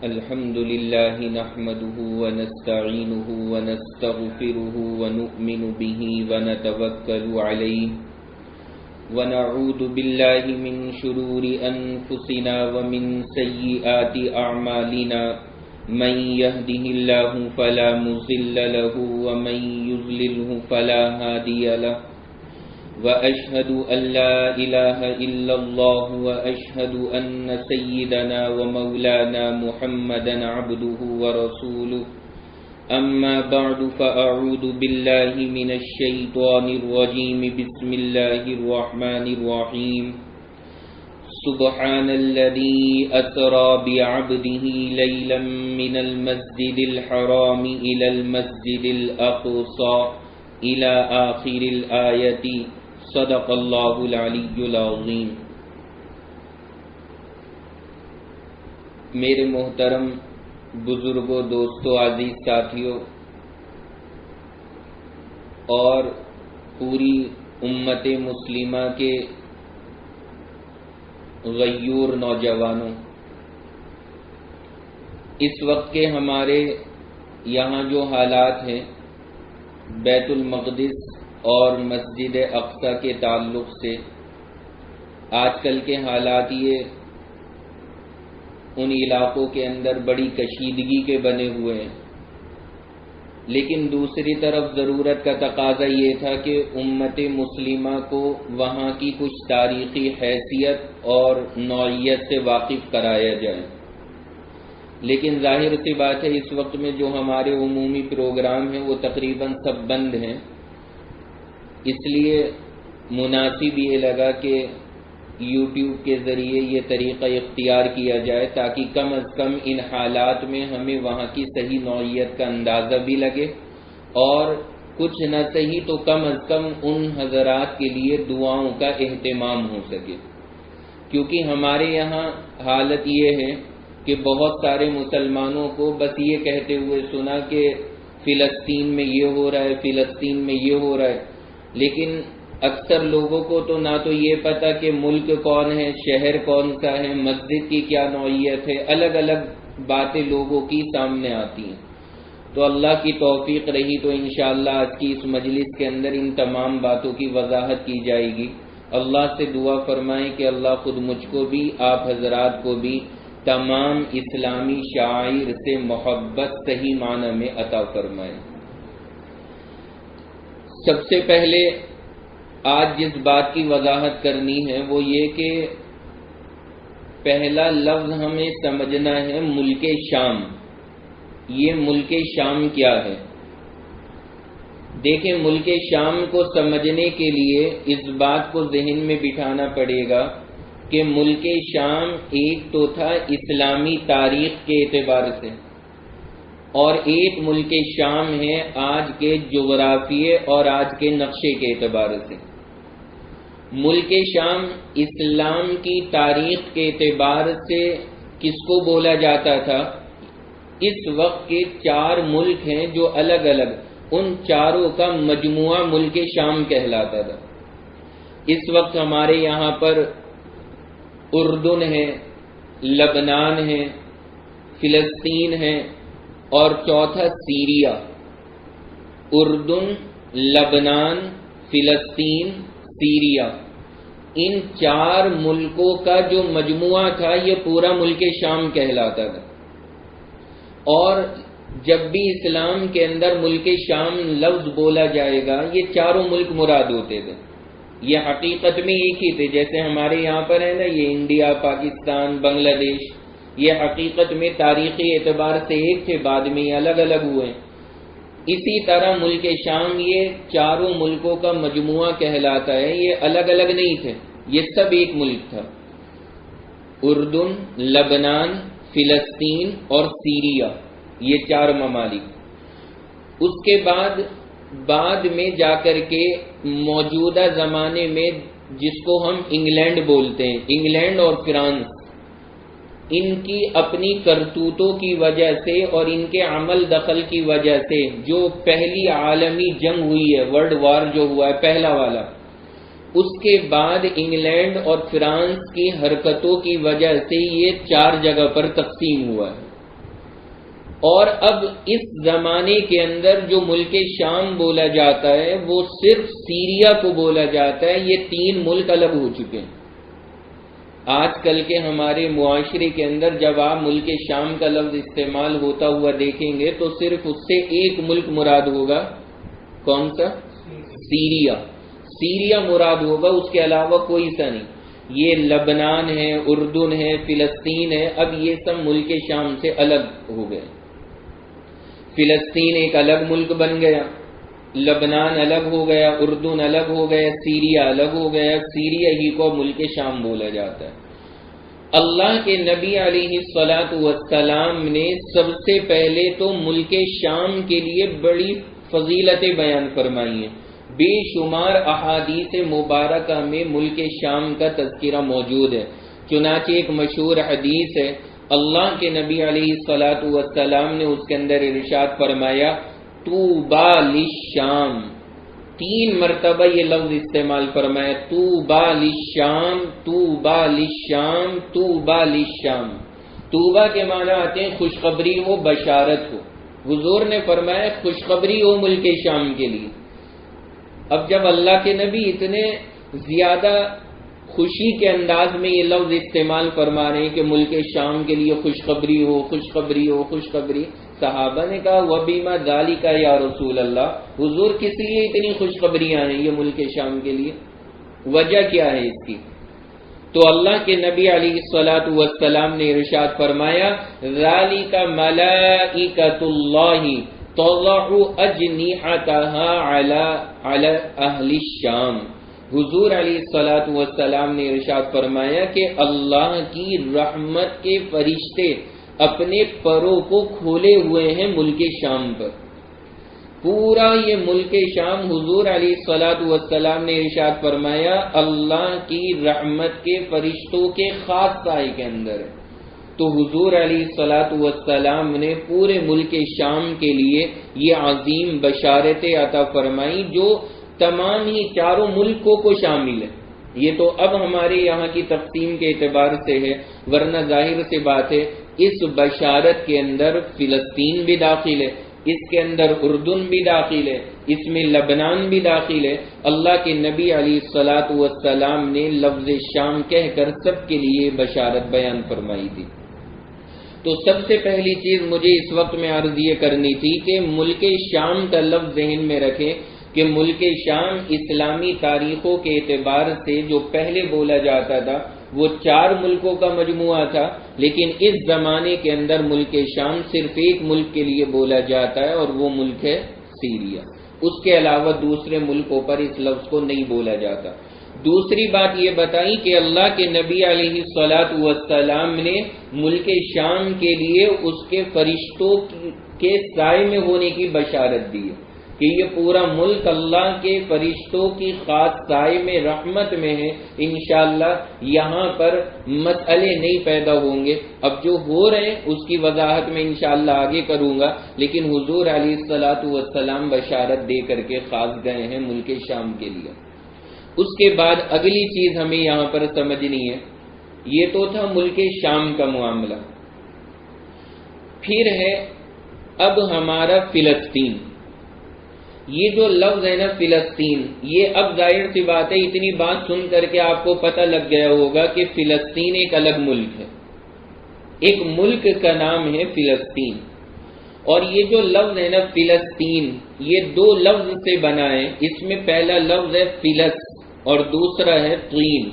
الحمد لله نحمده ونستعينه ونستغفره ونؤمن به ونتوكل عليه ونعوذ بالله من شرور أنفسنا ومن سيئات أعمالنا من يهده الله فلا مضل له ومن يضلله فلا هادي له وأشهد أن لا إله إلا الله وأشهد أن سيدنا ومولانا محمدا عبده ورسوله أما بعد فأعوذ بالله من الشيطان الرجيم بسم الله الرحمن الرحيم سبحان الذي أسرى بعبده ليلا من المسجد الحرام إلى المسجد الأقصى إلى آخر الآية صدق اللہ العلی العظیم۔ میرے محترم بزرگوں، دوستوں، عزیز ساتھیوں اور پوری امت مسلمہ کے غیور نوجوانوں، اس وقت کے ہمارے یہاں جو حالات ہیں بیت المقدس اور مسجد اقصی کے تعلق سے، آج کل کے حالات یہ ان علاقوں کے اندر بڑی کشیدگی کے بنے ہوئے ہیں، لیکن دوسری طرف ضرورت کا تقاضا یہ تھا کہ امت مسلمہ کو وہاں کی کچھ تاریخی حیثیت اور نوعیت سے واقف کرایا جائے، لیکن ظاہر سی بات ہے اس وقت میں جو ہمارے عمومی پروگرام ہیں وہ تقریباً سب بند ہیں، اس لیے مناسب یہ لگا کہ یوٹیوب کے ذریعے یہ طریقہ اختیار کیا جائے تاکہ کم از کم ان حالات میں ہمیں وہاں کی صحیح نوعیت کا اندازہ بھی لگے اور کچھ نہ صحیح تو کم از کم ان حضرات کے لیے دعاؤں کا اہتمام ہو سکے، کیونکہ ہمارے یہاں حالت یہ ہے کہ بہت سارے مسلمانوں کو بس یہ کہتے ہوئے سنا کہ فلسطین میں یہ ہو رہا ہے، فلسطین میں یہ ہو رہا ہے، لیکن اکثر لوگوں کو تو نہ تو یہ پتا کہ ملک کون ہے، شہر کون سا ہے، مسجد کی کیا نوعیت ہے، الگ الگ باتیں لوگوں کی سامنے آتی ہیں۔ تو اللہ کی توفیق رہی تو انشاءاللہ آج کی اس مجلس کے اندر ان تمام باتوں کی وضاحت کی جائے گی۔ اللہ سے دعا فرمائیں کہ اللہ خود مجھ کو بھی، آپ حضرات کو بھی تمام اسلامی شعائر سے محبت صحیح معنی میں عطا فرمائے۔ سب سے پہلے آج جس بات کی وضاحت کرنی ہے وہ یہ کہ پہلا لفظ ہمیں سمجھنا ہے ملک شام۔ یہ ملک شام کیا ہے؟ دیکھیں، ملک شام کو سمجھنے کے لیے اس بات کو ذہن میں بٹھانا پڑے گا کہ ملک شام ایک تو تھا اسلامی تاریخ کے اعتبار سے، اور ایک ملک شام ہے آج کے جغرافیے اور آج کے نقشے کے اعتبار سے۔ ملک شام اسلام کی تاریخ کے اعتبار سے کس کو بولا جاتا تھا؟ اس وقت کے 4 ملک ہیں جو الگ الگ، ان چاروں کا مجموعہ ملک شام کہلاتا تھا۔ اس وقت ہمارے یہاں پر اردن ہے، لبنان ہے، فلسطین ہے اور چوتھا سیریا۔ اردن، لبنان، فلسطین، سیریا، ان 4 ملکوں کا جو مجموعہ تھا یہ پورا ملک شام کہلاتا تھا، اور جب بھی اسلام کے اندر ملک شام لفظ بولا جائے گا یہ چاروں ملک مراد ہوتے تھے۔ یہ حقیقت میں ایک ہی تھے، جیسے ہمارے یہاں پر ہے نا یہ انڈیا، پاکستان، بنگلہ دیش، یہ حقیقت میں تاریخی اعتبار سے ایک تھے، بعد میں یہ الگ الگ ہوئے۔ اسی طرح ملک شام یہ چاروں ملکوں کا مجموعہ کہلاتا ہے، یہ الگ الگ نہیں تھے، یہ سب ایک ملک تھا۔ اردن، لبنان، فلسطین اور سیریا، یہ 4 ممالک۔ اس کے بعد میں جا کر کے موجودہ زمانے میں جس کو ہم انگلینڈ بولتے ہیں، انگلینڈ اور فرانس، ان کی اپنی کرتوتوں کی وجہ سے اور ان کے عمل دخل کی وجہ سے جو پہلی عالمی جنگ ہوئی ہے، ورلڈ وار جو ہوا ہے پہلا والا، اس کے بعد انگلینڈ اور فرانس کی حرکتوں کی وجہ سے یہ 4 جگہ پر تقسیم ہوا ہے۔ اور اب اس زمانے کے اندر جو ملک شام بولا جاتا ہے وہ صرف سیریا کو بولا جاتا ہے. یہ 3 ملک الگ ہو چکے ہیں. آج کل کے ہمارے معاشرے کے اندر جب آپ ملک شام کا لفظ استعمال ہوتا ہوا دیکھیں گے تو صرف اس سے ایک ملک مراد ہوگا. کون سا؟ سیریا. سیریا مراد ہوگا، اس کے علاوہ کوئی سا نہیں. یہ لبنان ہے، اردن ہے، فلسطین ہے، اب یہ سب ملک شام سے الگ ہو گئے. فلسطین ایک الگ ملک بن گیا، لبنان الگ ہو گیا، اردن الگ ہو گیا، سیریا الگ ہو گیا. سیریا ہی کو ملک شام بولا جاتا ہے. اللہ کے نبی علیہ الصلاۃ والسلام نے سب سے پہلے تو ملک شام کے لیے بڑی فضیلتیں بیان فرمائی ہیں. بے شمار احادیث مبارکہ میں ملک شام کا تذکرہ موجود ہے. چنانچہ ایک مشہور حدیث ہے، اللہ کے نبی علیہ الصلاۃ والسلام نے اس کے اندر ارشاد فرمایا طوبی للشام. 3 مرتبہ یہ لفظ استعمال فرمایا، طوبی للشام، طوبی للشام، طوبی للشام. طوبہ کے معنی آتے ہیں خوشخبری ہو، بشارت ہو. حضور نے فرمایا خوشخبری ہو ملک شام کے لیے. اب جب اللہ کے نبی اتنے زیادہ خوشی کے انداز میں یہ لفظ استعمال فرما رہے ہیں کہ ملک شام کے لیے خوشخبری ہو، خوشخبری ہو، خوشخبری، صحابہ نے کہا وَبِمَا ذَلِكَ یا رسول اللہ، حضور کس لیے اتنی خوشخبریاں ہیں یہ ملک شام کے لیے؟ وجہ کیا ہے اس کی؟ تو اللہ کے نبی علیہ الصلاۃ والسلام نے ارشاد فرمایا ذَلِكَ مَلَائِكَةُ اللَّهِ تضع اجنحتها على اہل الشام. حضور علیہ الصلاۃ والسلام نے ارشاد فرمایا کہ اللہ کی رحمت کے فرشتے اپنے پروں کو کھولے ہوئے ہیں ملک شام پر. پورا یہ ملک شام حضور علیہ الصلاۃ والسلام نے ارشاد فرمایا اللہ کی رحمت کے فرشتوں کے خاص سائے کے اندر ہے. تو حضور علیہ الصلاۃ والسلام نے پورے ملک شام کے لیے یہ عظیم بشارتیں عطا فرمائی جو تمام ہی 4 ملکوں کو شامل ہے. یہ تو اب ہمارے یہاں کی تقسیم کے اعتبار سے ہے، ورنہ ظاہر سی بات ہے اس بشارت کے اندر فلسطین بھی داخل ہے، اس کے اندر اردن بھی داخل ہے، اس میں لبنان بھی داخل ہے. اللہ کے نبی علیہ الصلاۃ والسلام نے لفظ شام کہہ کر سب کے لیے بشارت بیان فرمائی تھی. تو سب سے پہلی چیز مجھے اس وقت میں عرض یہ کرنی تھی کہ ملک شام کا لفظ ذہن میں رکھیں کہ ملک شام اسلامی تاریخوں کے اعتبار سے جو پہلے بولا جاتا تھا وہ 4 ملکوں کا مجموعہ تھا، لیکن اس زمانے کے اندر ملک شام صرف ایک ملک کے لیے بولا جاتا ہے اور وہ ملک ہے سیریا. اس کے علاوہ دوسرے ملکوں پر اس لفظ کو نہیں بولا جاتا. دوسری بات یہ بتائی کہ اللہ کے نبی علیہ الصلاۃ والسلام نے ملک شام کے لیے اس کے فرشتوں کے سائے میں ہونے کی بشارت دی کہ یہ پورا ملک اللہ کے فرشتوں کی خاص سائے میں رحمت میں ہے. انشاءاللہ یہاں پر مسئلے نہیں پیدا ہوں گے، اب جو ہو رہے ہیں اس کی وضاحت میں انشاءاللہ آگے کروں گا، لیکن حضور علیہ الصلاۃ والسلام بشارت دے کر کے خاص گئے ہیں ملک شام کے لیے. اس کے بعد اگلی چیز ہمیں یہاں پر سمجھنی ہے، یہ تو تھا ملک شام کا معاملہ. پھر ہے اب ہمارا فلسطین. یہ جو لفظ ہے نا فلسطین، یہ اب ظاہر سی بات ہے اتنی بات سن کر کے آپ کو پتہ لگ گیا ہوگا کہ فلسطین ایک الگ ملک ہے، ایک ملک کا نام ہے فلسطین. اور یہ جو لفظ ہے نا فلسطین یہ 2 لفظ سے بنا ہے. اس میں پہلا لفظ ہے فلس اور دوسرا ہے طین.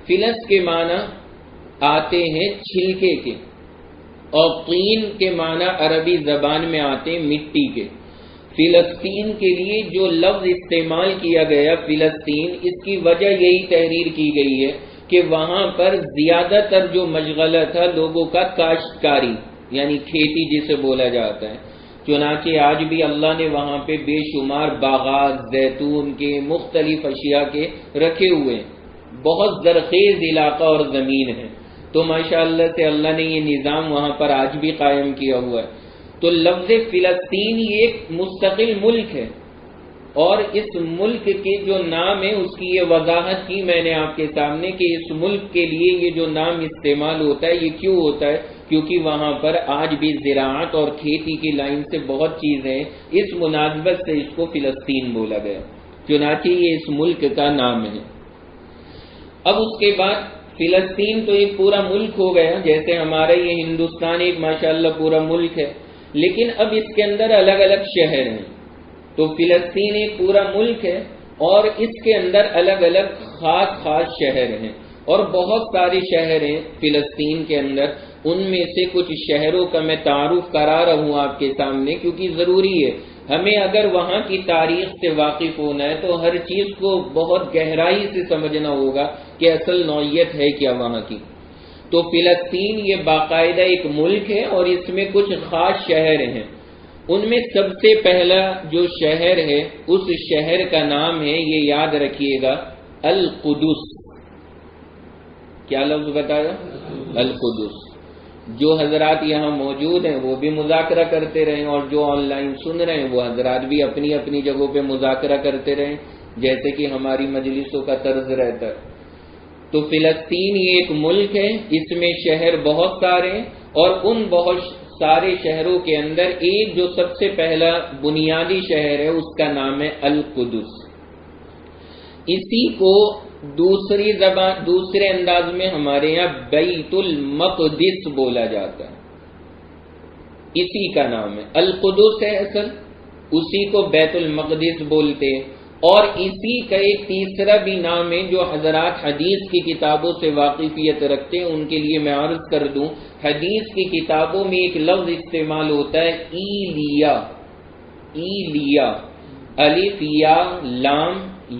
فلس کے معنی آتے ہیں چھلکے کے اور طین کے معنی عربی زبان میں آتے ہیں مٹی کے. فلسطین کے لیے جو لفظ استعمال کیا گیا فلسطین، اس کی وجہ یہی تحریر کی گئی ہے کہ وہاں پر زیادہ تر جو مشغلہ تھا لوگوں کا کاشتکاری یعنی کھیتی جسے بولا جاتا ہے. چنانچہ آج بھی اللہ نے وہاں پہ بے شمار باغات زیتون کے مختلف اشیاء کے رکھے ہوئے، بہت زرخیز علاقہ اور زمین ہے. تو ماشاءاللہ سے اللہ نے یہ نظام وہاں پر آج بھی قائم کیا ہوا ہے. تو لفظ فلسطین یہ ایک مستقل ملک ہے، اور اس ملک کے جو نام ہے اس کی یہ وضاحت کی میں نے آپ کے سامنے کہ اس ملک کے لیے یہ جو نام استعمال ہوتا ہے یہ کیوں ہوتا ہے، کیونکہ وہاں پر آج بھی زراعت اور کھیتی کی لائن سے بہت چیزیں ہیں، اس مناسبت سے اس کو فلسطین بولا گیا، چنانچہ یہ اس ملک کا نام ہے۔ اب اس کے بعد فلسطین تو ایک پورا ملک ہو گیا، جیسے ہمارا یہ ہندوستان ایک ماشاءاللہ پورا ملک ہے، لیکن اب اس کے اندر الگ الگ شہر ہیں۔ تو فلسطین ایک پورا ملک ہے اور اس کے اندر الگ الگ خاص شہر ہیں، اور بہت سارے شہر ہیں فلسطین کے اندر۔ ان میں سے کچھ شہروں کا میں تعارف کرا رہا ہوں آپ کے سامنے، کیونکہ ضروری ہے ہمیں اگر وہاں کی تاریخ سے واقف ہونا ہے تو ہر چیز کو بہت گہرائی سے سمجھنا ہوگا کہ اصل نوعیت ہے کیا وہاں کی۔ تو فلسطین یہ باقاعدہ ایک ملک ہے اور اس میں کچھ خاص شہر ہیں۔ ان میں سب سے پہلا جو شہر ہے اس شہر کا نام ہے، یہ یاد رکھیے گا، القدس۔ کیا لفظ بتایا؟ القدس۔ جو حضرات یہاں موجود ہیں وہ بھی مذاکرہ کرتے رہیں، اور جو آن لائن سن رہے ہیں وہ حضرات بھی اپنی اپنی جگہوں پہ مذاکرہ کرتے رہیں، جیسے کہ ہماری مجلسوں کا طرز رہتا ہے۔ تو فلسطین یہ ایک ملک ہے، اس میں شہر بہت سارے ہیں، اور ان بہت سارے شہروں کے اندر ایک جو سب سے پہلا بنیادی شہر ہے اس کا نام ہے القدس۔ اسی کو دوسرے انداز میں ہمارے یہاں بیت المقدس بولا جاتا ہے، اسی کا نام ہے، القدس ہے اصل، اسی کو بیت المقدس بولتے ہیں۔ اور اسی کا ایک تیسرا بھی نام ہے جو حضرات حدیث کی کتابوں سے واقفیت رکھتے ہیں، ان کے لیے میں عرض کر دوں، حدیث کی کتابوں میں ایک لفظ استعمال ہوتا ہے ایلیا، ایلیا، الف یا لام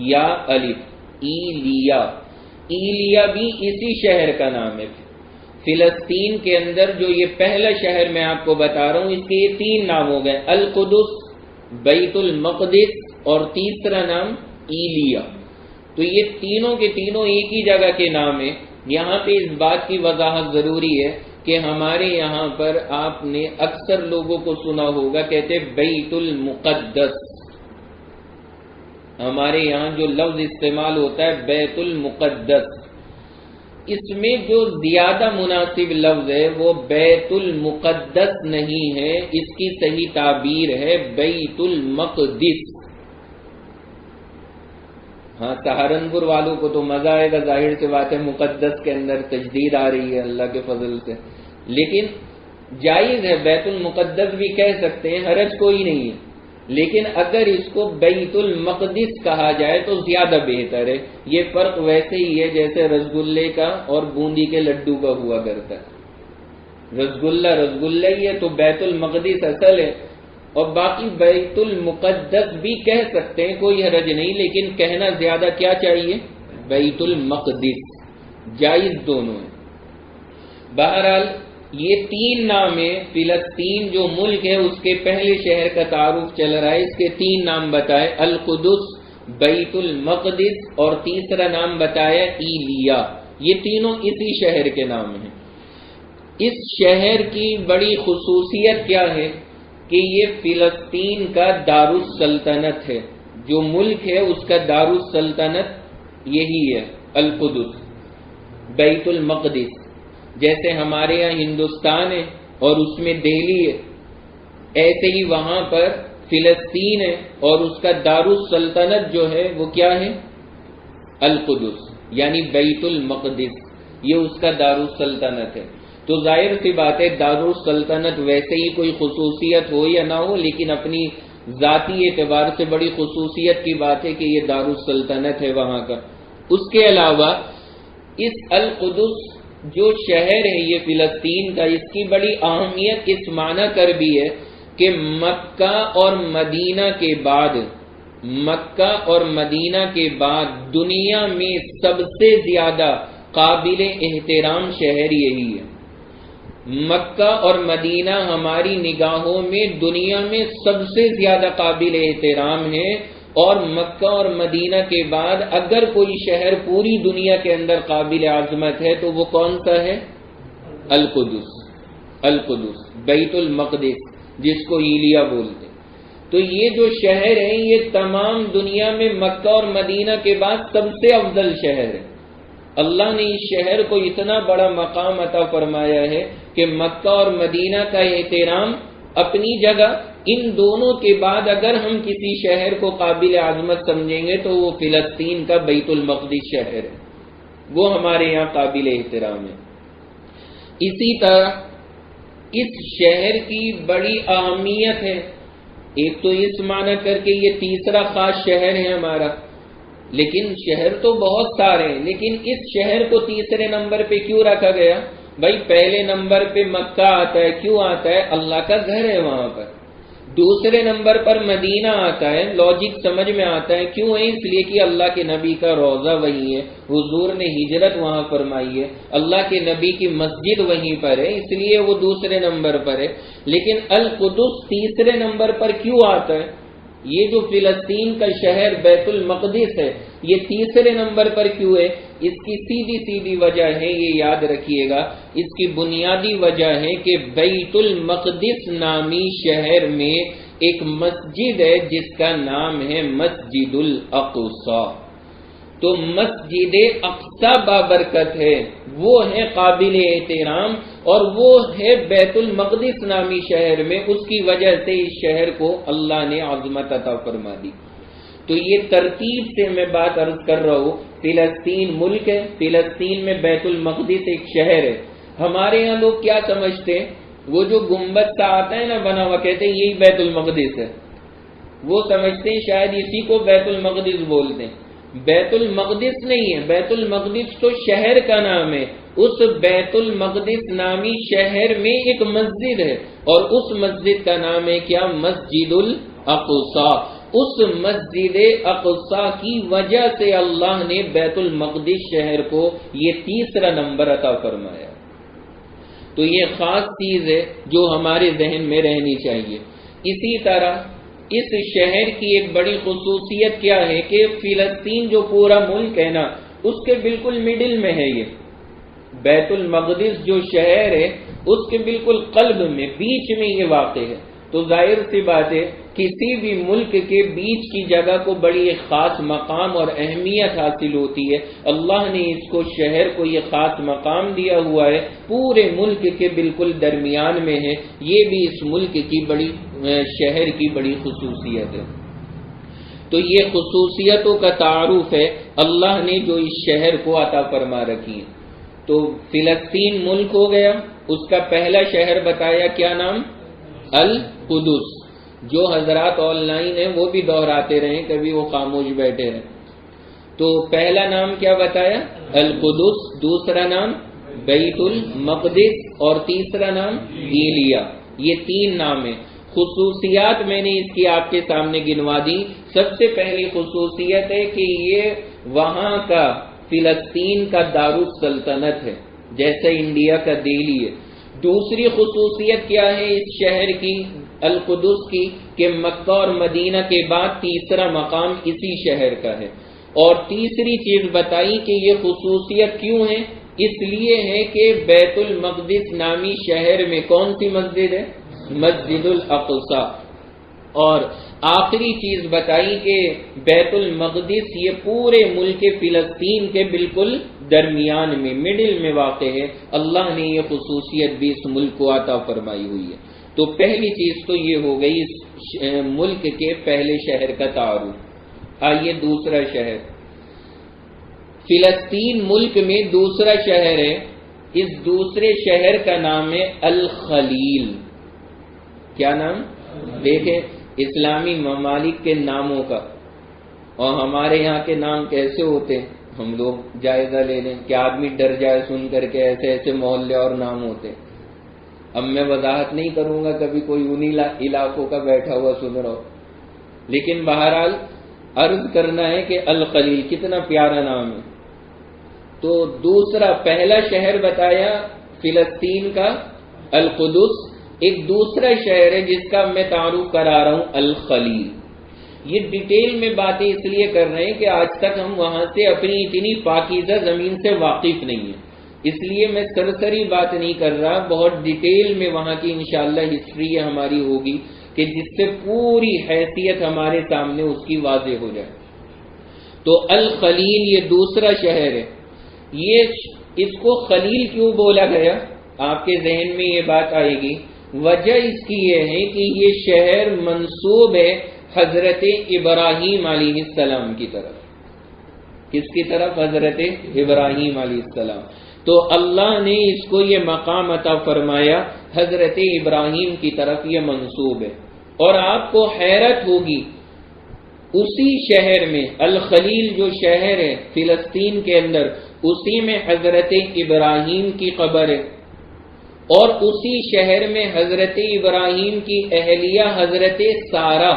یا الف، ایلیا، ایلیا بھی اسی شہر کا نام ہے۔ فلسطین کے اندر جو یہ پہلا شہر میں آپ کو بتا رہا ہوں اس کے یہ تین نام ہو گئے، القدس، بیت المقدس اور تیسرا نام ایلیا۔ تو یہ تینوں کے تینوں ایک ہی جگہ کے نام ہیں۔ یہاں پہ اس بات کی وضاحت ضروری ہے کہ ہمارے یہاں پر آپ نے اکثر لوگوں کو سنا ہوگا کہتے بیت المقدس، ہمارے یہاں جو لفظ استعمال ہوتا ہے بیت المقدس، اس میں جو زیادہ مناسب لفظ ہے وہ بیت المقدس نہیں ہے، اس کی صحیح تعبیر ہے بیت المقدس۔ ہاں سہارنپور والوں کو تو مزہ آئے گا، ظاہر سے بات ہے مقدس کے اندر تجدید آ رہی ہے اللہ کے فضل سے، لیکن جائز ہے بیت المقدس بھی کہہ سکتے ہیں، حرج کوئی نہیں ہے، لیکن اگر اس کو بیت المقدس کہا جائے تو زیادہ بہتر ہے۔ یہ فرق ویسے ہی ہے جیسے رسگلے کا اور بوندی کے لڈو کا ہوا کرتا ہے، رسگلہ رسگلہ ہی ہے تو بیت المقدس اصل ہے، اور باقی بیت المقدس بھی کہہ سکتے ہیں، کوئی حرج نہیں، لیکن کہنا زیادہ کیا چاہیے؟ بیت المقدس، جائز دونوں ہے۔ بہرحال یہ تین نام ہیں، فلسطین جو ملک ہے اس کے پہلے شہر کا تعارف چل رہا ہے، اس کے تین نام بتائے، القدس، بیت المقدس اور تیسرا نام بتایا ایلیا، یہ تینوں اسی شہر کے نام ہیں۔ اس شہر کی بڑی خصوصیت کیا ہے کہ یہ فلسطین کا دارالسلطنت ہے، جو ملک ہے اس کا دارالسلطنت یہی ہے القدس، بیت المقدس۔ جیسے ہمارے یہاں ہندوستان ہے اور اس میں دہلی ہے، ایسے ہی وہاں پر فلسطین ہے اور اس کا دارالسلطنت جو ہے وہ کیا ہے؟ القدس، یعنی بیت المقدس، یہ اس کا دارالسلطنت ہے۔ تو ظاہر سی بات ہے دارالسلطنت ویسے ہی کوئی خصوصیت ہو یا نہ ہو، لیکن اپنی ذاتی اعتبار سے بڑی خصوصیت کی بات ہے کہ یہ دارالسلطنت ہے وہاں کا۔ اس کے علاوہ اس القدس جو شہر ہے یہ فلسطین کا، اس کی بڑی اہمیت اس معنی کر بھی ہے کہ مکہ اور مدینہ کے بعد دنیا میں سب سے زیادہ قابل احترام شہر یہی ہے۔ مکہ اور مدینہ ہماری نگاہوں میں دنیا میں سب سے زیادہ قابل احترام ہے، اور مکہ اور مدینہ کے بعد اگر کوئی شہر پوری دنیا کے اندر قابل عظمت ہے تو وہ کون سا ہے؟ القدس، القدس، بیت المقدس، جس کو ایلیا بولتے۔ تو یہ جو شہر ہے یہ تمام دنیا میں مکہ اور مدینہ کے بعد سب سے افضل شہر ہے۔ اللہ نے اس شہر کو اتنا بڑا مقام عطا فرمایا ہے کہ مکہ اور مدینہ کا احترام اپنی جگہ، ان دونوں کے بعد اگر ہم کسی شہر کو قابل عظمت سمجھیں گے تو وہ فلسطین کا بیت المقدس شہر ہے، وہ ہمارے یہاں قابل احترام ہے۔ اسی طرح اس شہر کی بڑی اہمیت ہے، ایک تو اس معنی کر کے یہ تیسرا خاص شہر ہے ہمارا، لیکن شہر تو بہت سارے ہیں، لیکن اس شہر کو تیسرے نمبر پہ کیوں رکھا گیا؟ بھائی پہلے نمبر پہ مکہ آتا ہے، کیوں آتا ہے؟ اللہ کا گھر ہے وہاں پر۔ دوسرے نمبر پر مدینہ آتا ہے، لاجک سمجھ میں آتا ہے، کیوں ہے؟ اس لیے کہ اللہ کے نبی کا روضہ وہیں ہے، حضور نے ہجرت وہاں فرمائی ہے، اللہ کے نبی کی مسجد وہیں پر ہے، اس لیے وہ دوسرے نمبر پر ہے۔ لیکن القدس تیسرے نمبر پر کیوں آتا ہے؟ یہ جو فلسطین کا شہر بیت المقدس ہے یہ تیسرے نمبر پر کیوں ہے؟ اس کی سیدھی وجہ ہے، یہ یاد رکھیے گا، اس کی بنیادی وجہ ہے کہ بیت المقدس نامی شہر میں ایک مسجد ہے جس کا نام ہے مسجد الاقصی۔ تو مسجد اقصی بابرکت ہے، وہ ہے قابل احترام، اور وہ ہے بیت المقدس نامی شہر میں، اس کی وجہ سے اس شہر کو اللہ نے عظمت عطا فرما دی۔ تو یہ ترتیب سے میں بات عرض کر رہا ہوں، فلسطین ملک ہے، فلسطین میں بیت المقدس ایک شہر ہے۔ ہمارے یہاں لوگ کیا سمجھتے ہیں؟ وہ جو گنبد سا آتا ہے نا بنا ہوا، کہتے ہیں یہی بیت المقدس ہے، وہ سمجھتے ہیں شاید اسی کو بیت المقدس بولتے ہیں۔ بیت المقدس نہیں ہے، بیت المقدس تو شہر کا نام ہے، اس بیت المقدس نامی شہر میں ایک مسجد ہے، اور اس مسجد کا نام ہے کیا؟ مسجد الاقصی۔ اس مسجد اقصی کی وجہ سے اللہ نے بیت المقدس شہر کو یہ تیسرا نمبر عطا فرمایا۔ تو یہ خاص چیز ہے جو ہمارے ذہن میں رہنی چاہیے۔ اسی طرح اس شہر کی ایک بڑی خصوصیت کیا ہے کہ فلسطین جو پورا ملک ہے نا، اس کے بالکل مڈل میں ہے، یہ بیت المقدس جو شہر ہے اس کے بالکل قلب میں، بیچ میں یہ واقع ہے۔ تو ظاہر سی بات ہے کسی بھی ملک کے بیچ کی جگہ کو بڑی ایک خاص مقام اور اہمیت حاصل ہوتی ہے۔ اللہ نے اس کو شہر کو یہ خاص مقام دیا ہوا ہے، پورے ملک کے بالکل درمیان میں ہے، یہ بھی اس ملک کی بڑی شہر کی بڑی خصوصیت ہے۔ تو یہ خصوصیتوں کا تعارف ہے اللہ نے جو اس شہر کو عطا فرما رکھی ہے۔ تو فلسطین ملک ہو گیا، اس کا پہلا شہر بتایا، کیا نام؟ القدس۔ جو حضرات آن لائن ہیں وہ بھی دہراتے رہیں، کبھی وہ خاموش بیٹھے رہیں۔ تو پہلا نام کیا بتایا؟ القدس، دوسرا نام بیت المقدس، اور تیسرا نام ایلیا۔ یہ تین نام ہیں۔ خصوصیات میں نے اس کی آپ کے سامنے گنوا دی۔ سب سے پہلی خصوصیت ہے کہ یہ وہاں کا فلسطین کا دارالسلطنت ہے، جیسے انڈیا کا دہلی ہے۔ دوسری خصوصیت کیا ہے اس شہر کی، القدس کی، کہ مکہ اور مدینہ کے بعد تیسرا مقام اسی شہر کا ہے۔ اور تیسری چیز بتائی کہ یہ خصوصیت کیوں ہے، اس لیے ہے کہ بیت المقدس نامی شہر میں کون سی مسجد ہے؟ مسجد الاقصی۔ اور آخری چیز بتائی کہ بیت المقدس یہ پورے ملک فلسطین کے بالکل درمیان میں، مڈل میں واقع ہے۔ اللہ نے یہ خصوصیت بھی اس ملک کو عطا فرمائی ہوئی ہے۔ تو پہلی چیز تو یہ ہو گئی اس ملک کے پہلے شہر کا تعارف۔ آئیے دوسرا شہر، فلسطین ملک میں دوسرا شہر ہے، اس دوسرے شہر کا نام ہے الخلیل۔ کیا نام؟ دیکھیں اسلامی ممالک کے ناموں کا اور ہمارے یہاں کے نام کیسے ہوتے ہیں، ہم لوگ جائزہ لے لیں کہ آدمی ڈر جائے سن کر کے ایسے ایسے محلے اور نام ہوتے ہیں۔ اب میں وضاحت نہیں کروں گا، کبھی کوئی انہی علاقوں کا بیٹھا ہوا سن رہا ہو، لیکن بہرحال عرض کرنا ہے کہ الخلیل کتنا پیارا نام ہے۔ تو دوسرا، پہلا شہر بتایا فلسطین کا القدس، ایک دوسرا شہر ہے جس کا میں تعارف کرا رہا ہوں الخلیل۔ یہ ڈیٹیل میں باتیں اس لیے کر رہے ہیں کہ آج تک ہم وہاں سے اپنی اتنی پاکیزہ زمین سے واقف نہیں ہیں، اس لیے میں سرسری بات نہیں کر رہا، بہت ڈیٹیل میں وہاں کی انشاءاللہ ہسٹری ہماری ہوگی کہ جس سے پوری حیثیت ہمارے سامنے اس کی واضح ہو جائے۔ تو الخلیل یہ دوسرا شہر ہے۔ یہ اس کو خلیل کیوں بولا گیا؟ آپ کے ذہن میں یہ بات آئے گی۔ وجہ اس کی یہ ہے کہ یہ شہر منسوب ہے حضرت ابراہیم علیہ السلام کی طرف۔ کس کی طرف؟ حضرت ابراہیم علیہ السلام۔ تو اللہ نے اس کو یہ مقام عطا فرمایا، حضرت ابراہیم کی طرف یہ منسوب ہے۔ اور آپ کو حیرت ہوگی، اسی شہر میں الخلیل جو شہر ہے فلسطین کے اندر، اسی میں حضرت ابراہیم کی قبر ہے، اور اسی شہر میں حضرت ابراہیم کی اہلیہ حضرت سارہ،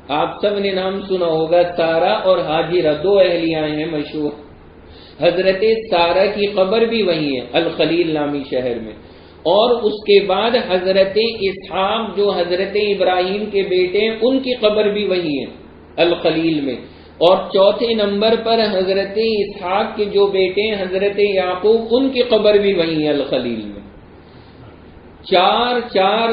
آپ سب نے نام سنا ہوگا، سارہ اور حاجرہ دو اہلیاں ہیں مشہور، حضرت سارہ کی قبر بھی وہی ہے الخلیل نامی شہر میں۔ اور اس کے بعد حضرت اسحاق جو حضرت ابراہیم کے بیٹے ہیں ان کی قبر بھی وہی ہے الخلیل میں۔ اور چوتھے نمبر پر حضرت اسحاق کے جو بیٹے ہیں حضرت یعقوب، ان کی قبر بھی وہی ہے الخلیل میں۔ چار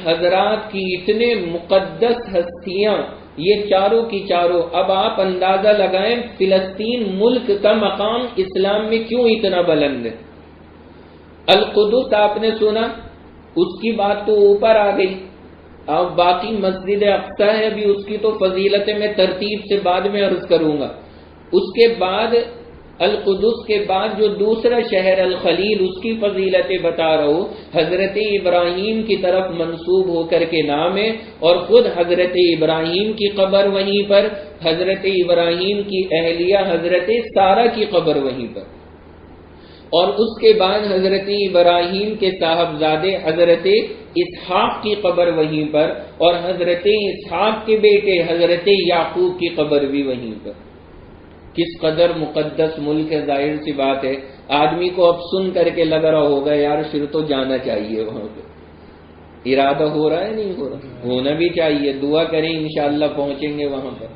حضرات کی اتنے مقدس ہستیاں، یہ چاروں کی چاروں۔ اب آپ اندازہ لگائیں فلسطین ملک کا مقام اسلام میں کیوں اتنا بلند ہے۔ القدس آپ نے سنا، اس کی بات تو اوپر آ گئی۔ اب باقی مسجد اقصی ہے، ابھی اس کی تو فضیلت میں ترتیب سے بعد میں عرض کروں گا۔ اس کے بعد القدس کے بعد جو دوسرا شہر الخلیل، اس کی فضیلتیں بتا رہا ہوں۔ حضرت ابراہیم کی طرف منسوب ہو کر کے نام ہے، اور خود حضرت ابراہیم کی قبر وہیں پر، حضرت ابراہیم کی اہلیہ حضرت سارہ کی قبر وہیں پر، اور اس کے بعد حضرت ابراہیم کے صاحبزادے حضرت اسحاق کی قبر وہیں پر، اور حضرت اسحاق کے بیٹے حضرت یعقوب کی قبر بھی وہیں پر۔ کس قدر مقدس ملک ہے، ظاہر سی بات ہے۔ آدمی کو اب سن کر کے لگ رہا ہوگا یار پھر تو جانا چاہیے وہاں پہ۔ ارادہ ہو رہا ہے نہیں ہو رہا؟ ہونا بھی چاہیے، دعا کریں انشاءاللہ پہنچیں گے وہاں پر۔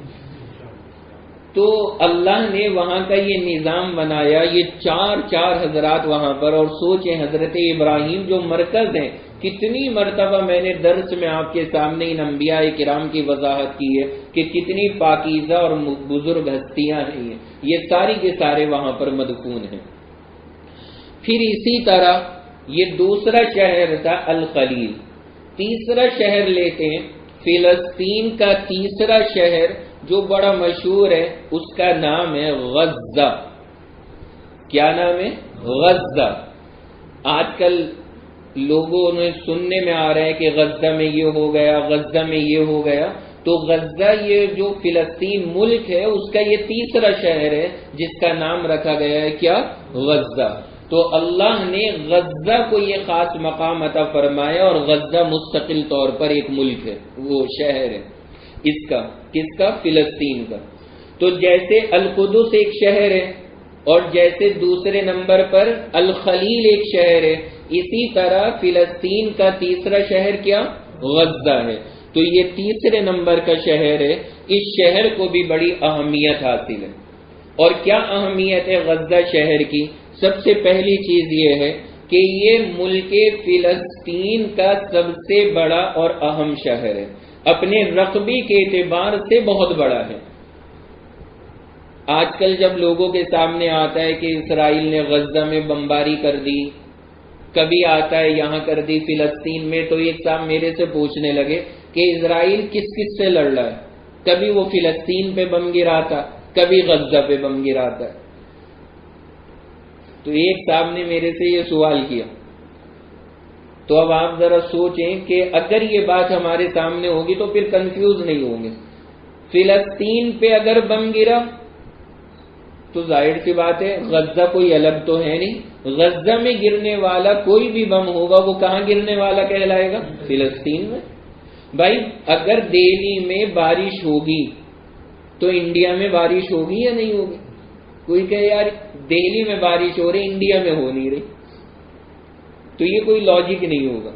تو اللہ نے وہاں کا یہ نظام بنایا، یہ چار حضرات وہاں پر، اور سوچیں حضرت ابراہیم جو مرکز ہیں، کتنی مرتبہ میں نے درس میں آپ کے سامنے ان انبیاء کرام کی وضاحت کی ہے کہ کتنی پاکیزہ اور بزرگ ہستیاں ہیں، یہ ساری کے سارے وہاں پر مدفون ہیں۔ پھر اسی طرح یہ دوسرا شہر تھا الخلیل۔ تیسرا شہر لیتے ہیں، فلسطین کا تیسرا شہر جو بڑا مشہور ہے، اس کا نام ہے غزہ۔ کیا نام ہے؟ غزہ۔ آج کل لوگوں نے سننے میں آ رہا ہے کہ غزہ میں یہ ہو گیا، غزہ میں یہ ہو گیا۔ تو غزہ یہ جو فلسطین ملک ہے اس کا یہ تیسرا شہر ہے جس کا نام رکھا گیا ہے کیا؟ غزہ۔ تو اللہ نے غزہ کو یہ خاص مقام عطا فرمایا، اور غزہ مستقل طور پر ایک ملک ہے، وہ شہر ہے اس کا۔ کس کا؟ فلسطین کا۔ تو جیسے القدس ایک شہر ہے، اور جیسے دوسرے نمبر پر الخلیل ایک شہر ہے، اسی طرح فلسطین کا تیسرا شہر کیا؟ غزہ ہے۔ تو یہ تیسرے نمبر کا شہر ہے۔ اس شہر کو بھی بڑی اہمیت حاصل ہے۔ اور کیا اہمیت ہے غزہ شہر کی؟ سب سے پہلی چیز یہ ہے کہ یہ ملک فلسطین کا سب سے بڑا اور اہم شہر ہے، اپنے رقبے کے اعتبار سے بہت بڑا ہے۔ آج کل جب لوگوں کے سامنے آتا ہے کہ اسرائیل نے غزہ میں بمباری کر دی، کبھی آتا ہے یہاں کر دی فلسطین میں، تو ایک صاحب میرے سے پوچھنے لگے کہ اسرائیل کس کس سے لڑ رہا ہے؟ کبھی وہ فلسطین پہ بم گراتا، کبھی غزہ پہ بم گراتا ہے۔ تو ایک صاحب نے میرے سے یہ سوال کیا، تو اب آپ ذرا سوچیں کہ اگر یہ بات ہمارے سامنے ہوگی تو پھر کنفیوز نہیں ہوں گے۔ فلسطین پہ اگر بم گرا تو ظاہر سی بات ہے غزہ کوئی الگ تو ہے نہیں، غزہ میں گرنے والا کوئی بھی بم ہوگا وہ کہاں گرنے والا کہلائے گا؟ فلسطین میں۔ بھائی اگر دہلی میں بارش ہوگی تو انڈیا میں بارش ہوگی یا نہیں ہوگی؟ کوئی کہے یار دہلی میں بارش ہو رہی انڈیا میں ہو نہیں رہی، تو یہ کوئی لاجک نہیں ہوگا۔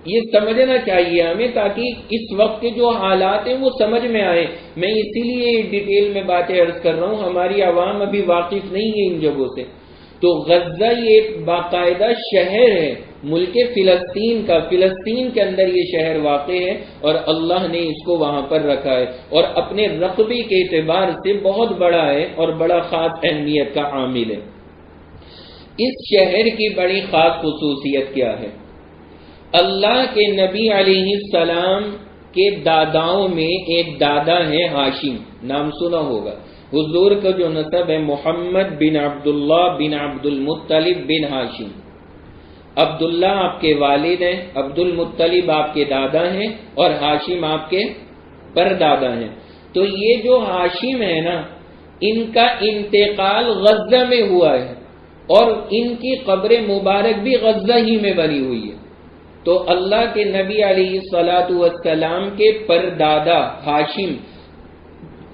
یہ سمجھنا چاہیے ہمیں تاکہ اس وقت کے جو حالات ہیں وہ سمجھ میں آئے۔ میں اسی لیے ڈیٹیل میں باتیں عرض کر رہا ہوں، ہماری عوام ابھی واقف نہیں ہے ان جگہوں سے۔ تو غزہ یہ ایک باقاعدہ شہر ہے ملک فلسطین کا، فلسطین کے اندر یہ شہر واقع ہے اور اللہ نے اس کو وہاں پر رکھا ہے اور اپنے رقبے کے اعتبار سے بہت بڑا ہے اور بڑا خاص اہمیت کا عامل ہے۔ اس شہر کی بڑی خاص خصوصیت کیا ہے؟ اللہ کے نبی علیہ السلام کے داداؤں میں ایک دادا ہے ہاشم، نام سنا ہوگا۔ حضور کا جو نسب ہے محمد بن عبداللہ بن عبد المطلب بن ہاشم۔ عبداللہ آپ کے والد ہیں، عبد المطلب آپ کے دادا ہیں اور ہاشم آپ کے پردادا ہیں۔ تو یہ جو ہاشم ہے نا، ان کا انتقال غزہ میں ہوا ہے اور ان کی قبر مبارک بھی غزہ ہی میں بنی ہوئی ہے۔ تو اللہ کے نبی علیہ الصلاۃ والسلام کے پردادا ہاشم،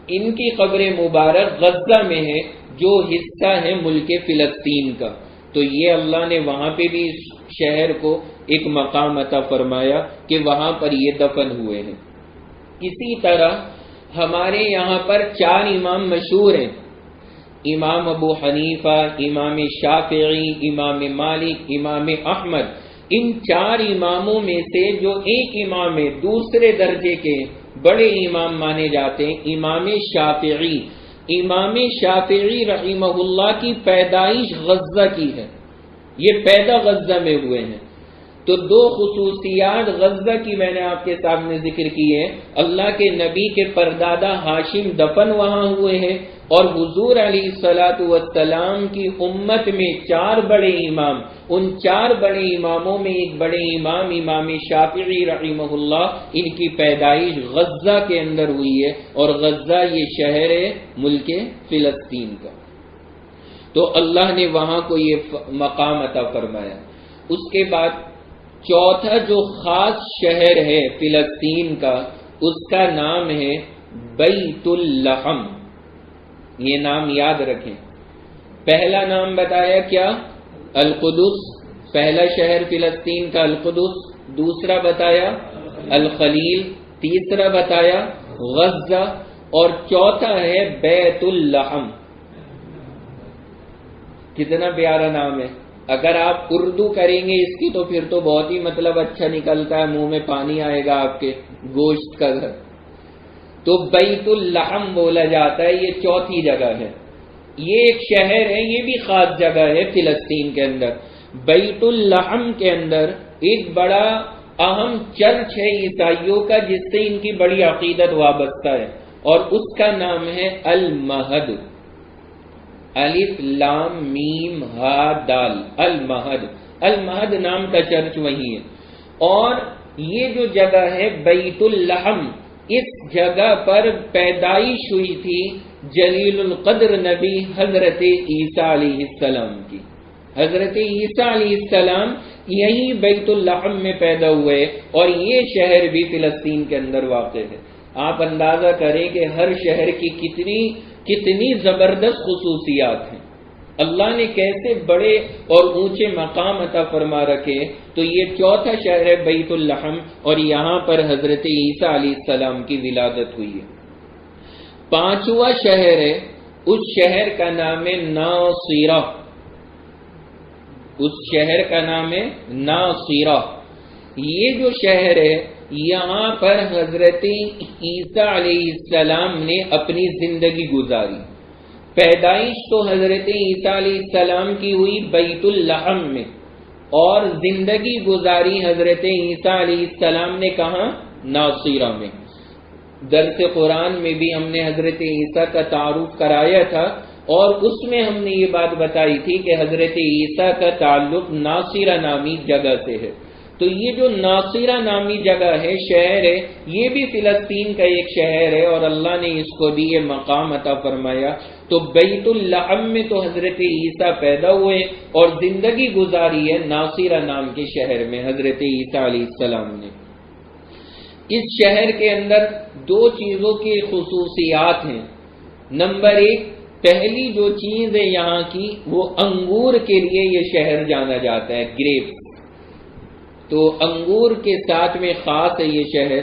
ان کی قبر مبارک غزہ میں ہے، جو حصہ ہے ملک فلسطین کا۔ تو یہ اللہ نے وہاں پہ بھی اس شہر کو ایک مقام عطا فرمایا کہ وہاں پر یہ دفن ہوئے ہیں۔ اسی طرح ہمارے یہاں پر 4 امام مشہور ہیں، امام ابو حنیفہ، امام شافعی، امام مالک، امام احمد۔ ان 4 اماموں میں سے جو ایک امام ہے، دوسرے درجے کے بڑے امام مانے جاتے ہیں، امام شافعی۔ امام شافعی رحمہ اللہ کی پیدائش غزہ کی ہے، یہ پیدا غزہ میں ہوئے ہیں۔ تو 2 خصوصیات غزہ کی میں نے آپ کے سامنے ذکر کی ہے، اللہ کے نبی کے پردادا ہاشم دفن وہاں ہوئے ہیں، اور حضور علیہ الصلاۃ والسلام کی امت میں 4 بڑے امام، ان 4 بڑے اماموں میں ایک بڑے امام امام شافعی رحمہ اللہ، ان کی پیدائش غزہ کے اندر ہوئی ہے، اور غزہ یہ شہر ہے ملک فلسطین کا۔ تو اللہ نے وہاں کو یہ مقام عطا فرمایا۔ اس کے بعد چوتھا جو خاص شہر ہے فلسطین کا، اس کا نام ہے بیت اللحم۔ یہ نام یاد رکھیں۔ پہلا نام بتایا کیا؟ القدس، پہلا شہر فلسطین کا القدس، دوسرا بتایا الخلیل، تیسرا بتایا غزہ، اور چوتھا ہے بیت اللحم۔ کتنا پیارا نام ہے! اگر آپ اردو کریں گے اس کی تو پھر تو بہت ہی مطلب اچھا نکلتا ہے، منہ میں پانی آئے گا آپ کے، گوشت کا گھر۔ تو بیت اللحم بولا جاتا ہے، یہ چوتھی جگہ ہے۔ یہ ایک شہر ہے، یہ بھی خاص جگہ ہے فلسطین کے اندر۔ بیت اللحم کے اندر ایک بڑا اہم چرچ ہے عیسائیوں کا، جس سے ان کی بڑی عقیدت وابستہ ہے، اور اس کا نام ہے المہد۔ الف لام میم ہا دال، المہد۔ المہد نام کا چرچ وہی ہے۔ اور یہ جو جگہ ہے بیت اللحم، اس جگہ پر پیدائش ہوئی تھی جلیل القدر نبی حضرت عیسیٰ علیہ السلام کی۔ حضرت عیسیٰ علیہ السلام یہی بیت اللحم میں پیدا ہوئے، اور یہ شہر بھی فلسطین کے اندر واقع ہے۔ آپ اندازہ کریں کہ ہر شہر کی کتنی زبردست خصوصیات ہیں، اللہ نے کیسے بڑے اور اونچے مقام عطا فرما رکھے۔ تو یہ چوتھا شہر ہے بیت اللحم، اور یہاں پر حضرت عیسیٰ علیہ السلام کی ولادت ہوئی ہے۔ 5واں شہر ہے، اس شہر کا نام ہے ناصرہ۔ اس شہر کا نام ہے ناصرہ۔ یہ جو شہر ہے، یہاں پر حضرت عیسیٰ علیہ السلام نے اپنی زندگی گزاری۔ پیدائش تو حضرت عیسیٰ علیہ السلام کی ہوئی بیت اللحم میں، اور زندگی گزاری حضرت عیسیٰ علیہ السلام نے کہاں؟ ناصرہ میں۔ درس قرآن میں بھی ہم نے حضرت عیسیٰ کا تعارف کرایا تھا، اور اس میں ہم نے یہ بات بتائی تھی کہ حضرت عیسیٰ کا تعلق ناصرہ نامی جگہ سے ہے۔ تو یہ جو ناصرہ نامی جگہ ہے، شہر ہے، یہ بھی فلسطین کا ایک شہر ہے، اور اللہ نے اس کو بھی یہ مقام عطا فرمایا۔ تو بیت اللحم میں تو حضرت عیسیٰ پیدا ہوئے اور زندگی گزاری ہے ناصرہ نام کے شہر میں حضرت عیسیٰ علیہ السلام نے۔ اس شہر کے اندر 2 چیزوں کی خصوصیات ہیں۔ نمبر 1، پہلی جو چیز ہے یہاں کی، وہ انگور کے لیے یہ شہر جانا جاتا ہے، گریپس۔ تو انگور کے ساتھ میں خاص ہے یہ شہر۔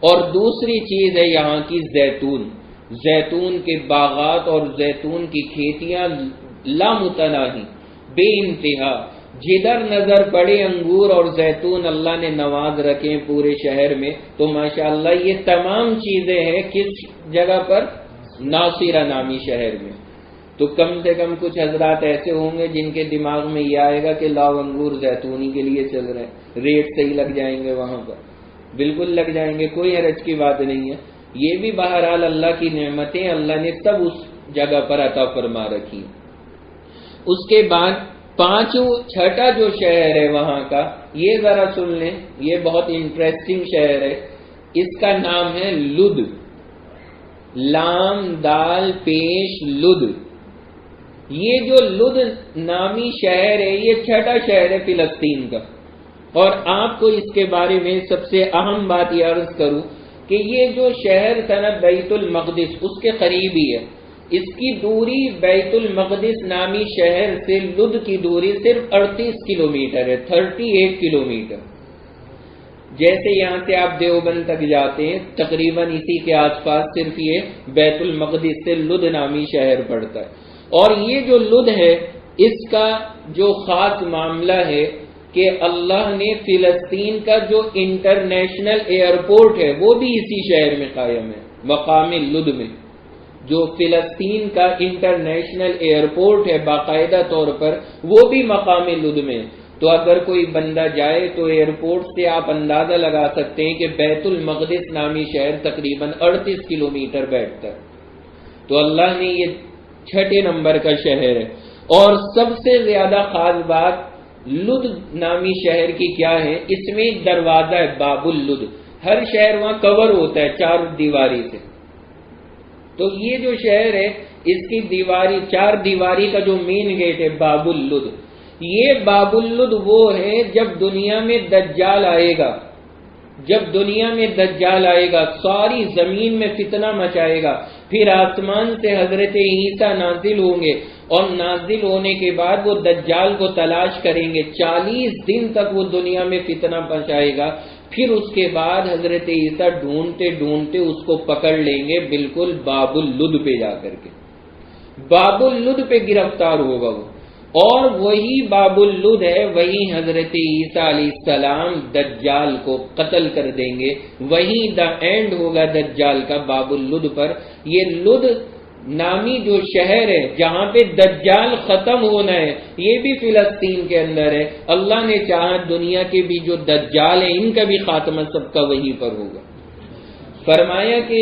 اور دوسری چیز ہے یہاں کی زیتون۔ زیتون کے باغات اور زیتون کی کھیتیاں لامتناہی، بے انتہا، جدھر نظر پڑے انگور اور زیتون اللہ نے نواز رکھے پورے شہر میں، تو ماشاءاللہ یہ تمام چیزیں ہیں کس جگہ پر؟ ناصرہ نامی شہر میں۔ تو کم سے کم کچھ حضرات ایسے ہوں گے جن کے دماغ میں یہ آئے گا کہ لاؤ انگور زیتونی کے لیے چل رہے ہیں، ریٹ صحیح لگ جائیں گے وہاں پر، بالکل لگ جائیں گے، کوئی حرج کی بات نہیں ہے۔ یہ بھی بہرحال اللہ کی نعمتیں اللہ نے سب اس جگہ پر عطا فرما رکھی۔ اس کے بعد چھٹا جو شہر ہے وہاں کا، یہ ذرا سن لیں، یہ بہت انٹرسٹنگ شہر ہے، اس کا نام ہے لد، لام دال پیش لد۔ یہ جو لد نامی شہر ہے یہ چھٹا شہر ہے فلسطین کا، اور آپ کو اس کے بارے میں سب سے اہم بات یہ عرض کروں کہ یہ جو شہر تھا نا بیت المقدس، اس کے قریب ہی ہے۔ اس کی دوری بیت المقدس نامی شہر سے لد کی دوری صرف 38 کلومیٹر ہے، 38 کلومیٹر۔ جیسے یہاں سے آپ دیوبند تک جاتے ہیں تقریباً اسی کے آس پاس صرف یہ بیت المقدس سے لد نامی شہر پڑتا ہے۔ اور یہ جو لد ہے اس کا جو خاص معاملہ ہے کہ اللہ نے فلسطین کا جو انٹرنیشنل ایئرپورٹ ہے وہ بھی اسی شہر میں قائم ہے، مقام لد میں۔ جو فلسطین کا انٹرنیشنل ایئرپورٹ ہے باقاعدہ طور پر وہ بھی مقام لد میں۔ تو اگر کوئی بندہ جائے تو ایئرپورٹ سے آپ اندازہ لگا سکتے ہیں کہ بیت المقدس نامی شہر تقریباً 38 کلومیٹر بیٹھتا ہے۔ تو اللہ نے یہ چھٹے نمبر کا شہر ہے۔ اور سب سے زیادہ خاص بات لد نامی شہر کی کیا ہے؟ اس میں ایک دروازہ ہے باب اللد، ہر شہر وہاں کور ہوتا ہے 4 دیواری سے۔ تو یہ جو شہر ہے اس کی دیواری 4 دیواری کا جو مین گیٹ ہے باب اللد، یہ باب اللد وہ ہے جب دنیا میں دجال آئے گا، جب دنیا میں دجال آئے گا ساری زمین میں فتنہ مچائے گا، پھر آسمان سے حضرت عیسیٰ نازل ہوں گے، اور نازل ہونے کے بعد وہ دجال کو تلاش کریں گے، 40 دن تک وہ دنیا میں فتنہ مچائے گا، پھر اس کے بعد حضرت عیسیٰ ڈھونڈتے ڈھونڈتے اس کو پکڑ لیں گے بالکل باب اللد پہ جا کر کے، باب اللد پہ گرفتار ہوگا وہ، اور وہی باب اللد ہے، وہی حضرت عیسیٰ علیہ السلام دجال کو قتل کر دیں گے، وہی دا اینڈ ہوگا دجال کا باب اللد پر۔ یہ لد نامی جو شہر ہے جہاں پہ دجال ختم ہونا ہے یہ بھی فلسطین کے اندر ہے۔ اللہ نے چاہا دنیا کے بھی جو دجال ہیں ان کا بھی خاتمہ سب کا وہیں پر ہوگا۔ فرمایا کہ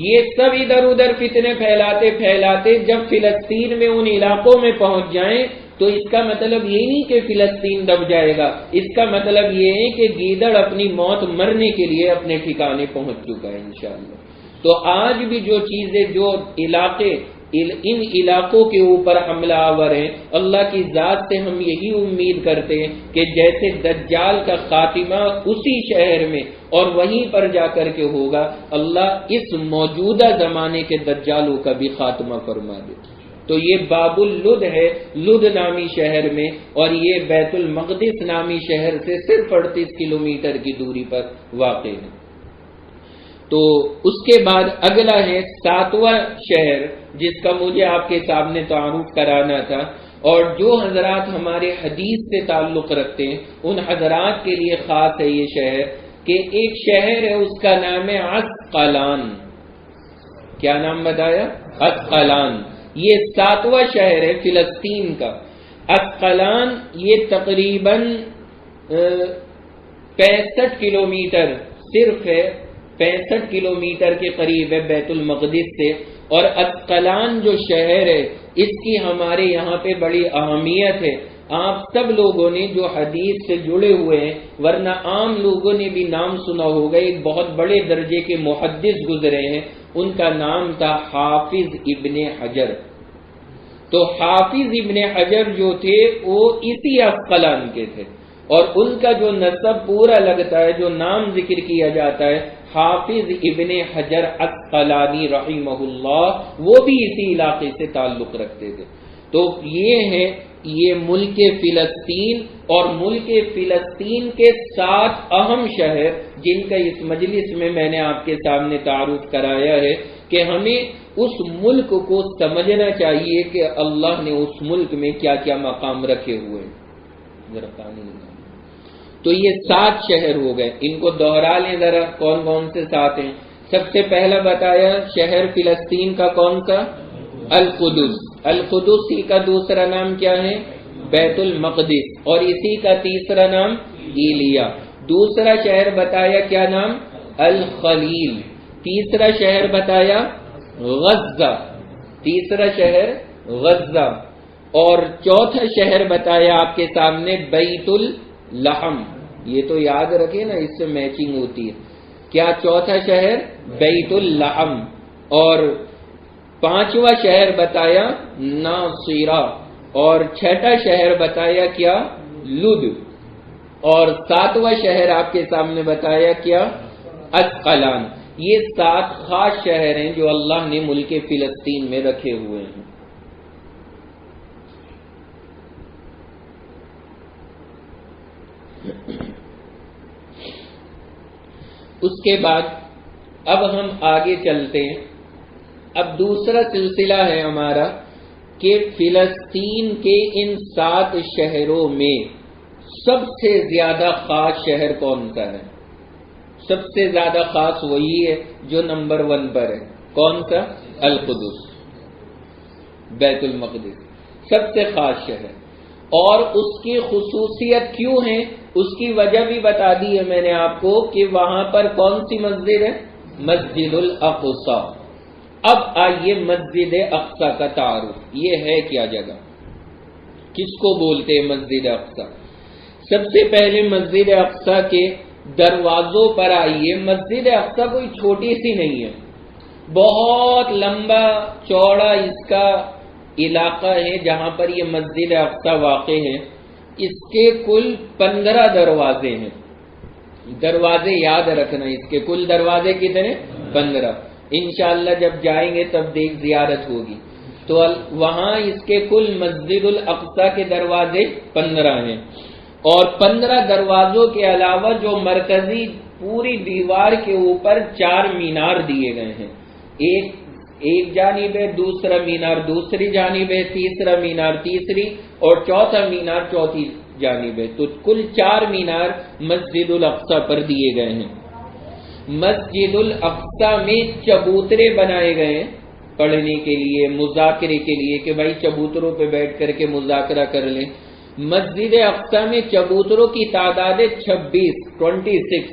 یہ سب ادھر ادھر فتنے پھیلاتے پھیلاتے جب فلسطین میں ان علاقوں میں پہنچ جائیں تو اس کا مطلب یہ نہیں کہ فلسطین دب جائے گا، اس کا مطلب یہ ہے کہ گیدڑ اپنی موت مرنے کے لیے اپنے ٹھکانے پہنچ چکا ہے انشاءاللہ۔ تو آج بھی جو چیزیں جو علاقے ان علاقوں کے اوپر حملہ آور ہیں، اللہ کی ذات سے ہم یہی امید کرتے ہیں کہ جیسے دجال کا خاتمہ اسی شہر میں اور وہیں پر جا کر کے ہوگا، اللہ اس موجودہ زمانے کے دجالوں کا بھی خاتمہ فرما دے۔ تو یہ باب اللد ہے لد نامی شہر میں، اور یہ بیت المقدس نامی شہر سے صرف 38 کلومیٹر کی دوری پر واقع ہے۔ تو اس کے بعد اگلا ہے 7واں شہر جس کا مجھے آپ کے سامنے تعارف کرانا تھا، اور جو حضرات ہمارے حدیث سے تعلق رکھتے ہیں ان حضرات کے لیے خاص ہے یہ شہر، کہ ایک شہر ہے اس کا نام ہے عسقلان۔ کیا نام بتایا؟ عسقلان۔ یہ 7واں شہر ہے فلسطین کا۔ عسقلان یہ تقریباً 65 کلومیٹر صرف ہے، 65 کلومیٹر کے قریب ہے بیت المقدس سے۔ اور عسقلان جو شہر ہے اس کی ہمارے یہاں پہ بڑی اہمیت ہے۔ آپ سب لوگوں نے جو حدیث سے جڑے ہوئے ہیں، ورنہ عام لوگوں نے بھی نام سنا ہوگا، ایک بہت بڑے درجے کے محدث گزرے ہیں، ان کا نام تھا حافظ ابن حجر۔ تو حافظ ابن حجر جو تھے وہ اسی عسقلان کے تھے، اور ان کا جو نسب پورا لگتا ہے، جو نام ذکر کیا جاتا ہے حافظ ابن حجر عسقلانی رحمہ اللہ، وہ بھی اسی علاقے سے تعلق رکھتے تھے۔ تو یہ ہے یہ ملک فلسطین، اور ملک فلسطین کے 7 اہم شہر جن کا اس مجلس میں میں نے آپ کے سامنے تعارف کرایا ہے کہ ہمیں اس ملک کو سمجھنا چاہیے کہ اللہ نے اس ملک میں کیا کیا مقام رکھے ہوئے ہیں۔ ذرا پانی نکالیں. تو یہ 7 شہر ہو گئے. ان کو دوہرا لیں ذرا کون کون سے 7 ہیں. سب سے پہلا بتایا شہر فلسطین کا کون سا؟ القدس. القدس ہی کا دوسرا نام کیا ہے؟ بیت المقدس. اور اسی کا تیسرا نام ایلیا. دوسرا شہر بتایا کیا نام؟ الخلیل. تیسرا شہر بتایا غزہ. تیسرا شہر غزہ. اور چوتھا شہر بتایا آپ کے سامنے بیت الحم. یہ تو یاد رکھیں نا، اس سے میچنگ ہوتی ہے. کیا چوتھا شہر؟ بیت الحم. اور 5واں شہر بتایا ناصیرہ. اور 6واں شہر بتایا کیا؟ لد. اور 7واں شہر آپ کے سامنے بتایا کیا؟ اسقلان. یہ 7 خاص شہر ہیں جو اللہ نے ملک فلسطین میں رکھے ہوئے ہیں. اس کے بعد اب ہم آگے چلتے ہیں. اب دوسرا سلسلہ ہے ہمارا کہ فلسطین کے ان 7 شہروں میں سب سے زیادہ خاص شہر کون سا ہے؟ سب سے زیادہ خاص وہی ہے جو نمبر 1 پر ہے. کون سا؟ القدس، بیت المقدس. سب سے خاص شہر. اور اس کی خصوصیت کیوں ہے اس کی وجہ بھی بتا دی ہے میں نے آپ کو کہ وہاں پر کون سی مسجد ہے؟ مسجد الاقصی. اب آئیے مسجد اقصی کا تعارف. یہ ہے کیا جگہ؟ کس کو بولتے ہیں مسجد اقصی؟ سب سے پہلے مسجد اقصی کے دروازوں پر آئیے. مسجد اقصی کوئی چھوٹی سی نہیں ہے، بہت لمبا چوڑا اس کا علاقہ ہے جہاں پر یہ مسجد اقصی واقع ہے. اس کے کل 15 دروازے ہیں. دروازے یاد رکھنا، اس کے کل دروازے کتنے؟ 15. انشاءاللہ جب جائیں گے تب دیکھ زیارت ہوگی تو وہاں اس کے کل مسجد الاقصی کے دروازے 15 ہیں. اور 15 دروازوں کے علاوہ جو مرکزی پوری دیوار کے اوپر 4 مینار دیے گئے ہیں. ایک جانب ہے، دوسرا مینار دوسری جانب ہے، تیسرا مینار تیسری، اور چوتھا مینار چوتھی جانب ہے. تو کل 4 مینار مسجد الاقصی پر دیے گئے ہیں. مسجد الاقصی میں چبوترے بنائے گئے ہیں پڑھنے کے لیے، مذاکرے کے لیے کہ بھائی چبوتروں پہ بیٹھ کر کے مذاکرہ کر لیں. مسجد اقصی میں چبوتروں کی تعداد ہے 26.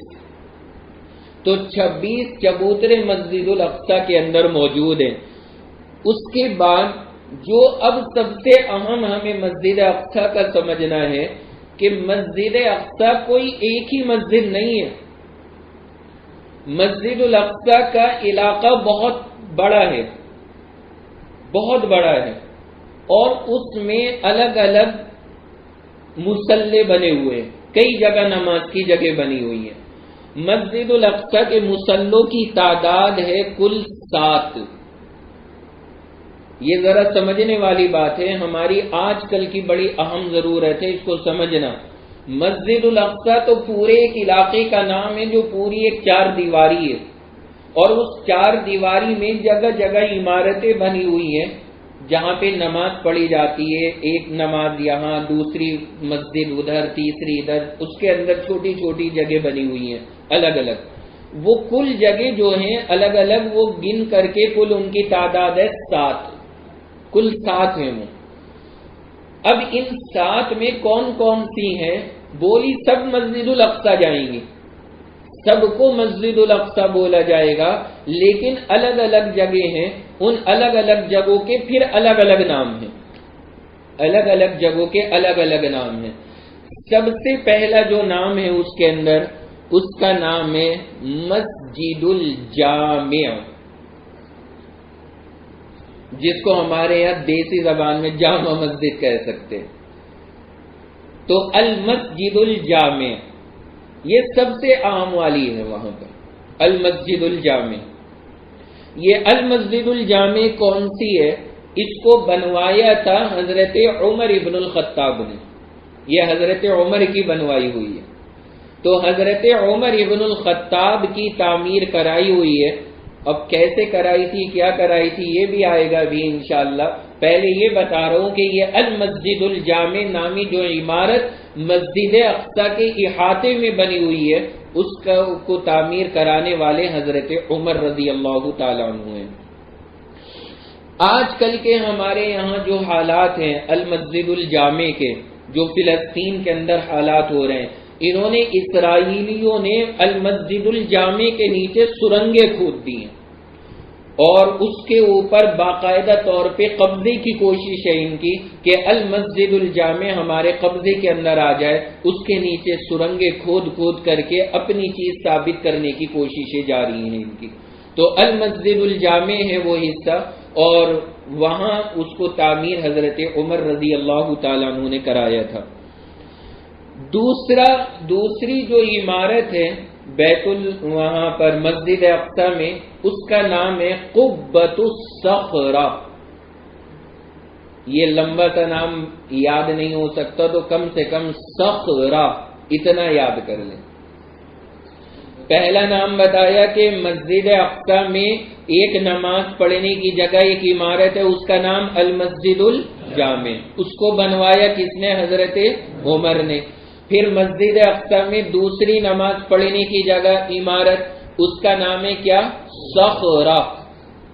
تو 26 چبوترے مسجد الاقصی کے اندر موجود ہیں. اس کے بعد جو اب سب سے اہم ہمیں مسجد اقصی کا سمجھنا ہے کہ مسجد اقصی کوئی ایک ہی مسجد نہیں ہے. مسجد الاقصی کا علاقہ بہت بڑا ہے، بہت بڑا ہے، اور اس میں الگ الگ مصلے بنے ہوئے ہیں. کئی جگہ نماز کی جگہ بنی ہوئی ہے. مسجد الاقصی کے مصلوں کی تعداد ہے کل 7. یہ ذرا سمجھنے والی بات ہے، ہماری آج کل کی بڑی اہم ضرورت ہے اس کو سمجھنا. مسجد الاقصی تو پورے ایک علاقے کا نام ہے جو پوری ایک 4 دیواری ہے، اور اس 4 دیواری میں جگہ جگہ عمارتیں بنی ہوئی ہیں جہاں پہ نماز پڑھی جاتی ہے. ایک نماز یہاں، دوسری مسجد ادھر، تیسری ادھر. اس کے اندر چھوٹی چھوٹی جگہ بنی ہوئی ہیں الگ الگ. وہ کل جگہ جو ہیں الگ الگ وہ گن کر کے کل ان کی تعداد ہے 7. کل 7 ہیں وہ. اب ان 7 میں کون کون سی ہیں؟ بولی سب مسجد الاقصی جائیں گی، سب کو مسجد الاقصی بولا جائے گا، لیکن الگ الگ جگہ ہیں. ان الگ الگ جگہوں کے پھر الگ الگ نام ہیں. الگ الگ جگہوں کے الگ الگ نام ہیں. سب سے پہلا جو نام ہے اس کے اندر، اس کا نام ہے مسجد الجامع، جس کو ہمارے یہاں دیسی زبان میں جامع مسجد کہہ سکتے. تو المسجد الجامع یہ سب سے عام والی ہے وہاں پر. المسجد الجامع. یہ المسجد الجامع کون سی ہے؟ اس کو بنوایا تھا حضرت عمر ابن الخطاب نے. یہ حضرت عمر کی بنوائی ہوئی ہے. تو حضرت عمر ابن الخطاب کی تعمیر کرائی ہوئی ہے، اب کیسے کرائی تھی، کیا کرائی تھی، یہ بھی آئے گا بھی انشاءاللہ۔ پہلے یہ بتا رہا ہوں کہ یہ المسجد الجامع نامی جو عمارت مسجد اقصی کے احاطے میں بنی ہوئی ہے، اس کو تعمیر کرانے والے حضرت عمر رضی اللہ تعالیٰ عنہ ہیں۔ آج کل کے ہمارے یہاں جو حالات ہیں المسجد الجامع کے، جو فلسطین کے اندر حالات ہو رہے ہیں، انہوں نے اسرائیلیوں نے المسجد الجامع کے نیچے سرنگیں کھود دی ہیں اور اس کے اوپر باقاعدہ طور پہ قبضے کی کوشش ہے ان کی کہ المسجد الجامع ہمارے قبضے کے اندر آ جائے، اس کے نیچے سرنگیں کھود کھود کر کے اپنی چیز ثابت کرنے کی کوششیں جاری ہیں ان کی۔ تو المسجد الجامع ہے وہ حصہ، اور وہاں اس کو تعمیر حضرت عمر رضی اللہ تعالیٰ عنہ نے کرایا تھا۔ دوسری جو عمارت ہے وہاں پر مسجد اقصی میں، اس کا نام ہے قبۃ الصخرہ۔ یہ لمبا سا نام یاد نہیں ہو سکتا تو کم سے کم صخرہ اتنا یاد کر لیں۔ پہلا نام بتایا کہ مسجد اقصی میں ایک نماز پڑھنے کی جگہ ایک عمارت ہے، اس کا نام المسجد الجامع، اس کو بنوایا کس نے؟ حضرت عمر نے۔ پھر مسجد اقصی میں دوسری نماز پڑھنے کی جگہ عمارت، اس کا نام ہے کیا؟ صخرہ۔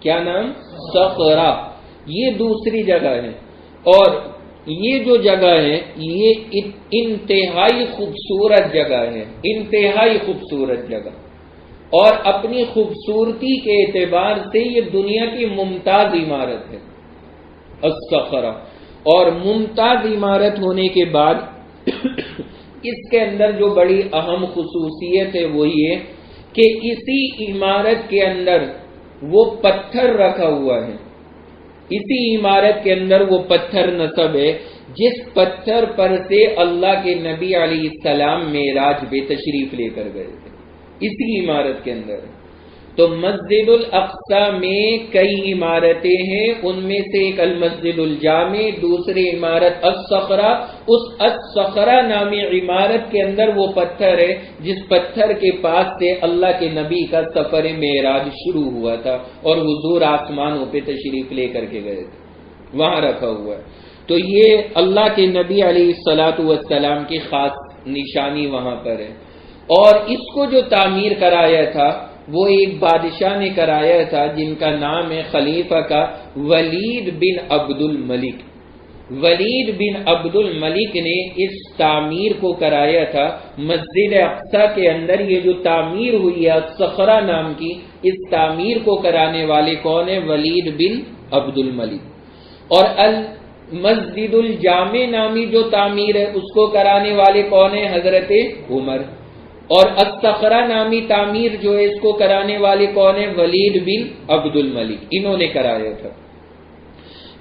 کیا نام؟ صخرہ۔ یہ دوسری جگہ ہے، اور یہ جو جگہ ہے یہ انتہائی خوبصورت جگہ ہے، انتہائی خوبصورت جگہ، اور اپنی خوبصورتی کے اعتبار سے یہ دنیا کی ممتاز عمارت ہے الصخرہ۔ اور ممتاز عمارت ہونے کے بعد اس کے اندر جو بڑی اہم خصوصیت ہے وہ یہ کہ اسی عمارت کے اندر وہ پتھر رکھا ہوا ہے، اسی عمارت کے اندر وہ پتھر نصب ہے جس پتھر پر سے اللہ کے نبی علیہ السلام معراج بے تشریف لے کر گئے تھے، اسی عمارت کے اندر۔ تو مسجد الاقصی میں کئی عمارتیں ہیں، ان میں سے ایک المسجد الجامع، دوسری عمارت الصخرہ۔ اس الصخرہ نامی عمارت کے اندر وہ پتھر ہے جس پتھر کے پاس سے اللہ کے نبی کا سفر معراج شروع ہوا تھا اور حضور آسمانوں پہ تشریف لے کر کے گئے تھے، وہاں رکھا ہوا ہے۔ تو یہ اللہ کے نبی علیہ الصلاۃ والسلام کی خاص نشانی وہاں پر ہے۔ اور اس کو جو تعمیر کرایا تھا وہ ایک بادشاہ نے کرایا تھا جن کا نام ہے خلیفہ کا ولید بن عبد الملک۔ ولید بن عبد الملک نے اس تعمیر کو کرایا تھا مسجد اقصی کے اندر۔ یہ جو تعمیر ہوئی ہے صخرہ نام کی، اس تعمیر کو کرانے والے کون ہیں؟ ولید بن عبد الملک۔ اور المسجد الجامع نامی جو تعمیر ہے اس کو کرانے والے کون ہیں؟ حضرت عمر۔ اور الصخرہ نامی تعمیر جو ہے اس کو کرانے والے کون ہیں؟ ولید بن عبد الملک، انہوں نے کرایا تھا۔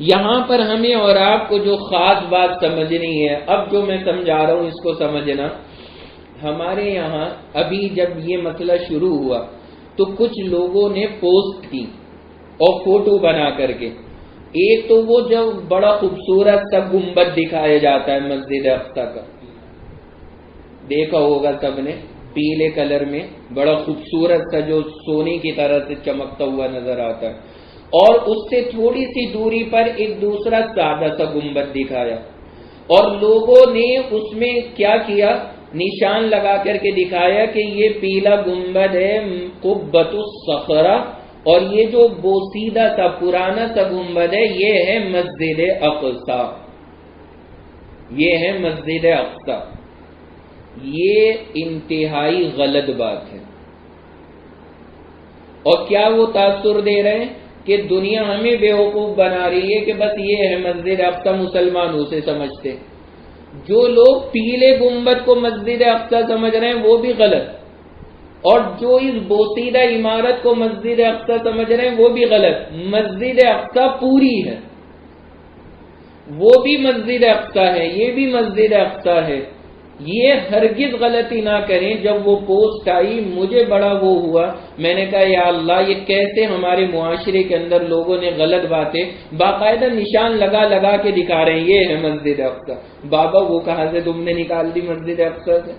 یہاں پر ہمیں اور آپ کو جو خاص بات سمجھنی ہے، اب جو میں سمجھا رہا ہوں اس کو سمجھنا۔ ہمارے یہاں ابھی جب یہ مسئلہ شروع ہوا تو کچھ لوگوں نے پوسٹ کی اور فوٹو بنا کر کے، ایک تو وہ جو بڑا خوبصورت سا گنبد دکھایا جاتا ہے مسجد اقصی کا، دیکھا ہوگا سب نے، پیلے کلر میں بڑا خوبصورت سا جو سونے کی طرح سے چمکتا ہوا نظر آتا ہے، اور اس سے تھوڑی سی دوری پر ایک دوسرا سادہ سا گنبد دکھایا، اور لوگوں نے اس میں کیا کیا؟ نشان لگا کر کے دکھایا کہ یہ پیلا گنبد ہے قبۃ الصخرہ، اور یہ جو بوسیدہ سا پرانا سا گنبد ہے یہ ہے مسجد اقصی، یہ ہے مسجد اقصی۔ یہ انتہائی غلط بات ہے، اور کیا وہ تاثر دے رہے ہیں کہ دنیا ہمیں بیوقوف بنا رہی ہے کہ بس یہ ہے مسجد اقصی، مسلمان اسے سمجھتے۔ جو لوگ پیلے گنبد کو مسجد اقصی سمجھ رہے ہیں وہ بھی غلط، اور جو اس بوسیدہ عمارت کو مسجد اقصی سمجھ رہے ہیں وہ بھی غلط۔ مسجد اقصی پوری ہے، وہ بھی مسجد اقصی ہے، یہ بھی مسجد اقصی ہے۔ یہ ہرگز غلطی نہ کریں۔ جب وہ پوسٹ آئی مجھے بڑا وہ ہوا، میں نے کہا یا اللہ یہ کیسے ہمارے معاشرے کے اندر لوگوں نے غلط باتیں باقاعدہ نشان لگا لگا کے دکھا رہے ہیں یہ ہے مسجد اقصی۔ بابا وہ کہاں سے تم نے نکال دی مسجد اقصی سے؟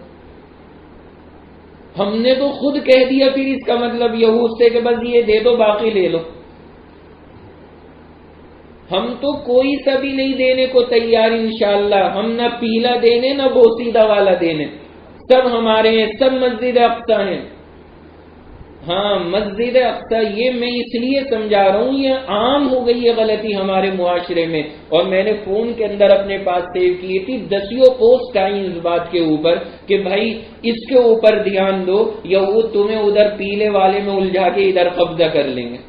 ہم نے تو خود کہہ دیا پھر اس کا مطلب یہود سے کہ بس یہ دے دو باقی لے لو. ہم تو کوئی سا بھی نہیں دینے کو تیار انشاءاللہ. ہم نہ پیلا دینے نہ بوسیدہ والا دینے، سب ہمارے ہیں، سب مسجد اقصی ہیں. ہاں مسجد اقصی یہ میں اس لیے سمجھا رہا ہوں، یہ عام ہو گئی ہے غلطی ہمارے معاشرے میں. اور میں نے فون کے اندر اپنے پاس سیو کی تھی، دسیوں پوسٹ آئی اس بات کے اوپر کہ بھائی اس کے اوپر دھیان دو، یہود تمہیں ادھر پیلے والے میں الجھا کے ادھر قبضہ کر لیں گے.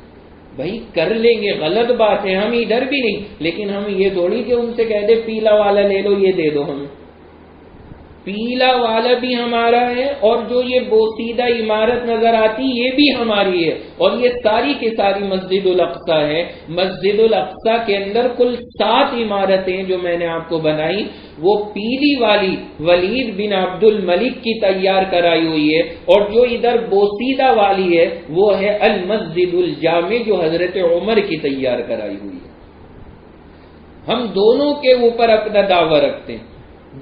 بھائی کر لیں گے، غلط بات ہے، ہم ادھر بھی نہیں، لیکن ہم یہ تھوڑی کہ ان سے کہہ دے پیلا والا لے لو، یہ دے دو. ہمیں پیلا والا بھی ہمارا ہے، اور جو یہ بوسیدہ عمارت نظر آتی یہ بھی ہماری ہے. اور یہ ساری کی ساری مسجد الاقصی ہے. مسجد الاقصی کے اندر کل 7 عمارتیں جو میں نے آپ کو بنائی، وہ پیلی والی ولید بن عبد الملک کی تیار کرائی ہوئی ہے، اور جو ادھر بوسیدہ والی ہے وہ ہے المسجد الجامع جو حضرت عمر کی تیار کرائی ہوئی ہے. ہم دونوں کے اوپر اپنا دعویٰ رکھتے ہیں،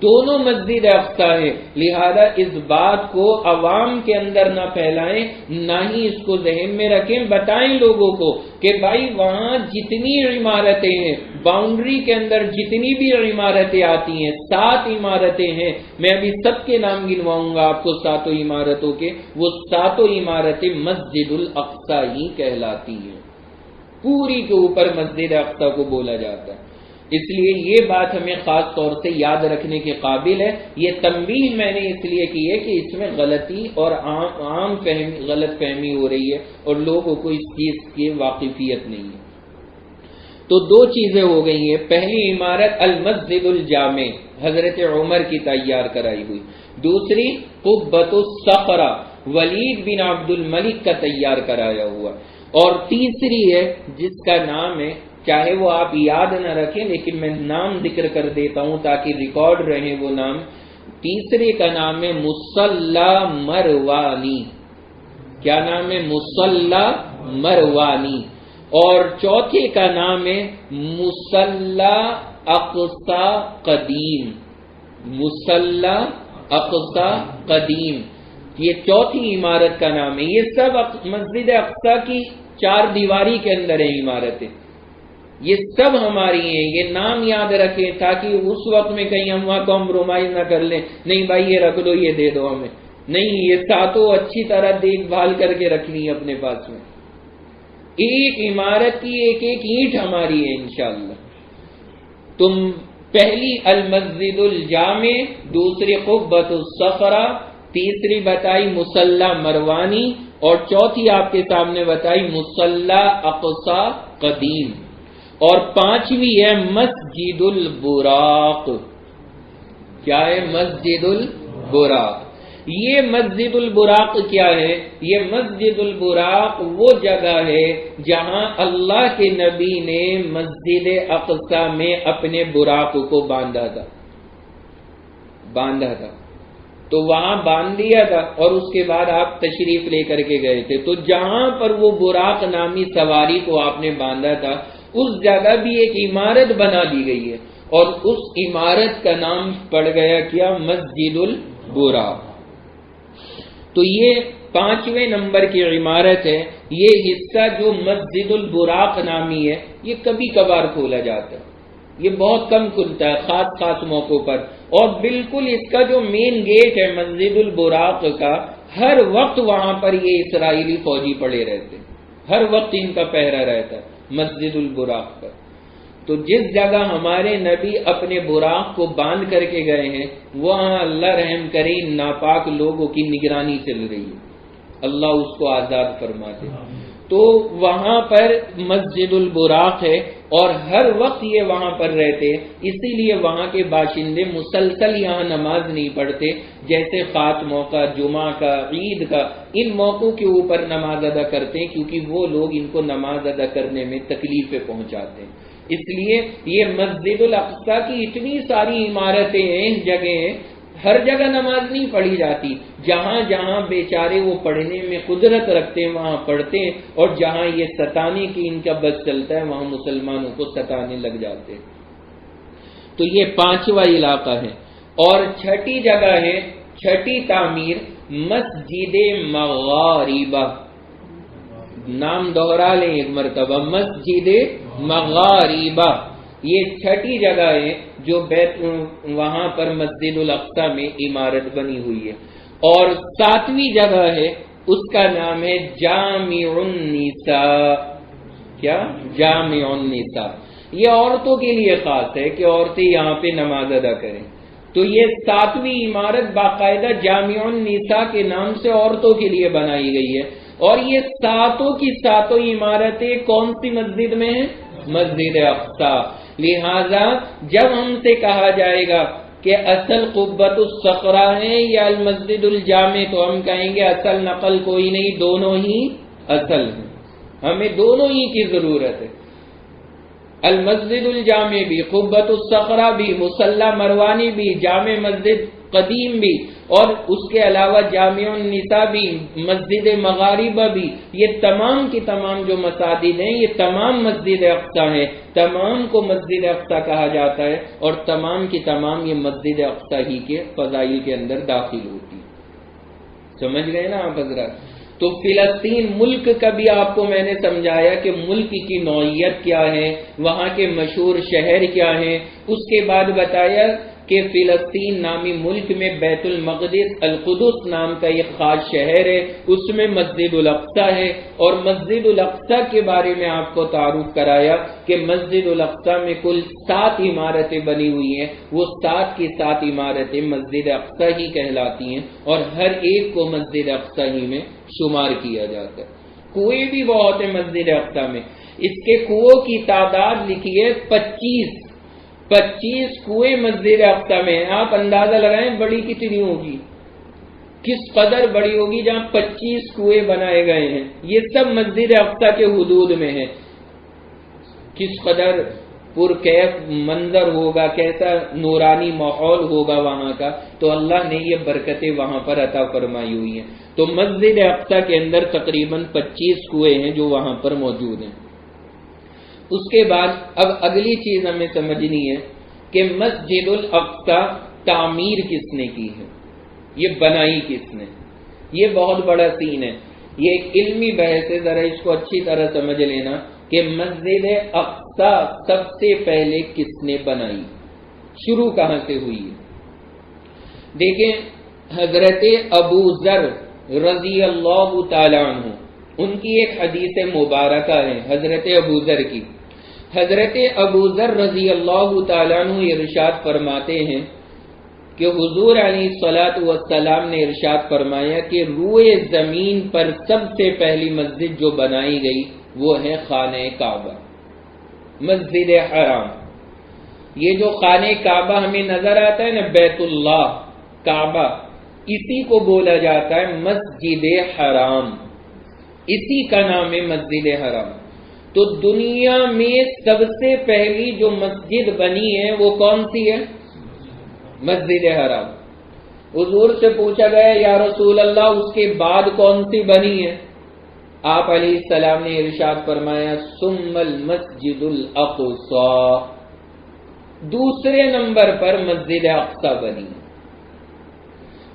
دونوں مسجد اقصی ہے. لہذا اس بات کو عوام کے اندر نہ پھیلائیں، نہ ہی اس کو ذہن میں رکھیں. بتائیں لوگوں کو کہ بھائی وہاں جتنی عمارتیں ہیں، باؤنڈری کے اندر جتنی بھی عمارتیں آتی ہیں، 7 عمارتیں ہیں. میں ابھی سب کے نام گنواؤں گا آپ کو 7 عمارتوں کے. وہ 7 عمارتیں مسجد الاقصی ہی کہلاتی ہیں. پوری کے اوپر مسجد اقصی کو بولا جاتا ہے. اس لیے یہ بات ہمیں خاص طور سے یاد رکھنے کے قابل ہے. یہ تنبیہ میں نے اس لیے کی ہے کہ اس میں غلطی اور عام غلط فہمی ہو رہی ہے اور لوگوں کو اس چیز کی واقفیت نہیں ہے. تو 2 چیزیں ہو گئی ہیں. پہلی عمارت المسجد الجامع حضرت عمر کی تیار کرائی ہوئی. دوسری قبۃ الصخرہ ولید بن عبد الملک کا تیار کرایا ہوا. اور تیسری ہے جس کا نام ہے، چاہے وہ آپ یاد نہ رکھیں لیکن میں نام ذکر کر دیتا ہوں تاکہ ریکارڈ رہے وہ نام. تیسرے کا نام ہے مصلی مروانی. کیا نام ہے؟ مصلی مروانی. اور چوتھے کا نام ہے مصلی اقصی قدیم. مصلی اقصی قدیم یہ چوتھی عمارت کا نام ہے. یہ سب مسجد اقصی کی 4 دیواری کے اندر ہے عمارتیں. یہ سب ہماری ہیں. یہ نام یاد رکھیں تاکہ اس وقت میں کہیں ہم وہاں کمپرومائز نہ کر لیں. نہیں بھائی یہ رکھ دو، یہ دے دو ہمیں. نہیں، یہ 7 اچھی طرح دیکھ بھال کر کے رکھنی ہے اپنے پاس میں. ایک عمارت کی ایک ایک اینٹ ہماری ہے انشاءاللہ. تم پہلی المسجد الجامع، دوسری قبۃ الصخرہ، تیسری بتائی مصلی مروانی، اور چوتھی آپ کے سامنے بتائی مصلی اقصی قدیم. اور 5ویں ہے مسجد البراق. کیا ہے؟ مسجد البراق. یہ مسجد البراق کیا ہے؟ یہ مسجد البراق وہ جگہ ہے جہاں اللہ کے نبی نے مسجد اقصی میں اپنے براق کو باندھا تھا. تو وہاں باندھ دیا تھا اور اس کے بعد آپ تشریف لے کر کے گئے تھے. تو جہاں پر وہ براق نامی سواری کو آپ نے باندھا تھا اس جگہ بھی ایک عمارت بنا دی گئی ہے، اور اس عمارت کا نام پڑ گیا کیا؟ مسجد البراق. تو یہ 5ویں نمبر کی عمارت ہے. یہ حصہ جو مسجد البراق نامی ہے یہ کبھی کبھار کھولا جاتا ہے، یہ بہت کم کھلتا ہے خاص موقعوں پر. اور بالکل اس کا جو مین گیٹ ہے مسجد البراق کا، ہر وقت وہاں پر یہ اسرائیلی فوجی پڑے رہتے ہیں، ہر وقت ان کا پہرا رہتا ہے مسجد البراق پر. تو جس جگہ ہمارے نبی اپنے براق کو باندھ کر کے گئے ہیں وہاں اللہ رحم کرے ناپاک لوگوں کی نگرانی چل رہی ہے، اللہ اس کو آزاد فرما دے. تو وہاں پر مسجد البراق ہے اور ہر وقت یہ وہاں پر رہتے، اسی لیے وہاں کے باشندے مسلسل یہاں نماز نہیں پڑھتے. جیسے خاتموں کا، جمعہ کا، عید کا، ان موقعوں کے اوپر نماز ادا کرتے ہیں کیونکہ وہ لوگ ان کو نماز ادا کرنے میں تکلیفیں پہنچاتے ہیں. اس لیے یہ مسجد الاقصی کی اتنی ساری عمارتیں ہیں، جگہیں ہیں، ہر جگہ نماز نہیں پڑھی جاتی. جہاں جہاں بیچارے وہ پڑھنے میں قدرت رکھتے ہیں وہاں پڑھتے ہیں، اور جہاں یہ ستانے کی ان کا بس چلتا ہے وہاں مسلمانوں کو ستانے لگ جاتے ہیں. تو یہ 5واں علاقہ ہے. اور چھٹی جگہ ہے، چھٹی تعمیر مسجد مغاربہ، نام دوہرا لیں ایک مرتبہ، مسجد مغاربہ، یہ چھٹی جگہ ہے جو وہاں پر مسجد الاقصی میں عمارت بنی ہوئی ہے، اور 7ویں جگہ ہے اس کا نام ہے جامع النساء۔ کیا؟ جامع النساء، یہ عورتوں کے لیے خاص ہے کہ عورتیں یہاں پہ نماز ادا کریں، تو یہ 7ویں عمارت باقاعدہ جامع النساء کے نام سے عورتوں کے لیے بنائی گئی ہے، اور یہ ساتوں کی ساتوں عمارتیں کون سی مسجد میں ہیں؟ مسجد اقصی۔ لہذا جب ہم سے کہا جائے گا کہ اصل قبۃ الصخرہ ہے یا المسجد الجامع، تو ہم کہیں گے اصل نقل کوئی نہیں، دونوں ہی اصل ہیں، ہمیں دونوں ہی کی ضرورت ہے، المسجد الجامع بھی، قبۃ الصخرہ بھی، مصلی مروانی بھی، جامع مسجد قدیم بھی، اور اس کے علاوہ جامع النساء بھی، مسجد مغاربہ بھی، یہ تمام کی تمام جو مساجد ہیں یہ تمام مسجد اقصی ہیں، تمام کو مسجد اقصی کہا جاتا ہے، اور تمام کی تمام یہ مسجد اقصی ہی کے فضائل کے اندر داخل ہوتی ہے۔ سمجھ گئے نا آپ حضرات؟ تو فلسطین ملک کا بھی آپ کو میں نے سمجھایا کہ ملک کی نوعیت کیا ہے، وہاں کے مشہور شہر کیا ہیں، اس کے بعد بتایا کہ فلسطین نامی ملک میں بیت المقدس القدس نام کا ایک خاص شہر ہے، اس میں مسجد الاقصی ہے، اور مسجد الاقصی کے بارے میں آپ کو تعارف کرایا کہ مسجد الاقصی میں کل 7 عمارتیں بنی ہوئی ہیں، وہ 7 کی 7 عمارتیں مسجد اقصی ہی کہلاتی ہیں، اور ہر ایک کو مسجد اقصی ہی میں شمار کیا جاتا ہے۔ کنویں بھی بہت ہے مسجد اقصی میں، اس کے کنووں کی تعداد لکھی ہے 25 کنویں مسجد اقصی میں ہیں۔ آپ اندازہ لگائیں بڑی کتنی ہوگی، کس قدر بڑی ہوگی جہاں 25 کنویں بنائے گئے ہیں، یہ سب مسجد اقصی کے حدود میں ہیں۔ کس قدر پرکیف منظر ہوگا، کیسا نورانی ماحول ہوگا وہاں کا، تو اللہ نے یہ برکتیں وہاں پر عطا فرمائی ہوئی ہیں۔ تو مسجد اقصی کے اندر تقریباً 25 کنویں ہیں جو وہاں پر موجود ہیں۔ اس کے بعد اب اگلی چیز ہمیں سمجھنی ہے کہ مسجد الاقصی تعمیر کس نے کی ہے، یہ بنائی کس نے، یہ بہت بڑا سین ہے، یہ ایک علمی بحث ہے، ذرا اس کو اچھی طرح سمجھ لینا کہ مسجد اقصی سب سے پہلے کس نے بنائی، شروع کہاں سے ہوئی ہے۔ دیکھیں حضرت ابو ذر رضی اللہ تعالی عنہ، ان کی ایک حدیث مبارکہ ہے حضرت ابو ذر کی۔ حضرت ابو ذر رضی اللہ تعالیٰ عنہ ارشاد فرماتے ہیں کہ حضور علیہ الصلوۃ والسلام نے ارشاد فرمایا کہ روئے زمین پر سب سے پہلی مسجد جو بنائی گئی وہ ہے خانہ کعبہ، مسجد حرام۔ یہ جو خانہ کعبہ ہمیں نظر آتا ہے نا، بیت اللہ کعبہ، اسی کو بولا جاتا ہے مسجد حرام، اسی کا نام ہے مسجد حرام۔ تو دنیا میں سب سے پہلی جو مسجد بنی ہے وہ کون سی ہے؟ مسجد حرام۔ حضور سے پوچھا گیا یا رسول اللہ اس کے بعد کون سی بنی ہے؟ آپ علیہ السلام نے ارشاد فرمایا ثم المسجد الاقصی، دوسرے نمبر پر مسجد اقصی بنی۔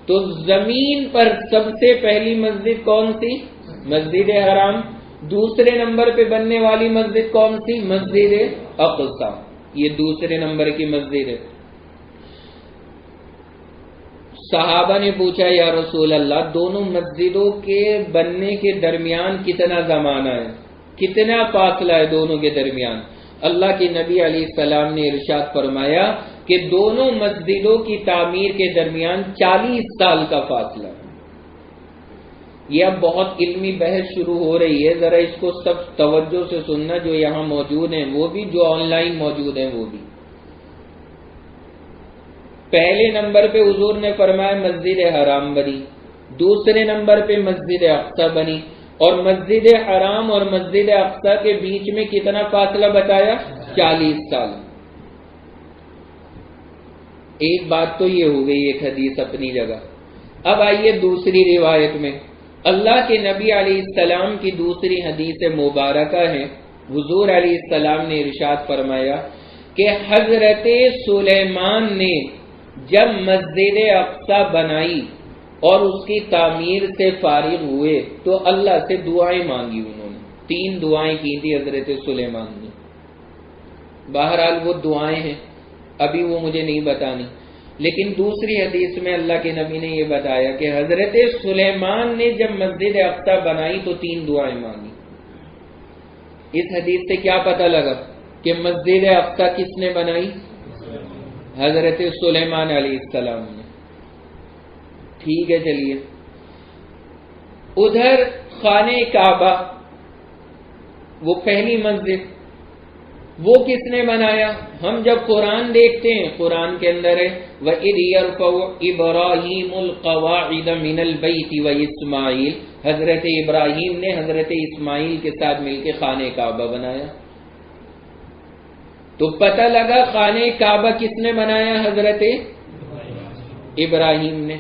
تو زمین پر سب سے پہلی مسجد کون سی؟ مسجد حرام۔ دوسرے نمبر پہ بننے والی مسجد کون سی؟ مسجد اقصی، یہ دوسرے نمبر کی مسجد ہے۔ صحابہ نے پوچھا یا رسول اللہ دونوں مسجدوں کے بننے کے درمیان کتنا زمانہ ہے، کتنا فاصلہ ہے دونوں کے درمیان؟ اللہ کے نبی علیہ السلام نے ارشاد فرمایا کہ دونوں مسجدوں کی تعمیر کے درمیان 40 سال کا فاصلہ ہے۔ یہ اب بہت علمی بحث شروع ہو رہی ہے، ذرا اس کو سب توجہ سے سننا، جو یہاں موجود ہیں وہ بھی، جو آن لائن موجود ہیں وہ بھی۔ پہلے نمبر پہ حضور نے فرمایا مسجد حرام بنی، دوسرے نمبر پہ مسجد اقصی بنی، اور مسجد حرام اور مسجد اقصی کے بیچ میں کتنا فاصلہ بتایا؟ 40 سال۔ ایک بات تو یہ ہو گئی، ایک حدیث اپنی جگہ۔ اب آئیے دوسری روایت میں، اللہ کے نبی علیہ السلام کی دوسری حدیث مبارکہ ہے، حضور علیہ السلام نے ارشاد فرمایا کہ حضرت سلیمان نے جب مسجد اقصی بنائی اور اس کی تعمیر سے فارغ ہوئے تو اللہ سے دعائیں مانگی انہوں نے. 3 دعائیں کی تھی حضرت سلیمان نے. بہرحال وہ دعائیں ہیں، ابھی وہ مجھے نہیں بتانی، لیکن دوسری حدیث میں اللہ کے نبی نے یہ بتایا کہ حضرت سلیمان نے جب مسجد اقصی بنائی تو 3 دعائیں مانگی. اس حدیث سے کیا پتہ لگا کہ مسجد اقصی کس نے بنائی؟ حضرت سلیمان علیہ السلام نے. ٹھیک ہے، چلیے. ادھر خانہ کعبہ، وہ پہلی مسجد، وہ کس نے بنایا؟ ہم جب قرآن دیکھتے ہیں، قرآن کے اندر ہے وَإِذْ يَرْفَعُ إِبْرَاهِيمُ الْقَوَاعِدَ مِنَ الْبَيْتِ وَإِسْمَاعِيلُ. حضرت ابراہیم نے حضرت اسماعیل کے ساتھ مل کے خانہ کعبہ بنایا. تو پتہ لگا خانہ کعبہ کس نے بنایا؟ حضرت ابراہیم نے.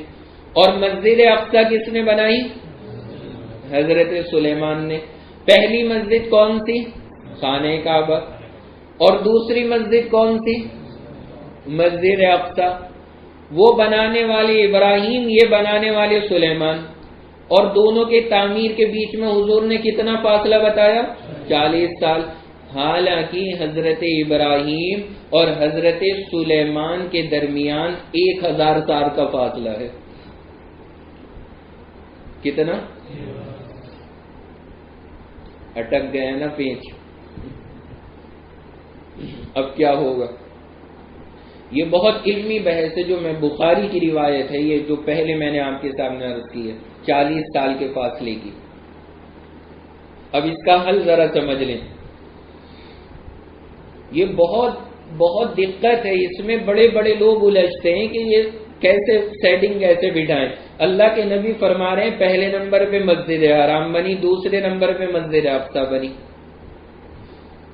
اور مسجد اقصی کس نے بنائی؟ حضرت سلیمان نے. پہلی مسجد کون سی؟ خانہ کعبہ. اور دوسری مسجد کون سی؟ مسجد اقصی. وہ بنانے والے ابراہیم، یہ بنانے والے سلیمان. اور دونوں کے تعمیر کے بیچ میں حضور نے کتنا فاصلہ بتایا؟ 40 سال. حالانکہ حضرت ابراہیم اور حضرت سلیمان کے درمیان 1000 سال کا فاصلہ ہے. کتنا؟ اٹک گئے نا پیچ. اب کیا ہوگا؟ یہ بہت علمی بحث ہے جو میں بخاری کی روایت ہے، یہ جو پہلے میں نے آپ کے سامنے عرض کی ہے، 40 سال کے فاصلے کی. اب اس کا حل ذرا سمجھ لیں. یہ بہت دقت ہے، اس میں بڑے بڑے لوگ الجھتے ہیں کہ یہ کیسے سیٹنگ کیسے بٹھائیں. اللہ کے نبی فرما رہے ہیں پہلے نمبر پہ مسجد حرام بنی، دوسرے نمبر پہ مسجد اقصی بنی.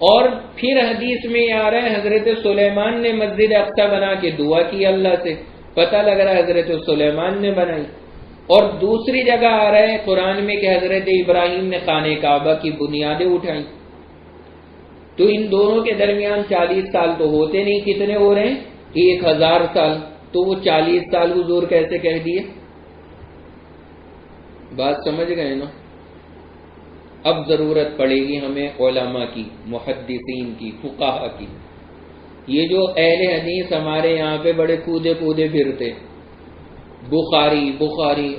اور پھر حدیث میں آ رہا ہے حضرت سلیمان نے مسجد اقصی بنا کے دعا کی اللہ سے، پتہ لگ رہا ہے حضرت سلیمان نے بنائی. اور دوسری جگہ آ رہا ہے قرآن میں کہ حضرت ابراہیم نے خانہ کعبہ کی بنیادیں اٹھائیں. تو ان دونوں کے درمیان 40 سال تو ہوتے نہیں، کتنے ہو رہے ہیں؟ 1000 سال. تو وہ 40 سال حضور کیسے کہہ دیے؟ بات سمجھ گئے نا؟ اب ضرورت پڑے گی ہمیں علماء کی، محدثین کی، فقہاء کی. یہ جو اہل حدیث ہمارے یہاں پہ بڑے کودے پھرتے، بخاری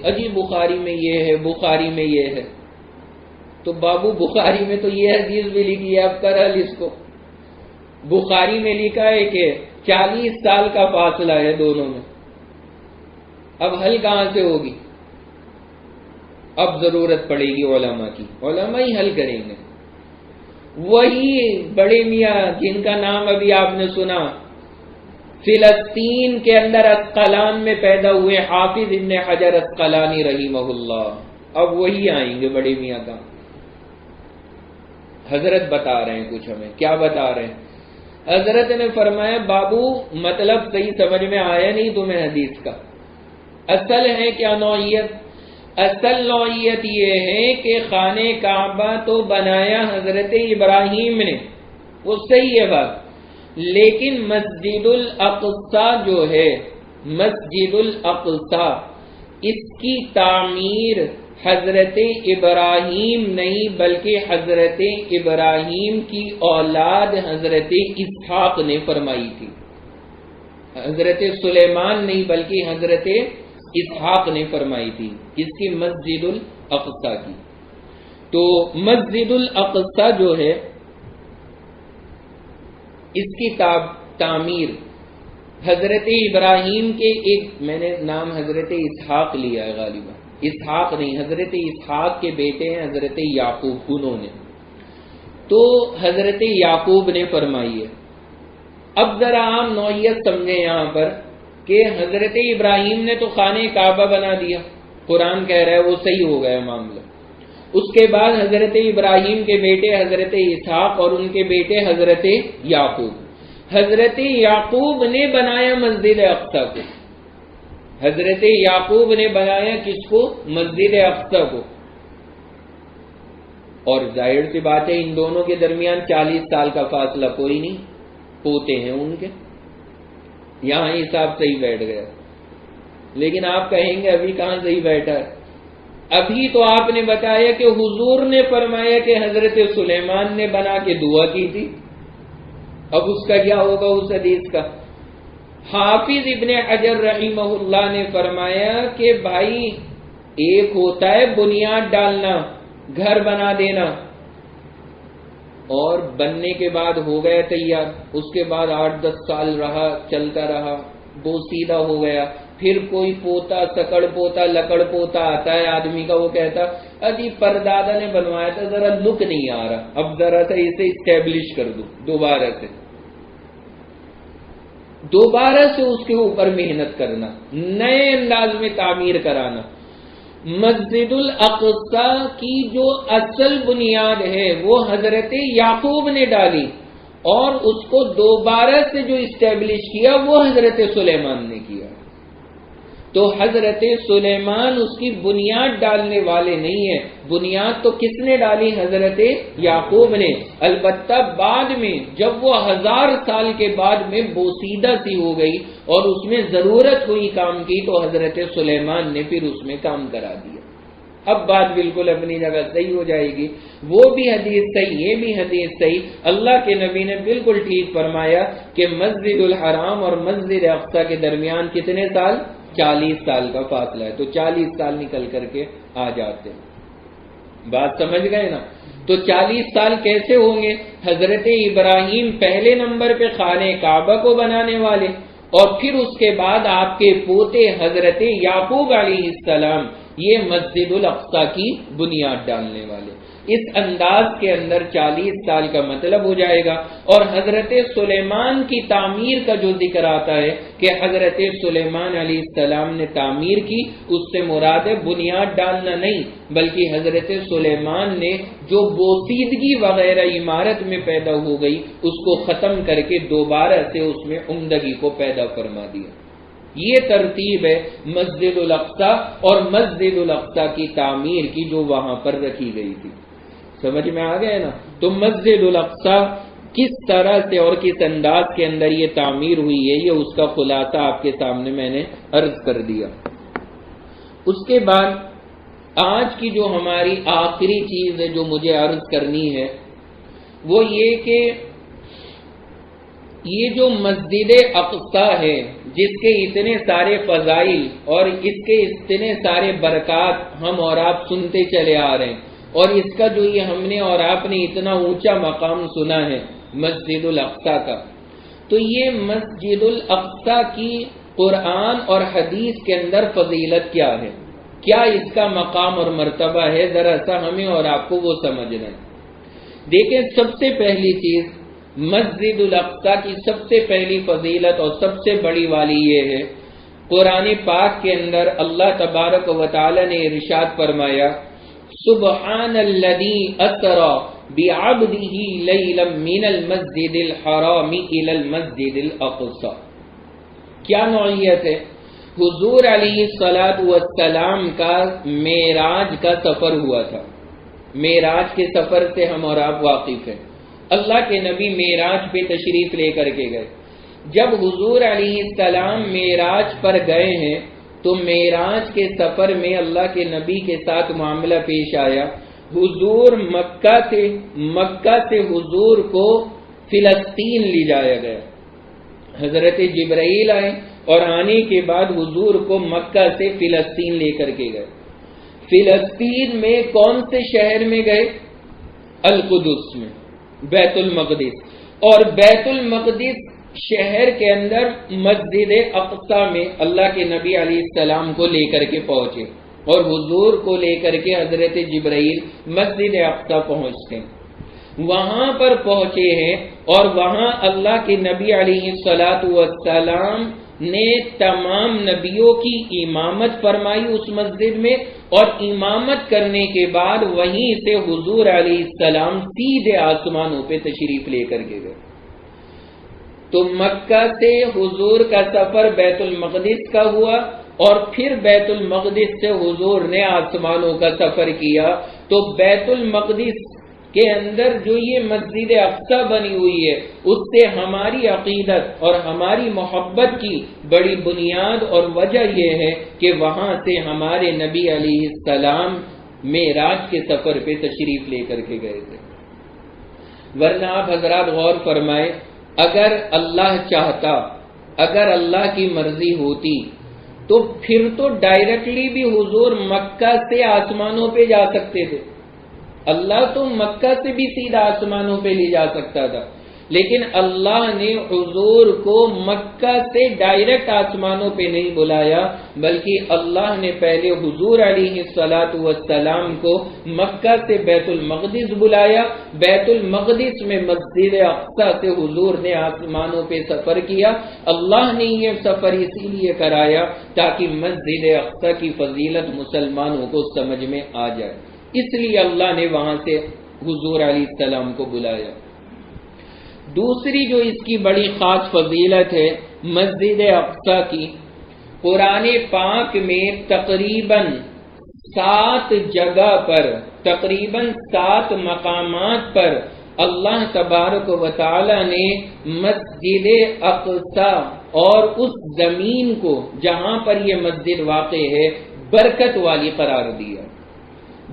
اجی بخاری میں یہ ہے، بخاری میں یہ ہے. تو بابو بخاری میں تو یہ حدیث بھی لکھی ہے، اب کر حل اس کو. بخاری میں لکھا ہے کہ 40 سال کا فاصلہ ہے دونوں میں. اب حل کہاں سے ہوگی؟ اب ضرورت پڑے گی علماء کی، علماء ہی حل کریں گے. وہی بڑے میاں جن کا نام ابھی آپ نے سنا، فلسطین کے اندر اسقلان میں پیدا ہوئے حافظ ابن حجر اسقلانی رحمہ اللہ، اب وہی آئیں گے بڑے میاں کا. حضرت بتا رہے ہیں کچھ ہمیں. کیا بتا رہے ہیں؟ حضرت نے فرمایا بابو مطلب صحیح سمجھ میں آیا نہیں تمہیں حدیث کا. اصل ہے کیا نوعیت؟ اصل نوعیت یہ ہے کہ خانہ کعبہ تو بنایا حضرت ابراہیم نے، وہ صحیح ہے بات، لیکن مسجد الاقصی جو ہے، مسجد الاقصی، اس کی تعمیر حضرت ابراہیم نہیں بلکہ حضرت ابراہیم کی اولاد حضرت اسحاق نے فرمائی تھی. حضرت سلیمان نہیں بلکہ حضرت اسحاق نے فرمائی تھی. اس کی مسجد الاقصی کی. تو مسجد الاقصی جو ہے اس کی تعمیر حضرت ابراہیم کے ایک، میں نے نام حضرت اسحاق لیا ہے غالباً، اسحاق نہیں، حضرت اسحاق کے بیٹے ہیں حضرت یعقوب، انہوں نے. تو حضرت یعقوب نے فرمائی ہے. اب ذرا عام نوعیت سمجھیں یہاں پر کہ حضرت ابراہیم نے تو خانہ کعبہ بنا دیا، قرآن کہہ رہا ہے وہ صحیح ہو گیا معاملہ. اس کے بعد حضرت ابراہیم کے بیٹے حضرت اسحاق اور ان کے بیٹے حضرت یعقوب. حضرت یعقوب نے بنایا مسجد اقصی کو. حضرت یعقوب نے بنایا کس کو؟ مسجد اقصی کو. اور ظاہر سی بات ہے ان دونوں کے درمیان 40 سال کا فاصلہ کوئی نہیں، پوتے ہیں ان کے. یہاں حساب صحیح بیٹھ گیا. لیکن آپ کہیں گے ابھی کہاں صحیح بیٹھا ہے؟ ابھی تو آپ نے بتایا کہ حضور نے فرمایا کہ حضرت سلیمان نے بنا کے دعا کی تھی، اب اس کا کیا ہوگا اس حدیث کا؟ حافظ ابن حجر رحمہ اللہ نے فرمایا کہ بھائی ایک ہوتا ہے بنیاد ڈالنا، گھر بنا دینا، اور بننے کے بعد ہو گیا تیار، اس کے بعد 8-10 سال رہا، چلتا رہا، بوسیدہ ہو گیا، پھر کوئی پوتا، سکڑ پوتا، لکڑ پوتا آتا ہے آدمی کا، وہ کہتا اجی پردادا نے بنوایا تھا، ذرا لک نہیں آ رہا، اب ذرا سا اسے اسٹیبلش کر دو، دوبارہ سے اس کے اوپر محنت کرنا، نئے انداز میں تعمیر کرانا۔ مسجد الاقصی کی جو اصل بنیاد ہے وہ حضرت یعقوب نے ڈالی، اور اس کو دوبارہ سے جو اسٹیبلش کیا وہ حضرت سلیمان نے کیا۔ تو حضرت سلیمان اس کی بنیاد ڈالنے والے نہیں ہیں، بنیاد تو کس نے ڈالی؟ حضرت یعقوب نے۔ البتہ بعد میں جب وہ 1000 سال کے بعد میں بوسیدہ سی ہو گئی اور اس میں ضرورت ہوئی کام کی، تو حضرت سلیمان نے پھر اس میں کام کرا دیا۔ اب بات بالکل اپنی جگہ صحیح ہو جائے گی، وہ بھی حدیث صحیح، یہ بھی حدیث صحیح۔ اللہ کے نبی نے بالکل ٹھیک فرمایا کہ مسجد الحرام اور مسجد اقصی کے درمیان کتنے سال؟ 40 سال کا فاصلہ ہے، تو 40 سال نکل کر کے آ جاتے ہیں۔ بات سمجھ گئے نا؟ تو 40 سال کیسے ہوں گے؟ حضرت ابراہیم پہلے نمبر پہ خانہ کعبہ کو بنانے والے، اور پھر اس کے بعد آپ کے پوتے حضرت یعقوب علیہ السلام یہ مسجد الاقصی کی بنیاد ڈالنے والے۔ اس انداز کے اندر 40 سال کا مطلب ہو جائے گا۔ اور حضرت سلیمان کی تعمیر کا جو ذکر آتا ہے کہ حضرت سلیمان علیہ السلام نے تعمیر کی، اس سے مراد بنیاد ڈالنا نہیں، بلکہ حضرت سلیمان نے جو بوسیدگی وغیرہ عمارت میں پیدا ہو گئی اس کو ختم کر کے دوبارہ سے اس میں عمدگی کو پیدا فرما دیا۔ یہ ترتیب ہے مسجد الاقصی اور مسجد الاقصی کی تعمیر کی جو وہاں پر رکھی گئی تھی۔ سمجھ میں آ گئے نا؟ تو مسجد الاقصی کس طرح سے اور کس انداز کے اندر یہ تعمیر ہوئی ہے، یہ اس کا خلاصہ آپ کے سامنے میں نے عرض کر دیا۔ اس کے بعد آج کی جو ہماری آخری چیز ہے جو مجھے عرض کرنی ہے وہ یہ کہ یہ جو مسجد اقصی ہے جس کے اتنے سارے فضائل اور اس کے اتنے سارے برکات ہم اور آپ سنتے چلے آ رہے ہیں، اور اس کا جو یہ ہم نے اور آپ نے اتنا اونچا مقام سنا ہے مسجد الاقصی کا، تو یہ مسجد الاقصی کی قرآن اور حدیث کے اندر فضیلت کیا ہے، کیا اس کا مقام اور مرتبہ ہے، ذرا سا ہمیں اور آپ کو وہ سمجھنا ہے۔ دیکھیں، سب سے پہلی چیز مسجد الاقصی کی سب سے پہلی فضیلت اور سب سے بڑی والی یہ ہے، قرآن پاک کے اندر اللہ تبارک و تعالی نے ارشاد فرمایا سبحان الذی اسری بعبدہ لیلا من المسجد الحرام الی المسجد الاقصی۔ کیا نوعیت ہے؟ حضور علیہ الصلاۃ والسلام کا معراج کا سفر ہوا تھا۔ معراج کے سفر سے ہم اور آپ واقف ہیں۔ اللہ کے نبی معراج پہ تشریف لے کر کے گئے۔ جب حضور علیہ السلام معراج پر گئے ہیں تو معراج کے سفر میں اللہ کے نبی کے ساتھ معاملہ پیش آیا۔ حضور مکہ سے حضور کو فلسطین لے جایا گیا۔ حضرت جبرائیل آئے اور آنے کے بعد حضور کو مکہ سے فلسطین لے کر کے گئے۔ فلسطین میں کون سے شہر میں گئے؟ القدس میں، بیت المقدس، اور بیت المقدس شہر کے اندر مسجد اقصی میں اللہ کے نبی علیہ السلام کو لے کر کے پہنچے، اور حضور کو لے کر کے حضرت جبرائیل مسجد اقصی پہنچتے ہیں۔ وہاں پر پہنچے ہیں اور وہاں اللہ کے نبی علیہ الصلاۃ والسلام نے تمام نبیوں کی امامت فرمائی اس مسجد میں، اور امامت کرنے کے بعد وہیں سے حضور علیہ السلام سیدھے آسمانوں پہ تشریف لے کر کے گئے۔ تو مکہ سے حضور کا سفر بیت المقدس کا ہوا، اور پھر بیت المقدس سے حضور نے آسمانوں کا سفر کیا۔ تو بیت المقدس کے اندر جو یہ مسجد اقصی بنی ہوئی ہے، اس سے ہماری عقیدت اور ہماری محبت کی بڑی بنیاد اور وجہ یہ ہے کہ وہاں سے ہمارے نبی علیہ السلام معراج کے سفر پہ تشریف لے کر کے گئے تھے۔ ورنہ آپ حضرات غور فرمائے، اگر اللہ چاہتا، اگر اللہ کی مرضی ہوتی تو پھر تو ڈائریکٹلی بھی حضور مکہ سے آسمانوں پہ جا سکتے تھے۔ اللہ تو مکہ سے بھی سیدھا آسمانوں پہ لے جا سکتا تھا، لیکن اللہ نے حضور کو مکہ سے ڈائریکٹ آسمانوں پہ نہیں بلایا، بلکہ اللہ نے پہلے حضور علیہ الصلاۃ والسلام کو مکہ سے بیت المقدس بلایا، بیت المقدس میں مسجد اقصی سے حضور نے آسمانوں پہ سفر کیا۔ اللہ نے یہ سفر اسی لیے کرایا تاکہ مسجد اقصی کی فضیلت مسلمانوں کو سمجھ میں آ جائے، اس لیے اللہ نے وہاں سے حضور علیہ السلام کو بلایا۔ دوسری جو اس کی بڑی خاص فضیلت ہے مسجد اقصی کی، قرآن پاک میں تقریباً 7 جگہ پر، تقریباً 7 مقامات پر اللہ تبارک و تعالی نے مسجد اقصی اور اس زمین کو جہاں پر یہ مسجد واقع ہے برکت والی قرار دیا۔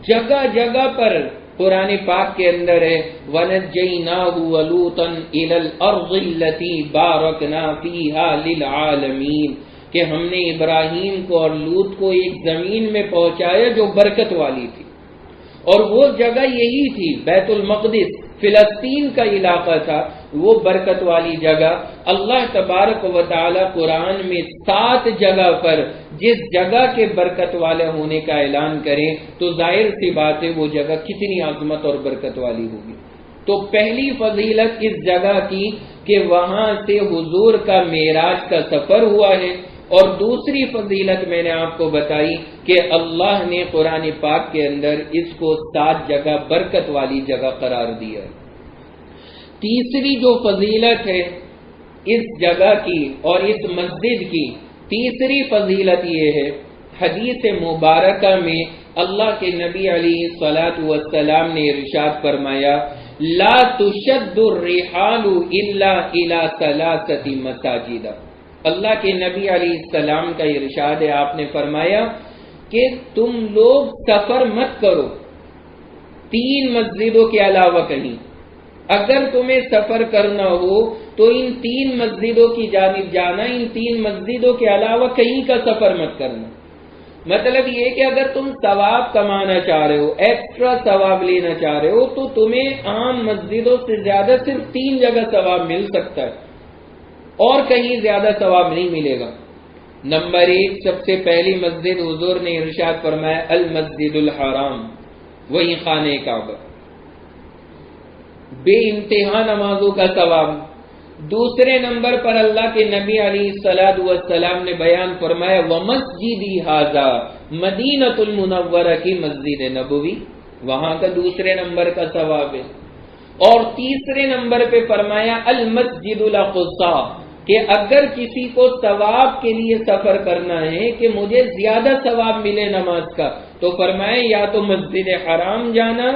جگہ جگہ پر قرآن پاک کے اندر ہے وَنَجَّيْنَاهُ وَلُوطًا إِلَى الْأَرْضِ الَّتِي بَارَكْنَا فِيهَا لِلْعَالَمِينَ، کہ ہم نے ابراہیم کو اور لوط کو ایک زمین میں پہنچایا جو برکت والی تھی، اور وہ جگہ یہی تھی بیت المقدس، فلسطین کا علاقہ تھا، وہ برکت والی جگہ۔ اللہ تبارک و تعالی قرآن میں 7 جگہ پر جس جگہ کے برکت والے ہونے کا اعلان کریں تو ظاہر سی بات ہے وہ جگہ کتنی عظمت اور برکت والی ہوگی۔ تو پہلی فضیلت اس جگہ کی کہ وہاں سے حضور کا معراج کا سفر ہوا ہے، اور دوسری فضیلت میں نے آپ کو بتائی کہ اللہ نے قرآن پاک کے اندر اس کو 7 جگہ برکت والی جگہ قرار دیا ہے۔ تیسری جو فضیلت ہے اس جگہ کی اور اس مسجد کی، تیسری فضیلت یہ ہے، حدیث مبارکہ میں اللہ کے نبی علیہ الصلاۃ والسلام نے ارشاد فرمایا لا تشد الرحال الا الى 3 مساجد۔ اللہ کے نبی علیہ السلام کا ارشاد ہے، آپ نے فرمایا کہ تم لوگ سفر مت کرو 3 مسجدوں کے علاوہ کہیں، اگر تمہیں سفر کرنا ہو تو ان 3 مسجدوں کی جانب جانا، ان 3 مسجدوں کے علاوہ کہیں کا سفر مت کرنا۔ مطلب یہ کہ اگر تم ثواب کمانا چاہ رہے ہو، ایکسٹرا ثواب لینا چاہ رہے ہو، تو تمہیں عام مسجدوں سے زیادہ صرف 3 جگہ ثواب مل سکتا ہے اور کہیں زیادہ ثواب نہیں ملے گا۔ نمبر 1 سب سے پہلی مسجد حضور نے ارشاد فرمایا المسجد الحرام، وہی خانہ کعبہ، بے انتہا نمازوں کا ثواب۔ دوسرے نمبر پر اللہ کے نبی علیہ الصلوۃ والسلام نے بیان فرمایا ومسجدی ھذا، مدینۃ المنورہ کی مسجد نبوی، وہاں کا دوسرے نمبر کا ثواب ہے۔ اور تیسرے نمبر پہ فرمایا المسجد الاقصی، کہ اگر کسی کو ثواب کے لیے سفر کرنا ہے کہ مجھے زیادہ ثواب ملے نماز کا، تو فرمایا یا تو مسجد حرام جانا،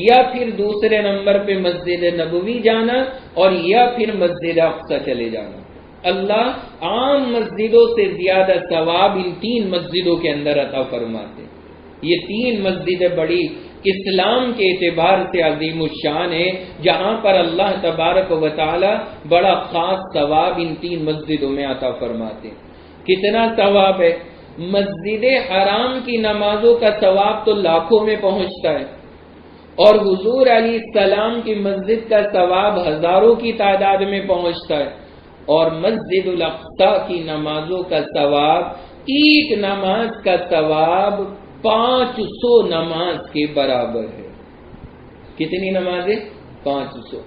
یا پھر دوسرے نمبر پہ مسجد نبوی جانا، اور یا پھر مسجد اقصی چلے جانا۔ اللہ عام مسجدوں سے زیادہ ثواب ان 3 مسجدوں کے اندر عطا فرماتے۔ یہ 3 مسجدیں بڑی اسلام کے اعتبار سے عظیم الشان ہے، جہاں پر اللہ تبارک و تعالی بڑا خاص ثواب ان 3 مسجدوں میں عطا فرماتے۔ کتنا ثواب ہے؟ مسجد حرام کی نمازوں کا ثواب تو لاکھوں میں پہنچتا ہے، اور حضور علیہ السلام کی مسجد کا ثواب ہزاروں کی تعداد میں پہنچتا ہے، اور مسجد الاقصی کی نمازوں کا ثواب، ایک نماز کا ثواب 500 نماز کے برابر ہے۔ کتنی نمازیں؟ 500۔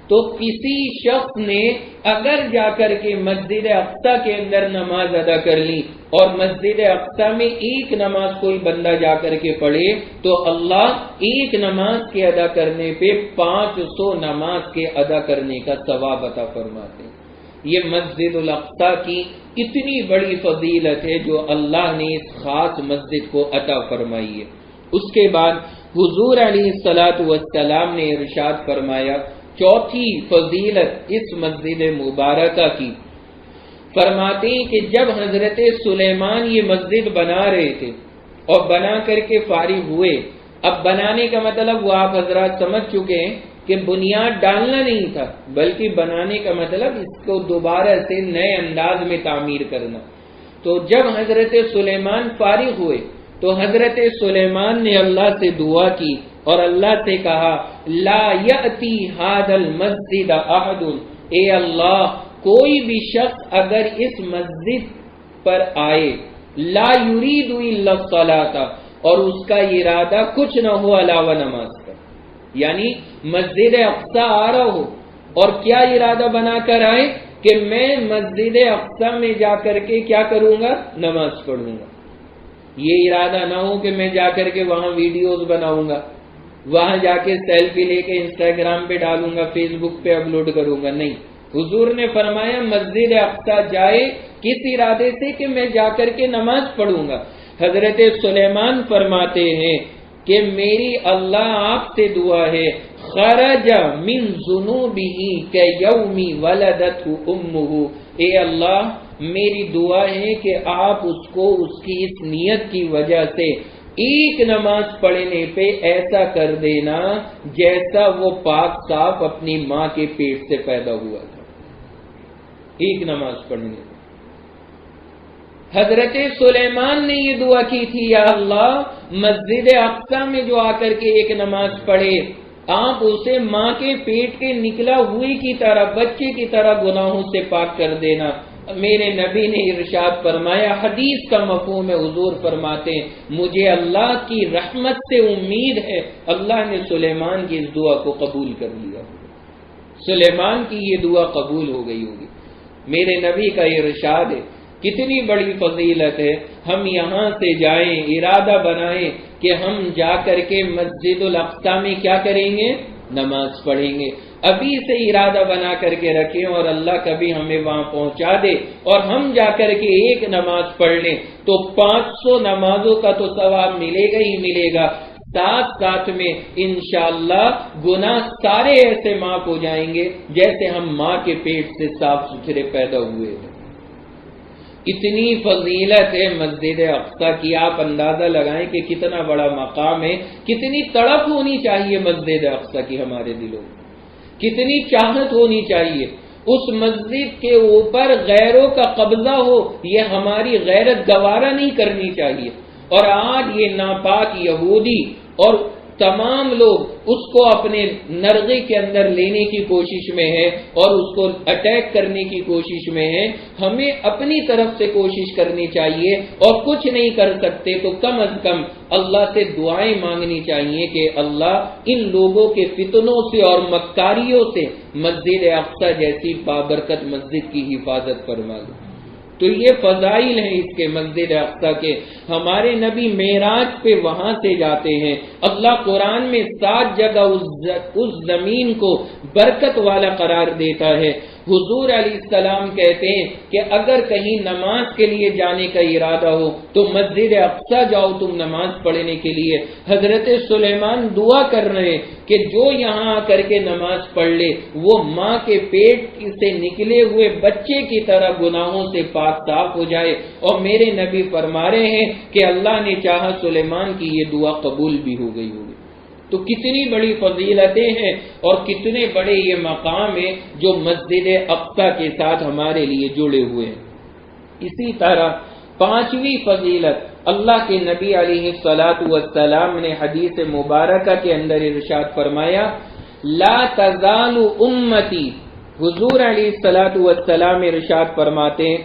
تو کسی شخص نے اگر جا کر کے مسجد اقصی کے اندر نماز ادا کر لی، اور مسجد اقصی میں ایک نماز کوئی بندہ جا کر کے پڑھے، تو اللہ ایک نماز کے ادا کرنے پہ 500 نماز کے ادا کرنے کا ثواب عطا فرماتے ہیں۔ یہ مسجد الاقصی کی اتنی بڑی فضیلت ہے جو اللہ نے اس خاص مسجد کو عطا فرمائی ہے۔ اس کے بعد حضور علیہ الصلوۃ والسلام نے ارشاد فرمایا، چوتھی فضیلت اس مسجد مبارکہ کی، فرماتے ہیں کہ جب حضرت سلیمان یہ مسجد بنا رہے تھے اور بنا کر کے فارغ ہوئے، اب بنانے کا مطلب وہ آپ حضرات سمجھ چکے ہیں کہ بنیاد ڈالنا نہیں تھا، بلکہ بنانے کا مطلب اس کو دوبارہ سے نئے انداز میں تعمیر کرنا۔ تو جب حضرت سلیمان فارغ ہوئے تو حضرت سلیمان نے اللہ سے دعا کی اور اللہ سے کہا، لا یأتی ھذا المسجد احد، اے اللہ کوئی بھی شخص اگر اس مسجد پر آئے، لا یرید الا الصلاۃ، اور اس کا ارادہ کچھ نہ ہو علاوہ نماز کا، یعنی مسجد اقصی آ رہا ہو اور کیا ارادہ بنا کر آئے کہ میں مسجد اقصی میں جا کر کے کیا کروں گا، نماز پڑھوں گا۔ یہ ارادہ نہ ہو کہ میں جا کر کے وہاں ویڈیوز بناؤں گا، وہاں جا کے سیلفی لے کے انسٹاگرام پہ ڈالوں گا، فیس بک پہ اپلوڈ کروں گا، نہیں۔ حضور نے فرمایا مسجد اقصی جائے کس ارادے سے کہ میں جا کر کے نماز پڑھوں گا۔ حضرت سلیمان فرماتے ہیں کہ میری اللہ آپ سے دعا ہے، خرج من ذنوبہ کیوم ولدتہ امہ، اے اللہ میری دعا ہے کہ آپ اس کو اس کی اس نیت کی وجہ سے ایک نماز پڑھنے پہ ایسا کر دینا جیسا وہ پاک صاف اپنی ماں کے پیٹ سے پیدا ہوا تھا، ایک نماز پڑھنے پہ۔ حضرت سلیمان نے یہ دعا کی تھی، یا اللہ مسجد اقصی میں جو آ کر کے ایک نماز پڑھے، آپ اسے ماں کے پیٹ کے نکلا ہوئی کی طرح، بچے کی طرح گناہوں سے پاک کر دینا۔ میرے نبی نے ارشاد فرمایا، حدیث کا مفہوم ہے، حضور فرماتے ہیں مجھے اللہ کی رحمت سے امید ہے اللہ نے سلیمان کی اس دعا کو قبول کر لیا، سلیمان کی یہ دعا قبول ہو گئی ہوگی۔ میرے نبی کا ارشاد ہے، کتنی بڑی فضیلت ہے، ہم یہاں سے جائیں، ارادہ بنائیں کہ ہم جا کر کے مسجد الاقصی میں کیا کریں گے، نماز پڑھیں گے۔ ابھی سے ارادہ بنا کر کے رکھیں اور اللہ کبھی ہمیں وہاں پہنچا دے اور ہم جا کر کے ایک نماز پڑھ لیں تو 500 نمازوں کا تو ثواب ملے گا ہی ملے گا، ساتھ ساتھ میں انشاءاللہ گناہ سارے ایسے معاف ہو جائیں گے جیسے ہم ماں کے پیٹ سے صاف ستھرے پیدا ہوئے ہیں۔ اتنی فضیلت ہے مسجد اقصی کی، آپ اندازہ لگائیں کہ کتنا بڑا مقام ہے، کتنی تڑپ ہونی چاہیے مسجد اقصی کی ہمارے دلوں میں، کتنی چاہت ہونی چاہیے اس مسجد کے اوپر غیروں کا قبضہ ہو، یہ ہماری غیرت گوارا نہیں کرنی چاہیے۔ اور آج یہ ناپاک یہودی اور تمام لوگ اس کو اپنے نرغے کے اندر لینے کی کوشش میں ہے اور اس کو اٹیک کرنے کی کوشش میں ہے۔ ہمیں اپنی طرف سے کوشش کرنی چاہیے، اور کچھ نہیں کر سکتے تو کم از کم اللہ سے دعائیں مانگنی چاہیے کہ اللہ ان لوگوں کے فتنوں سے اور مکاریوں سے مسجد اقصی جیسی بابرکت مسجد کی حفاظت فرما دے۔ تو یہ فضائل ہیں اس کے مسجد اقصی کے۔ ہمارے نبی معراج پہ وہاں سے جاتے ہیں، اللہ قرآن میں 7 جگہ اس زمین کو برکت والا قرار دیتا ہے۔ حضور علیہ السلام کہتے ہیں کہ اگر کہیں نماز کے لیے جانے کا ارادہ ہو تو مسجد اقصی جاؤ تم نماز پڑھنے کے لیے۔ حضرت سلیمان دعا کر رہے ہیں کہ جو یہاں آ کر کے نماز پڑھ لے وہ ماں کے پیٹ سے نکلے ہوئے بچے کی طرح گناہوں سے پاک صاف ہو جائے، اور میرے نبی فرما رہے ہیں کہ اللہ نے چاہا سلیمان کی یہ دعا قبول بھی ہو گئی ہوگی۔ تو کتنی بڑی فضیلتیں ہیں اور کتنے بڑے یہ مقام ہیں جو مسجد اقصی کے ساتھ ہمارے لیے جڑے ہوئے ہیں۔ اسی طرح 5ویں فضیلت، اللہ کے نبی علیہ الصلاۃ والسلام نے حدیث مبارکہ کے اندر ارشاد فرمایا، لا تزال امتی، حضور علیہ الصلاۃ والسلام ارشاد فرماتے ہیں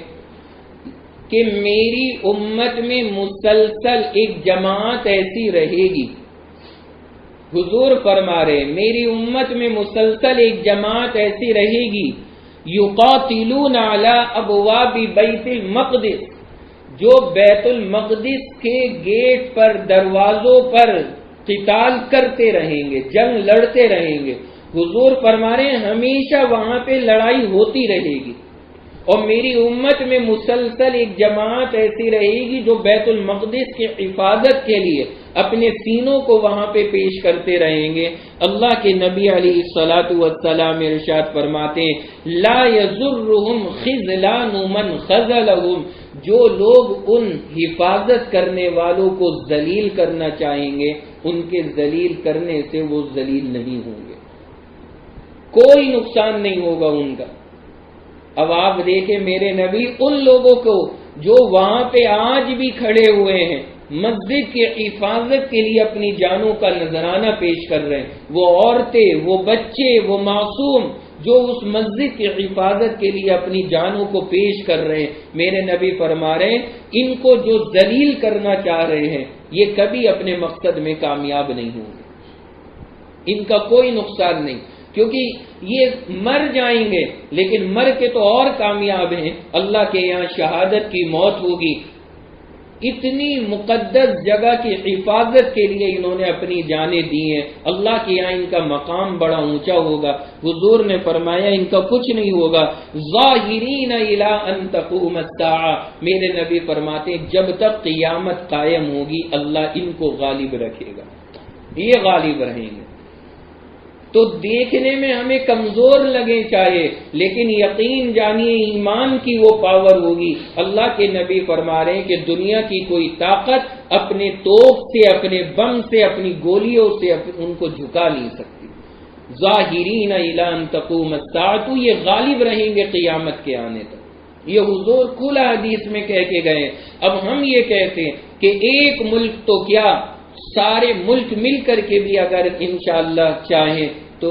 کہ میری امت میں مسلسل ایک جماعت ایسی رہے گی، حضور فرما رہے میری امت میں مسلسل ایک جماعت ایسی رہے گی، یقاتلون علی ابواب بیت المقدس، جو بیت المقدس کے گیٹ پر دروازوں پر قتال کرتے رہیں گے، جنگ لڑتے رہیں گے۔ حضور فرما رہے ہیں ہمیشہ وہاں پہ لڑائی ہوتی رہے گی، اور میری امت میں مسلسل ایک جماعت ایسی رہے گی جو بیت المقدس کی حفاظت کے لیے اپنے سینوں کو وہاں پہ پیش کرتے رہیں گے۔ اللہ کے نبی علیہ الصلوۃ والسلام ارشاد فرماتے ہیں لا یضرهم خذلان من خذلهم، جو لوگ ان حفاظت کرنے والوں کو ذلیل کرنا چاہیں گے ان کے ذلیل کرنے سے وہ ذلیل نہیں ہوں گے، کوئی نقصان نہیں ہوگا ان کا۔ اب آپ دیکھیں میرے نبی ان لوگوں کو جو وہاں پہ آج بھی کھڑے ہوئے ہیں مسجد کی حفاظت کے لیے اپنی جانوں کا نذرانہ پیش کر رہے ہیں، وہ عورتیں، وہ بچے، وہ معصوم جو اس مسجد کی حفاظت کے لیے اپنی جانوں کو پیش کر رہے ہیں، میرے نبی فرما رہے ہیں ان کو جو ذلیل کرنا چاہ رہے ہیں یہ کبھی اپنے مقصد میں کامیاب نہیں ہوں گے، ان کا کوئی نقصان نہیں، کیونکہ یہ مر جائیں گے لیکن مر کے تو اور کامیاب ہیں، اللہ کے یہاں شہادت کی موت ہوگی۔ اتنی مقدس جگہ کی حفاظت کے لیے انہوں نے اپنی جانیں دی ہیں، اللہ کے یہاں ان کا مقام بڑا اونچا ہوگا۔ حضور نے فرمایا ان کا کچھ نہیں ہوگا، ظاہرین الی ان تقوم الساعہ، میرے نبی فرماتے ہیں جب تک قیامت قائم ہوگی اللہ ان کو غالب رکھے گا، یہ غالب رہیں گے۔ تو دیکھنے میں ہمیں کمزور لگے چاہے لیکن یقین جانیے ایمان کی وہ پاور ہوگی۔ اللہ کے نبی فرما رہے ہیں کہ دنیا کی کوئی طاقت اپنے توپ سے، اپنے بم سے، اپنی گولیوں سے ان کو جھکا نہیں سکتی۔ ظاہرین الی ان تقوم الساعۃ، یہ غالب رہیں گے قیامت کے آنے تک، یہ حضور کھلا حدیث میں کہہ کے گئے۔ اب ہم یہ کہتے ہیں کہ ایک ملک تو کیا سارے ملک مل کر کے بھی اگر انشاءاللہ چاہیں تو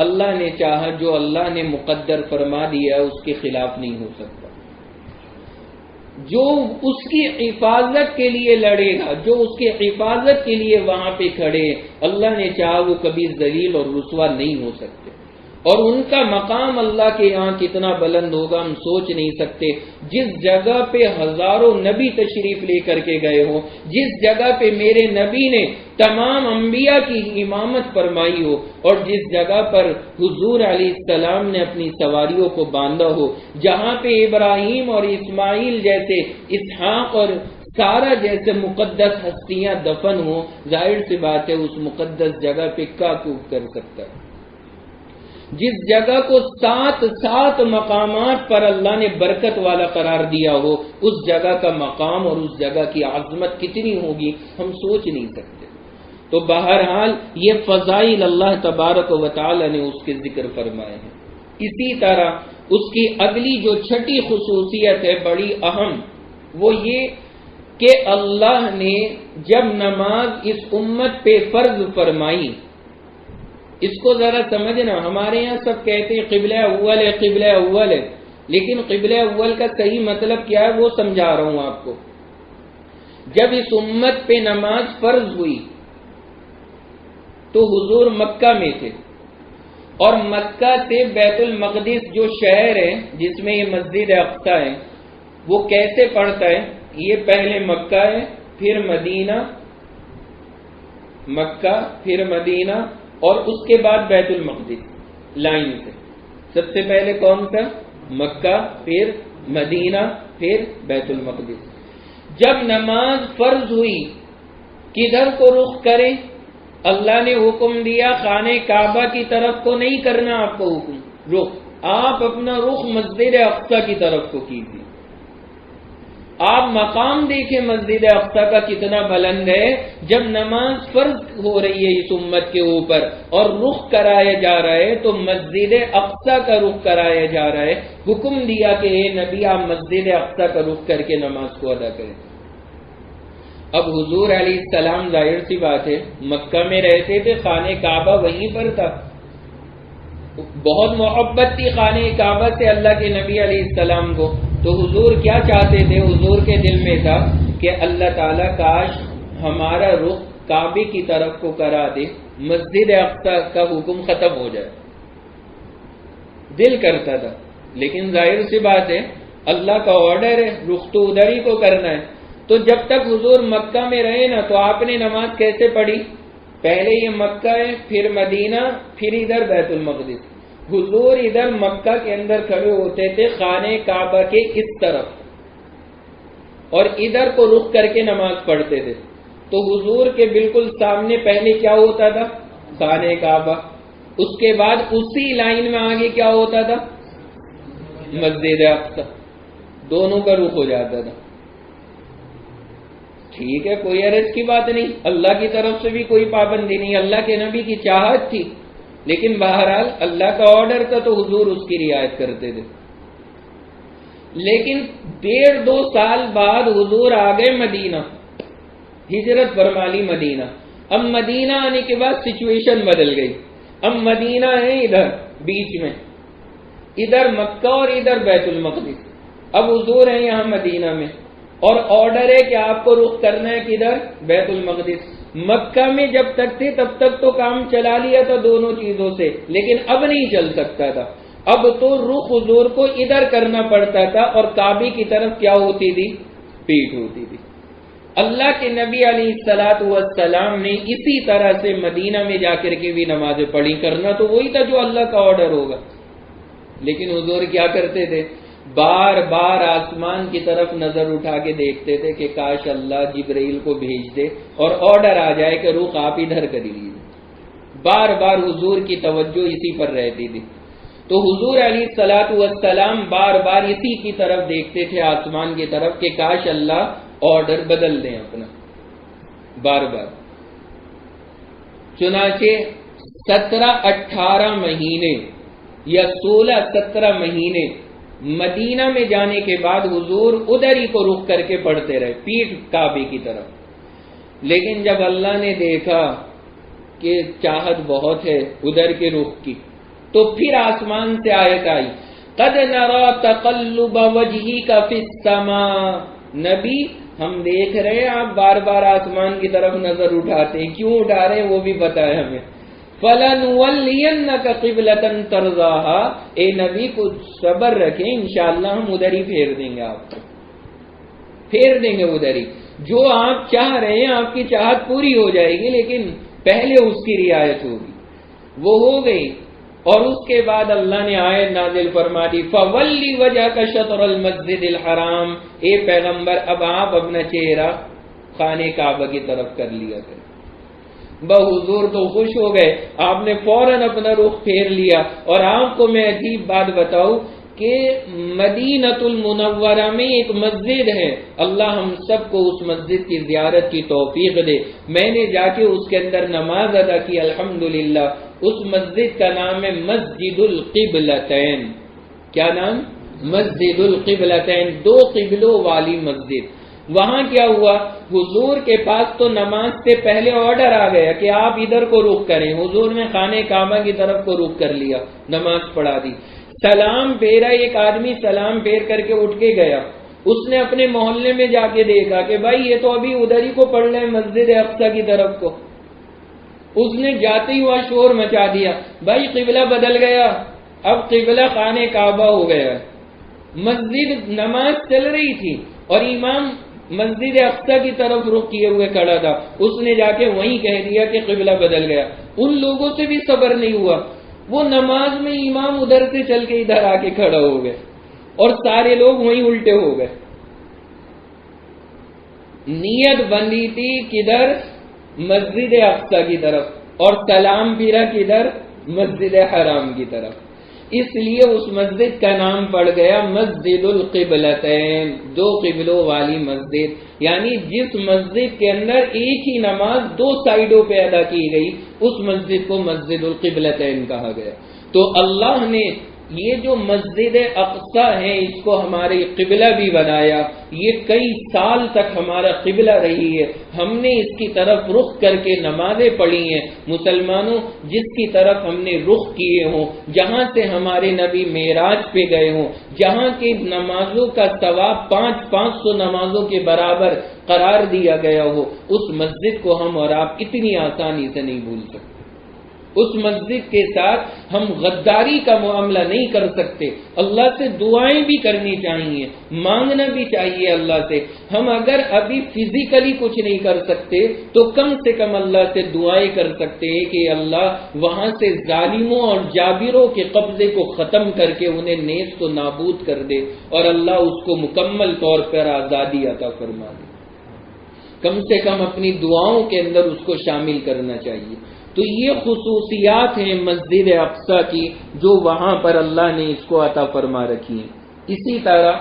اللہ نے چاہا جو اللہ نے مقدر فرما دیا اس کے خلاف نہیں ہو سکتا۔ جو اس کی حفاظت کے لیے لڑے گا، جو اس کی حفاظت کے لیے وہاں پہ کھڑے، اللہ نے چاہا وہ کبھی ذلیل اور رسوا نہیں ہو سکتے، اور ان کا مقام اللہ کے یہاں کتنا بلند ہوگا ہم سوچ نہیں سکتے۔ جس جگہ پہ ہزاروں نبی تشریف لے کر کے گئے ہو، جس جگہ پہ میرے نبی نے تمام انبیاء کی امامت فرمائی ہو، اور جس جگہ پر حضور علیہ السلام نے اپنی سواریوں کو باندھا ہو، جہاں پہ ابراہیم اور اسماعیل جیسے، اسحاق اور سارا جیسے مقدس ہستیاں دفن ہوں، ظاہر سی بات ہے اس مقدس جگہ پہ کیا کوف کر سکتا ہے۔ جس جگہ کو 7 مقامات پر اللہ نے برکت والا قرار دیا ہو، اس جگہ کا مقام اور اس جگہ کی عظمت کتنی ہوگی ہم سوچ نہیں سکتے۔ تو بہرحال یہ فضائل اللہ تبارک و تعالی نے اس کے ذکر فرمائے ہیں۔ اسی طرح اس کی اگلی جو چھٹی خصوصیت ہے بڑی اہم، وہ یہ کہ اللہ نے جب نماز اس امت پہ فرض فرمائی، اس کو ذرا سمجھنا، ہمارے یہاں سب کہتے ہیں قبلہ اول ہے، قبلہ اول ہے، لیکن قبلہ اول کا صحیح مطلب کیا ہے وہ سمجھا رہا ہوں آپ کو۔ جب اس امت پہ نماز فرض ہوئی تو حضور مکہ میں تھے، اور مکہ سے بیت المقدس جو شہر ہے جس میں یہ مسجد اقصی ہے وہ کیسے پڑتا ہے؟ یہ پہلے مکہ ہے، پھر مدینہ، مکہ پھر مدینہ اور اس کے بعد بیت المقدس، لائن سے۔ سب سے پہلے کون سا؟ مکہ، پھر مدینہ، پھر بیت المقدس۔ جب نماز فرض ہوئی کدھر کو رخ کریں؟ اللہ نے حکم دیا خانہ کعبہ کی طرف کو نہیں کرنا، آپ کو حکم رخ، آپ اپنا رخ مسجد اقصی کی طرف کو کیجیے۔ آپ مقام دیکھیں مسجد اقصی کا کتنا بلند ہے، جب نماز فرض ہو رہی ہے اس امت کے اوپر اور رخ کرایا جا رہا ہے تو مسجد اقصی کا رخ کرایا جا رہا ہے۔ حکم دیا کہ اے نبی آپ مسجد اقصی کا رخ کر کے نماز کو ادا کریں۔ اب حضور علیہ السلام ظاہر سی بات ہے مکہ میں رہتے تھے، خانہ کعبہ وہیں پر تھا، بہت محبت تھی خانہ کعبہ سے اللہ کے نبی علیہ السلام کو۔ تو حضور کیا چاہتے تھے؟ حضور کے دل میں تھا کہ اللہ تعالیٰ کاش ہمارا رخ کعبے کی طرف کو کرا دے، مسجد اقصی کا حکم ختم ہو جائے، دل کرتا تھا۔ لیکن ظاہر سی بات ہے اللہ کا آرڈر ہے، رخ تو ادھر ہی کو کرنا ہے۔ تو جب تک حضور مکہ میں رہے نا تو آپ نے نماز کیسے پڑھی؟ پہلے یہ مکہ ہے، پھر مدینہ، پھر ادھر بیت المقدس۔ حضور ادھر مکہ کے اندر کھڑے ہوتے تھے خانہ کعبہ کے اس طرف، اور ادھر کو رخ کر کے نماز پڑھتے تھے، تو حضور کے بالکل سامنے پہلے کیا ہوتا تھا؟ خانہ کعبہ، اس کے بعد اسی لائن میں آگے کیا ہوتا تھا؟ مسجد اقصی، دونوں کا رخ ہو جاتا تھا۔ ٹھیک ہے، کوئی حرج کی بات نہیں، اللہ کی طرف سے بھی کوئی پابندی نہیں، اللہ کے نبی کی چاہت تھی، لیکن بہرحال اللہ کا آرڈر تھا تو حضور اس کی رعایت کرتے تھے۔ لیکن 1.5-2 سال بعد حضور آ گئے مدینہ، ہجرت فرما لی مدینہ۔ اب مدینہ آنے کے بعد سچویشن بدل گئی، اب مدینہ ہے ادھر بیچ میں، ادھر مکہ اور ادھر بیت المقدس، اب حضور ہیں یہاں مدینہ میں، اور آرڈر ہے کہ آپ کو رخ کرنا ہے کدھر؟ بیت المقدس۔ مکہ میں جب تک تھے تب تک تو کام چلا لیا تھا دونوں چیزوں سے، لیکن اب نہیں چل سکتا تھا، اب تو رخ حضور کو ادھر کرنا پڑتا تھا، اور کعبے کی طرف کیا ہوتی تھی؟ پیٹ ہوتی تھی۔ اللہ کے نبی علیہ الصلوۃ والسلام نے اسی طرح سے مدینہ میں جا کر کے بھی نمازیں پڑھی، کرنا تو وہی تھا جو اللہ کا آرڈر ہوگا، لیکن حضور کیا کرتے تھے؟ بار بار آسمان کی طرف نظر اٹھا کے دیکھتے تھے کہ کاش اللہ جبرائیل کو بھیج دے اور آرڈر آ جائے کہ رخ آپ ادھر کر لیجیے۔ بار بار حضور کی توجہ اسی پر رہتی تھی، تو حضور علیہ الصلوۃ والسلام بار بار اسی کی طرف دیکھتے تھے، آسمان کی طرف، کہ کاش اللہ آرڈر بدل دیں اپنا، بار بار۔ چنانچہ 17-18 مہینے یا 16-17 مہینے مدینہ میں جانے کے بعد حضور ادھر ہی کو رخ کر کے پڑھتے رہے، پیٹھ کعبے کی طرف۔ لیکن جب اللہ نے دیکھا کہ چاہت بہت ہے ادھر کے رخ کی، تو پھر آسمان سے آیت آئی، قد نرى تقلب وجهك في السماء، نبی ہم دیکھ رہے ہیں آپ بار بار آسمان کی طرف نظر اٹھاتے ہیں، کیوں اٹھا رہے ہیں وہ بھی بتائے ہمیں۔ فَلَنُوَلِّيَنَّكَ قِبْلَةً تَرْضَاهَا، اے نبی کچھ صبر رکھیں، انشاءاللہ ہم ادھر ہی پھیر دیں گے، آپ کو پھیر دیں گے ادھر ہی، جو آپ چاہ رہے ہیں آپ کی چاہت پوری ہو جائے گی، لیکن پہلے اس کی رعایت ہوگی۔ وہ ہو گئی، اور اس کے بعد اللہ نے آیت نازل فرما دی، فَوَلِّ وَجْهَكَ شَطْرَ الْمَسْجِدِ الْحَرَامِ، اے پیغمبر اب آپ اپنا چہرہ خانہ کعبہ کی طرف کر لیا کریں۔ حضور تو خوش ہو گئے، آپ نے فوراً اپنا رخ پھیر لیا۔ اور آپ کو میں عجیب بات بتاؤں کہ مدینہ المنورہ میں ایک مسجد ہے، اللہ ہم سب کو اس مسجد کی زیارت کی توفیق دے۔ میں نے جا کے اس کے اندر نماز ادا کی الحمدللہ۔ اس مسجد کا نام ہے مسجد القبلتین۔ کیا نام؟ مسجد القبلتین، 2 قبلوں والی مسجد۔ وہاں کیا ہوا؟ حضور کے پاس تو نماز سے پہلے آرڈر آ گیا کہ آپ ادھر کو رخ کریں، حضور نے خانہ کعبہ کی طرف کو رخ کر لیا، نماز پڑھا دی، سلام پھیرا، ایک آدمی سلام پھیر کر کے اٹھ کے گیا، اس نے اپنے محلے میں جا کے دیکھا کہ بھائی یہ تو ابھی ادھر ہی کو پڑھ رہے ہیں مسجد اقصی کی طرف کو، اس نے جاتے ہی ہوا شور مچا دیا، بھائی قبلہ بدل گیا، اب قبلہ خانہ کعبہ ہو گیا۔ مسجد نماز چل رہی تھی اور امام مسجد اقصی کی طرف رخ کیے ہوئے کھڑا تھا، اس نے جا کے وہیں کہہ دیا کہ قبلہ بدل گیا۔ ان لوگوں سے بھی صبر نہیں ہوا، وہ نماز میں امام ادھر سے چل کے ادھر آ کے کھڑا ہو گئے اور سارے لوگ وہیں الٹے ہو گئے۔ نیت بندی تھی کدھر؟ مسجد اقصی کی طرف، اور سلام پھیرا کدھر؟ مسجد حرام کی طرف، اس لیے اس مسجد کا نام پڑ گیا مسجد القبلتین، 2 قبلوں والی مسجد، یعنی جس مسجد کے اندر ایک ہی نماز 2 سائیڈوں پہ ادا کی گئی، اس مسجد کو مسجد القبلتین کہا گیا۔ تو اللہ نے یہ جو مسجد اقصی ہے اس کو ہمارے قبلہ بھی بنایا، یہ کئی سال تک ہمارا قبلہ رہی ہے، ہم نے اس کی طرف رخ کر کے نمازیں پڑھی ہیں۔ مسلمانوں، جس کی طرف ہم نے رخ کیے ہوں، جہاں سے ہمارے نبی معراج پہ گئے ہوں، جہاں کی نمازوں کا ثواب 500 نمازوں کے برابر قرار دیا گیا ہو، اس مسجد کو ہم اور آپ اتنی آسانی سے نہیں بھول سکتے۔ اس مسجد کے ساتھ ہم غداری کا معاملہ نہیں کر سکتے. اللہ سے دعائیں بھی کرنی چاہیے، مانگنا بھی چاہیے اللہ سے. ہم اگر ابھی فزیکلی کچھ نہیں کر سکتے تو کم سے کم اللہ سے دعائیں کر سکتے ہیں کہ اللہ وہاں سے ظالموں اور جابروں کے قبضے کو ختم کر کے انہیں نیست و نابود کر دے، اور اللہ اس کو مکمل طور پر آزادی عطا فرما دے. کم سے کم اپنی دعاؤں کے اندر اس کو شامل کرنا چاہیے. تو یہ خصوصیات ہیں مسجد اقصی کی جو وہاں پر اللہ نے اس کو عطا فرما رکھی ہیں. اسی طرح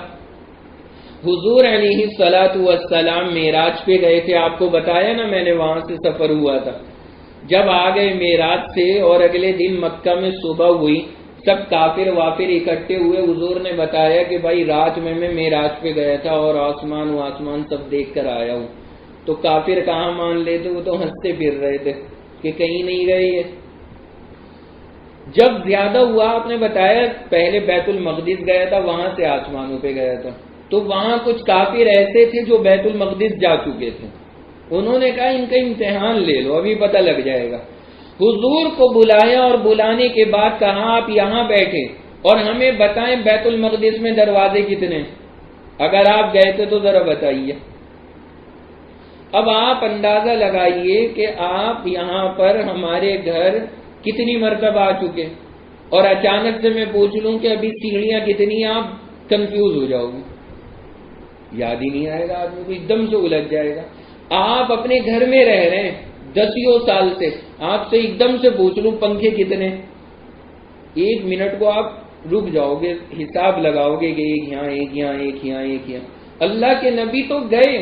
حضور علیہ الصلوۃ والسلام معراج پہ گئے تھے. آپ کو بتایا نا میں نے وہاں سے سفر ہوا تھا. جب آ گئے معراج سے اور اگلے دن مکہ میں صبح ہوئی، سب کافر وافر اکٹھے ہوئے. حضور نے بتایا کہ بھائی رات میں معراج پہ گیا تھا اور آسمان سب دیکھ کر آیا ہوں. تو کافر کہاں مان لیتے، وہ تو ہنستے پھر رہے تھے کہ کہیں نہیں گئے. جب زیادہ ہوا آپ نے بتایا پہلے بیت المقدس گیا تھا، وہاں سے آسمانوں پہ گیا تھا. تو وہاں کچھ کافر ایسے تھے جو بیت المقدس جا چکے تھے. انہوں نے کہا ان کا امتحان لے لو، ابھی پتہ لگ جائے گا. حضور کو بلایا اور بلانے کے بعد کہا آپ یہاں بیٹھے اور ہمیں بتائیں بیت المقدس میں دروازے کتنے، اگر آپ گئے تھے تو ذرا بتائیے. اب آپ اندازہ لگائیے کہ آپ یہاں پر ہمارے گھر کتنی مرتبہ آ چکے، اور اچانک سے میں پوچھ لوں کہ ابھی سیڑھیاں کتنی، آپ کنفیوز ہو جاؤ گے، یاد ہی نہیں آئے گا آدمی کو، ایک دم سے الجھ جائے گا. آپ اپنے گھر میں رہ رہے ہیں 10 سال سے، آپ سے ایک دم سے پوچھ لوں پنکھے کتنے، 1 منٹ کو آپ رک جاؤ گے، حساب لگاؤ گے کہ ایک یہاں ایک یہاں ایک یہاں ایک یہاں. اللہ کے نبی تو گئے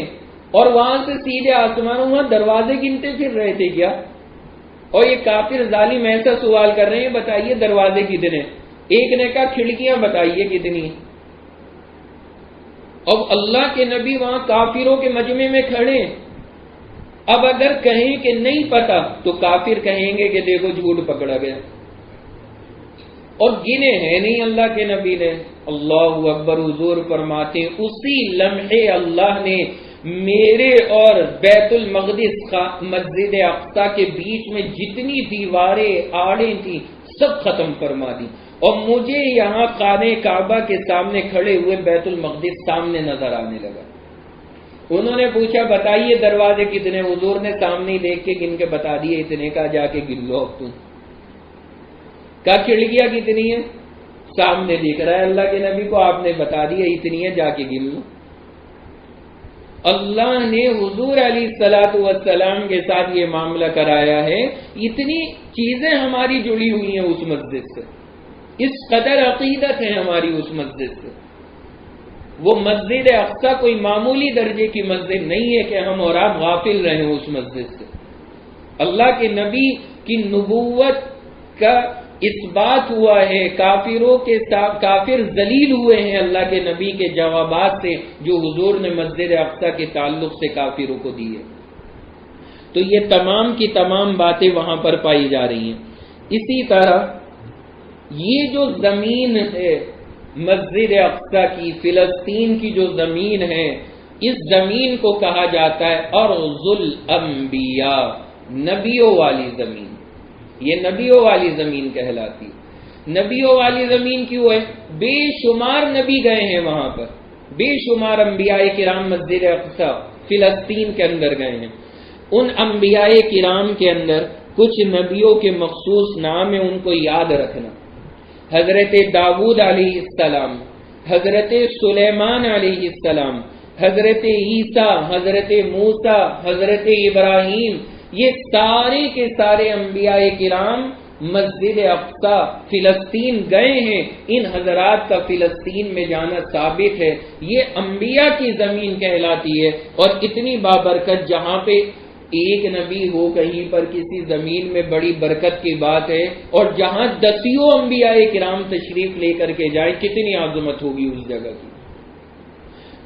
اور وہاں سے سیدھے آسمانوں وہاں دروازے گنتے پھر رہے تھے کیا؟ اور یہ کافر ظالم ایسا سوال کر رہے ہیں بتائیے دروازے کتنے. ایک نے کہا کھڑکیاں بتائیے کتنی. اب اللہ کے نبی وہاں کافروں کے مجمع میں کھڑے. اب اگر کہیں کہ نہیں پتا تو کافر کہیں گے کہ دیکھو جھوٹ پکڑا گیا، اور گنے ہیں نہیں اللہ کے نبی نے. اللہ اکبر. حضور فرماتے ہیں اسی لمحے اللہ نے میرے اور بیت المقدس مسجد اقصی کے بیچ میں جتنی دیواریں آڑیں تھیں سب ختم فرما دی، اور مجھے یہاں خانہ کعبہ کے سامنے کھڑے ہوئے بیت المقدس سامنے نظر آنے لگا. انہوں نے پوچھا بتائیے دروازے کتنے، حضور نے سامنے دیکھ کے گن کے بتا دیے اتنے. کا جا کے گن لو اب تم. کا کھڑکیاں کتنی ہیں، سامنے دکھ رہا ہے اللہ کے نبی کو، آپ نے بتا دیا اتنی ہے، جا کے گن لو. اللہ نے حضور علیہ الصلوۃ والسلام کے ساتھ یہ معاملہ کرایا ہے. اتنی چیزیں ہماری جڑی ہوئی ہیں اس مسجد سے، اس قدر عقیدت ہے ہماری اس مسجد سے. وہ مسجد اقصی کوئی معمولی درجے کی مسجد نہیں ہے کہ ہم اور آپ غافل رہیں اس مسجد سے. اللہ کے نبی کی نبوت کا اس بات ہوا ہے، کافروں کے ساتھ کافر ذلیل ہوئے ہیں اللہ کے نبی کے جوابات سے جو حضور نے مسجد اقصی کے تعلق سے کافروں کو دیے. تو یہ تمام کی تمام باتیں وہاں پر پائی جا رہی ہیں. اسی طرح یہ جو زمین ہے مسجد اقصی کی، فلسطین کی جو زمین ہے، اس زمین کو کہا جاتا ہے ارض الانبیاء، نبیوں والی زمین. یہ نبیوں والی زمین کہلاتی. نبیوں والی زمین کیوں ہے؟ بے شمار نبی گئے ہیں وہاں پر، بے شمار انبیاء کرام مسجد اقصی فلسطین کے اندر گئے ہیں. ان انبیاء کرام کے اندر کچھ نبیوں کے مخصوص نام ہیں، ان کو یاد رکھنا. حضرت داؤد علیہ السلام، حضرت سلیمان علیہ السلام، حضرت عیسیٰ، حضرت موسیٰ، حضرت ابراہیم، یہ سارے کے سارے انبیاء کرام مسجد اقصی فلسطین گئے ہیں. ان حضرات کا فلسطین میں جانا ثابت ہے. یہ انبیاء کی زمین کہلاتی ہے، اور اتنی بابرکت جہاں پہ ایک نبی ہو کہیں پر کسی زمین میں بڑی برکت کی بات ہے، اور جہاں 10 انبیاء کرام تشریف لے کر کے جائے کتنی عظمت ہوگی اس جگہ کی.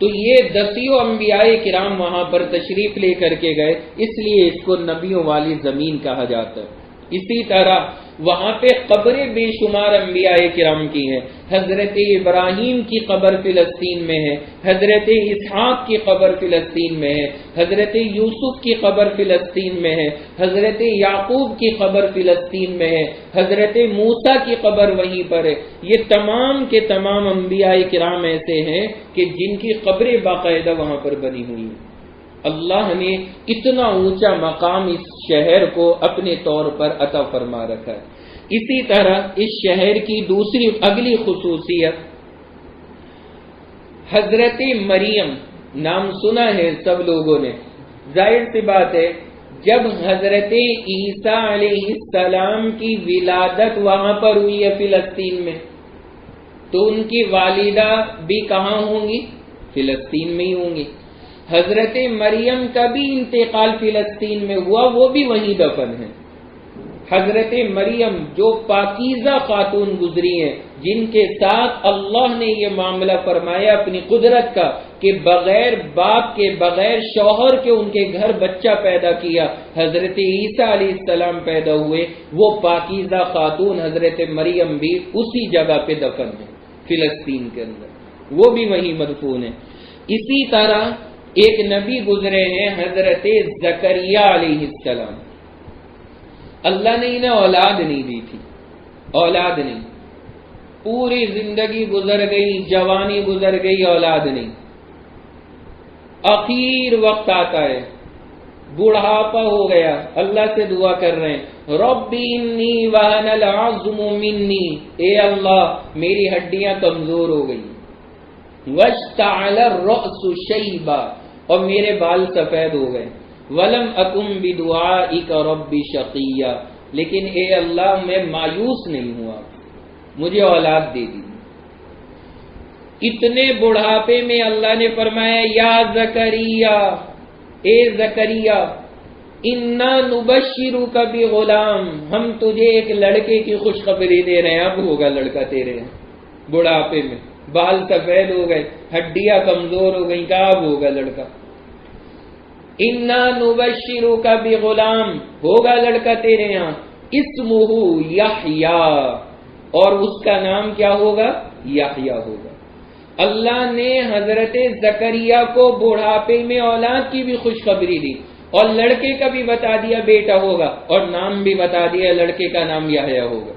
تو یہ 10 انبیاء کرام وہاں پر تشریف لے کر کے گئے، اس لیے اس کو نبیوں والی زمین کہا جاتا ہے. اسی طرح وہاں پہ قبریں بے شمار انبیاء کرام کی ہیں. حضرت ابراہیم کی قبر فلسطین میں ہے، حضرت اسحاق کی قبر فلسطین میں ہے، حضرت یوسف کی قبر فلسطین میں ہے، حضرت یعقوب کی قبر فلسطین میں ہے، حضرت موسیٰ کی قبر وہیں پر ہے. یہ تمام کے تمام انبیاء کرام ایسے ہیں کہ جن کی قبریں باقاعدہ وہاں پر بنی ہوئی ہیں. اللہ نے اتنا اونچا مقام اس شہر کو اپنے طور پر عطا فرما رکھا ہے. اسی طرح اس شہر کی دوسری اگلی خصوصیت، حضرت مریم نام سنا ہے سب لوگوں نے. ظاہر سی بات ہے جب حضرت عیسیٰ علیہ السلام کی ولادت وہاں پر ہوئی ہے فلسطین میں، تو ان کی والدہ بھی کہاں ہوں گی؟ فلسطین میں ہی ہوں گی. حضرت مریم کا بھی انتقال فلسطین میں ہوا، وہ بھی وہیں دفن ہے. حضرت مریم جو پاکیزہ خاتون گزری ہیں، جن کے ساتھ اللہ نے یہ معاملہ فرمایا اپنی قدرت کا کہ بغیر باپ کے بغیر شوہر کے ان کے گھر بچہ پیدا کیا، حضرت عیسیٰ علیہ السلام پیدا ہوئے، وہ پاکیزہ خاتون حضرت مریم بھی اسی جگہ پہ دفن ہے فلسطین کے اندر، وہ بھی وہیں مدفون ہے. اسی طرح ایک نبی گزرے ہیں حضرت زکریا علیہ السلام. اللہ نے انہیں اولاد نہیں دی تھی، اولاد نہیں، پوری زندگی گزر گئی، جوانی گزر گئی، اولاد نہیں. آخر وقت آتا ہے، بڑھاپا ہو گیا، اللہ سے دعا کر رہے ہیں رب انی وہن العظم منی، اے اللہ میری ہڈیاں کمزور ہو گئی، واشتعل الرأس شیبا، اور میرے بال سفید ہو گئے، ولم اکن بدعائک رب شقیا، لیکن اے اللہ میں مایوس نہیں ہوا، مجھے اولاد دے دی. اتنے بڑھاپے میں اللہ نے فرمایا یا زکریا، اے زکریا انا نبشرک بغلام، ہم تجھے ایک لڑکے کی خوشخبری دے رہے ہیں، اب ہوگا لڑکا تیرے. بڑھاپے میں بال سفید ہو گئے، ہڈیاں کمزور ہو گئی، کب ہوگا لڑکا؟ انا نبشرک بغلام، ہوگا لڑکا تیرے یہاں، اسمہ یحییٰ، اور اس کا نام کیا ہوگا؟ یحییٰ ہوگا. اللہ نے حضرت زکریا کو بڑھاپے میں اولاد کی بھی خوشخبری دی، اور لڑکے کا بھی بتا دیا بیٹا ہوگا، اور نام بھی بتا دیا لڑکے کا نام یحییٰ ہوگا.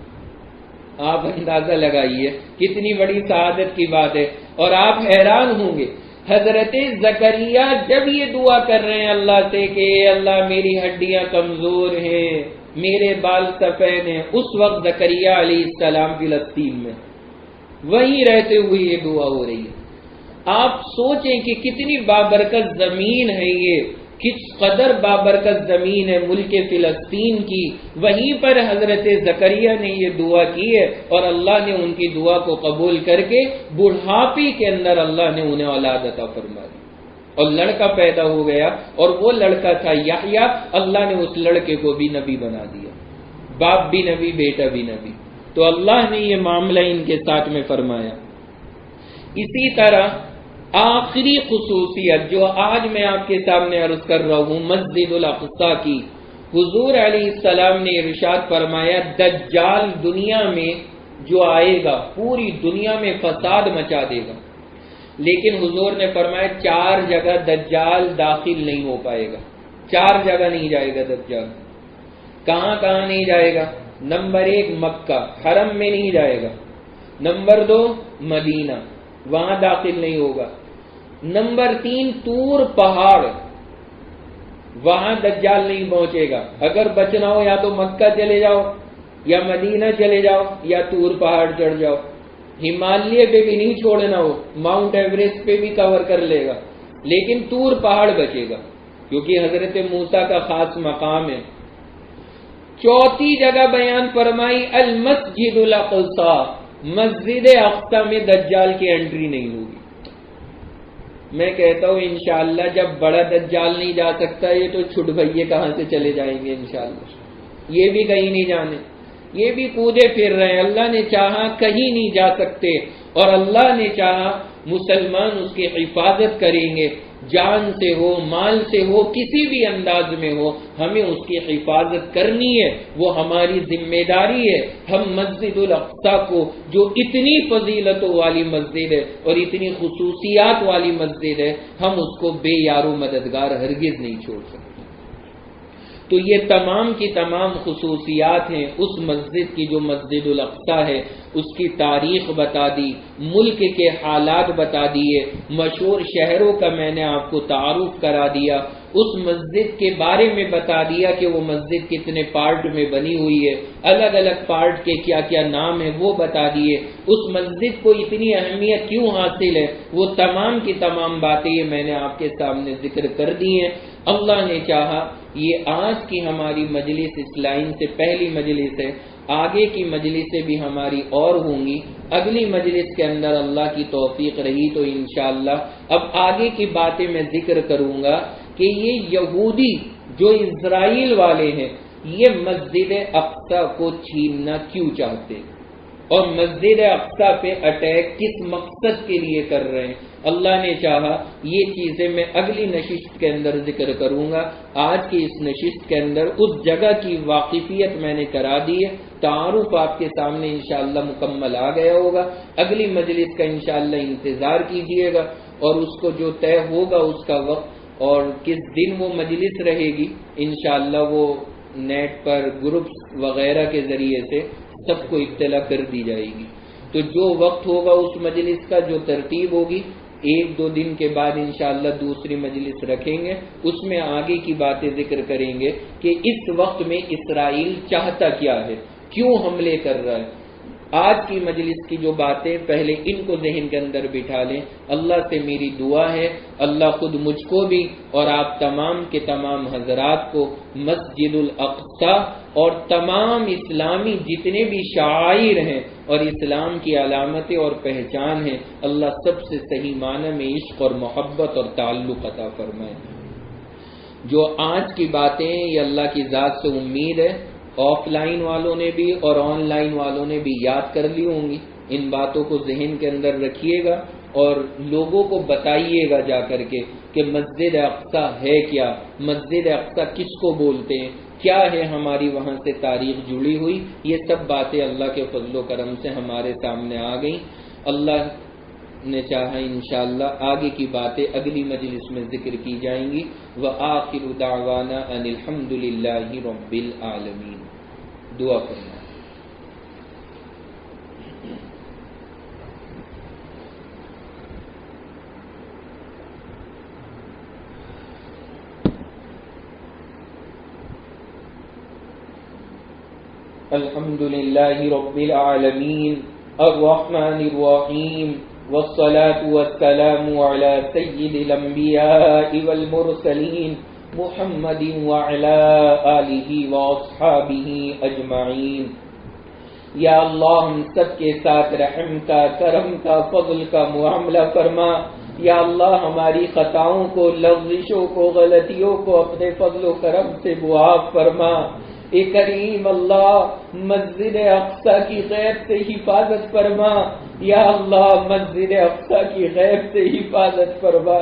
آپ اندازہ لگائیے کتنی بڑی سعادت کی بات ہے. اور آپ حیران ہوں گے حضرت زکریا جب یہ دعا کر رہے ہیں اللہ سے کہ اے اللہ میری ہڈیاں کمزور ہیں، میرے بال سفید ہیں، اس وقت زکریا علیہ السلام فلسطین میں وہیں رہتے ہوئے یہ دعا ہو رہی ہے. آپ سوچیں کہ کتنی بابرکت زمین ہے یہ، کس قدر بابرکت زمین ہے ملک فلسطین کی. وہیں پر حضرت زکریا نے یہ دعا کی ہے، اور اللہ نے ان کی دعا کو قبول کر کے بڑھاپے کے اندر اللہ نے انہیں اولاد عطا فرما دی، اور لڑکا پیدا ہو گیا، اور وہ لڑکا تھا یحییٰ. اللہ نے اس لڑکے کو بھی نبی بنا دیا، باپ بھی نبی، بیٹا بھی نبی. تو اللہ نے یہ معاملہ ان کے ساتھ میں فرمایا. اسی طرح آخری خصوصیت جو آج میں آپ کے سامنے عرض کر رہا ہوں مسجد الاقصی کی، حضور علیہ السلام نے ارشاد فرمایا دجال دنیا میں جو آئے گا پوری دنیا میں فساد مچا دے گا، لیکن حضور نے فرمایا 4 جگہ دجال داخل نہیں ہو پائے گا. 4 جگہ نہیں جائے گا دجال. کہاں کہاں نہیں جائے گا؟ نمبر 1 مکہ حرم میں نہیں جائے گا. نمبر 2 مدینہ، وہاں داخل نہیں ہوگا. نمبر 3 طور پہاڑ، وہاں دجال نہیں پہنچے گا. اگر بچنا ہو یا تو مکہ چلے جاؤ، یا مدینہ چلے جاؤ، یا طور پہاڑ چڑھ جاؤ. ہمالیہ پہ بھی نہیں چھوڑنا ہو، ماؤنٹ ایوریسٹ پہ بھی کور کر لے گا، لیکن طور پہاڑ بچے گا کیونکہ حضرت موسیٰ کا خاص مقام ہے. چوتھی جگہ بیان فرمائی المسجد الاقصی، مسجد اقصی میں دجال کی انٹری نہیں ہوگی. میں کہتا ہوں انشاءاللہ جب بڑا دجال نہیں جا سکتا یہ تو چھٹ بھئیے کہاں سے چلے جائیں گے انشاءاللہ. یہ بھی کہیں نہیں جانے، یہ بھی کودے پھر رہے ہیں. اللہ نے چاہا کہیں نہیں جا سکتے، اور اللہ نے چاہا مسلمان اس کی حفاظت کریں گے، جان سے ہو، مال سے ہو، کسی بھی انداز میں ہو، ہمیں اس کی حفاظت کرنی ہے، وہ ہماری ذمہ داری ہے۔ ہم مسجد الاقصی کو، جو اتنی فضیلتوں والی مسجد ہے اور اتنی خصوصیات والی مسجد ہے، ہم اس کو بے یار و مددگار ہرگز نہیں چھوڑ سکتے۔ تو یہ تمام کی تمام خصوصیات ہیں اس مسجد کی، جو مسجد الاقصی ہے، اس کی تاریخ بتا دی، ملک کے حالات بتا دیے، مشہور شہروں کا میں نے آپ کو تعارف کرا دیا، اس مسجد کے بارے میں بتا دیا کہ وہ مسجد کتنے پارٹ میں بنی ہوئی ہے، الگ الگ پارٹ کے کیا کیا نام ہیں وہ بتا دیے، اس مسجد کو اتنی اہمیت کیوں حاصل ہے، وہ تمام کی تمام باتیں یہ میں نے آپ کے سامنے ذکر کر دی ہیں۔ اللہ نے چاہا یہ آج کی ہماری مجلس اس لائن سے پہلی مجلس ہے، آگے کی مجلسیں بھی ہماری اور ہوں گی، اگلی مجلس کے اندر اللہ کی توفیق رہی تو انشاءاللہ اب آگے کی باتیں میں ذکر کروں گا کہ یہ یہودی جو اسرائیل والے ہیں یہ مسجد اقصی کو چھیننا کیوں چاہتے ہیں اور مسجد اقصی پہ اٹیک کس مقصد کے لیے کر رہے ہیں۔ اللہ نے چاہا یہ چیزیں میں اگلی نشست کے اندر ذکر کروں گا۔ آج کی اس نشست کے اندر اس جگہ کی واقفیت میں نے کرا دی ہے، تعارف آپ کے سامنے انشاءاللہ مکمل آ گیا ہوگا۔ اگلی مجلس کا انشاءاللہ انتظار کیجئے گا اور اس کو جو طے ہوگا اس کا وقت اور کس دن وہ مجلس رہے گی انشاءاللہ وہ نیٹ پر گروپس وغیرہ کے ذریعے سے سب کو اطلاع کر دی جائے گی۔ تو جو وقت ہوگا اس مجلس کا، جو ترتیب ہوگی، ایک دو دن کے بعد انشاءاللہ دوسری مجلس رکھیں گے، اس میں آگے کی باتیں ذکر کریں گے کہ اس وقت میں اسرائیل چاہتا کیا ہے، کیوں حملے کر رہا ہے۔ آج کی مجلس کی جو باتیں پہلے ان کو ذہن کے اندر بٹھا لیں۔ اللہ سے میری دعا ہے اللہ خود مجھ کو بھی اور آپ تمام کے تمام حضرات کو مسجد الاقصی اور تمام اسلامی جتنے بھی شعائر ہیں اور اسلام کی علامتیں اور پہچان ہیں، اللہ سب سے صحیح معنی میں عشق اور محبت اور تعلق عطا فرمائے۔ جو آج کی باتیں یہ اللہ کی ذات سے امید ہے آف لائن والوں نے بھی اور آن لائن والوں نے بھی یاد کر لی ہوں گی، ان باتوں کو ذہن کے اندر رکھیے گا اور لوگوں کو بتائیے گا جا کر کے کہ مسجد اقصی ہے کیا، مسجد اقصی کس کو بولتے ہیں، کیا ہے ہماری وہاں سے تاریخ جڑی ہوئی، یہ سب باتیں اللہ کے فضل و کرم سے ہمارے سامنے آ گئیں۔ اللہ نے چاہا انشاءاللہ آگے کی باتیں اگلی مجلس میں ذکر کی جائیں گی۔ وآخر دعوانا ان الحمد للہ رب العالمین۔ دعا کرنا۔ الحمد للہ رب العالمین الرحمن الرحیم والصلاة والسلام على سید الانبیاء والمرسلین محمد وعلى آلہ واصحابہ اجمعین۔ یا اللہ ہم سب کے ساتھ رحم کا، کرم کا، فضل کا معاملہ فرما۔ یا اللہ ہماری خطاؤں کو، لغزشوں کو، غلطیوں کو اپنے فضل و کرم سے معاف فرما۔ اے کریم اللہ مسجد اقصی کی غیب سے حفاظت فرما۔ یا اللہ مسجد اقصی کی غیب سے حفاظت فرما۔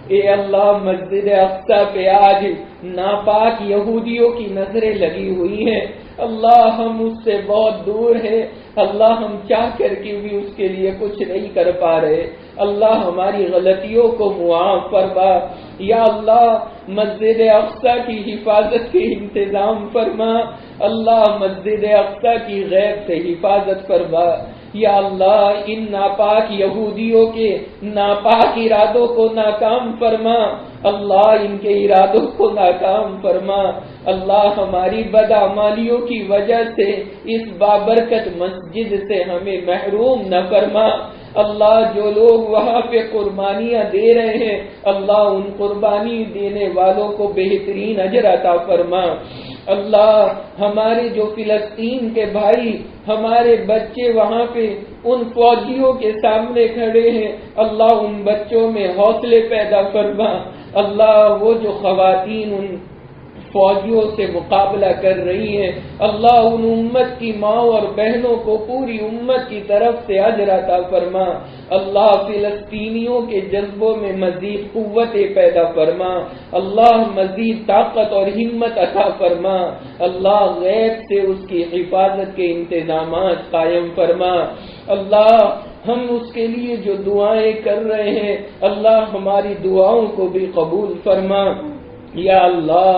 اے اللہ مسجد اقصی پہ آج ناپاک یہودیوں کی نظریں لگی ہوئی ہیں، اللہ ہم اس سے بہت دور ہیں، اللہ ہم چاہ کر کے بھی اس کے لیے کچھ نہیں کر پا رہے، اللہ ہماری غلطیوں کو معاف فرما۔ یا اللہ مسجد اقصی کی حفاظت کے انتظام فرما، اللہ مسجد اقصی کی غیب سے حفاظت فرما۔ یا اللہ ان ناپاک یہودیوں کے ناپاک ارادوں کو ناکام فرما، اللہ ان کے ارادوں کو ناکام فرما۔ اللہ ہماری بدعمالیوں کی وجہ سے اس بابرکت مسجد سے ہمیں محروم نہ فرما۔ اللہ جو لوگ وہاں پہ قربانیاں دے رہے ہیں اللہ ان قربانی دینے والوں کو بہترین اجر عطا فرما۔ اللہ ہمارے جو فلسطین کے بھائی، ہمارے بچے وہاں پہ ان فوجیوں کے سامنے کھڑے ہیں، اللہ ان بچوں میں حوصلے پیدا فرما۔ اللہ وہ جو خواتین ان فوجیوں سے مقابلہ کر رہی ہیں، اللہ ان امت کی ماں اور بہنوں کو پوری امت کی طرف سے اجر عطا فرما۔ اللہ فلسطینیوں کے جذبوں میں مزید قوت پیدا فرما، اللہ مزید طاقت اور ہمت عطا فرما، اللہ غیب سے اس کی حفاظت کے انتظامات قائم فرما۔ اللہ ہم اس کے لیے جو دعائیں کر رہے ہیں، اللہ ہماری دعاؤں کو بھی قبول فرما۔ یا اللہ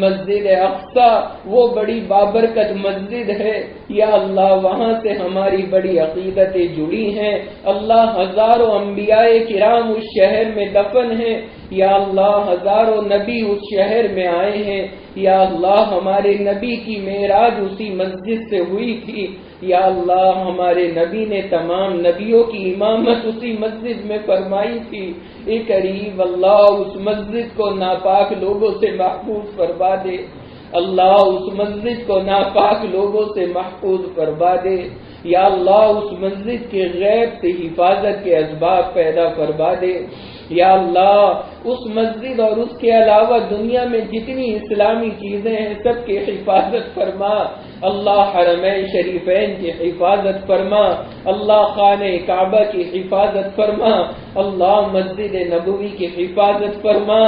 مسجد اقصی وہ بڑی بابرکت مسجد ہے، یا اللہ وہاں سے ہماری بڑی عقیدتیں جڑی ہیں، اللہ ہزاروں انبیاء کرام اس شہر میں دفن ہیں، یا اللہ ہزاروں نبی اس شہر میں آئے ہیں، یا اللہ ہمارے نبی کی معراج اسی مسجد سے ہوئی تھی، یا اللہ ہمارے نبی نے تمام نبیوں کی امامت اسی مسجد میں فرمائی تھی۔ اے قریب اللہ اس مسجد کو ناپاک لوگوں سے محفوظ فرما دے، اللہ اس مسجد کو ناپاک لوگوں سے محفوظ فرما دے، یا اللہ اس مسجد کے غیب سے حفاظت کے اسباب پیدا فرما دے، یا اللہ اس مسجد اور اس کے علاوہ دنیا میں جتنی اسلامی چیزیں ہیں سب کی حفاظت فرما، اللہ حرمین شریفین کی حفاظت فرما، اللہ خانہ کعبہ کی حفاظت فرما، اللہ مسجد نبوی کی حفاظت فرما،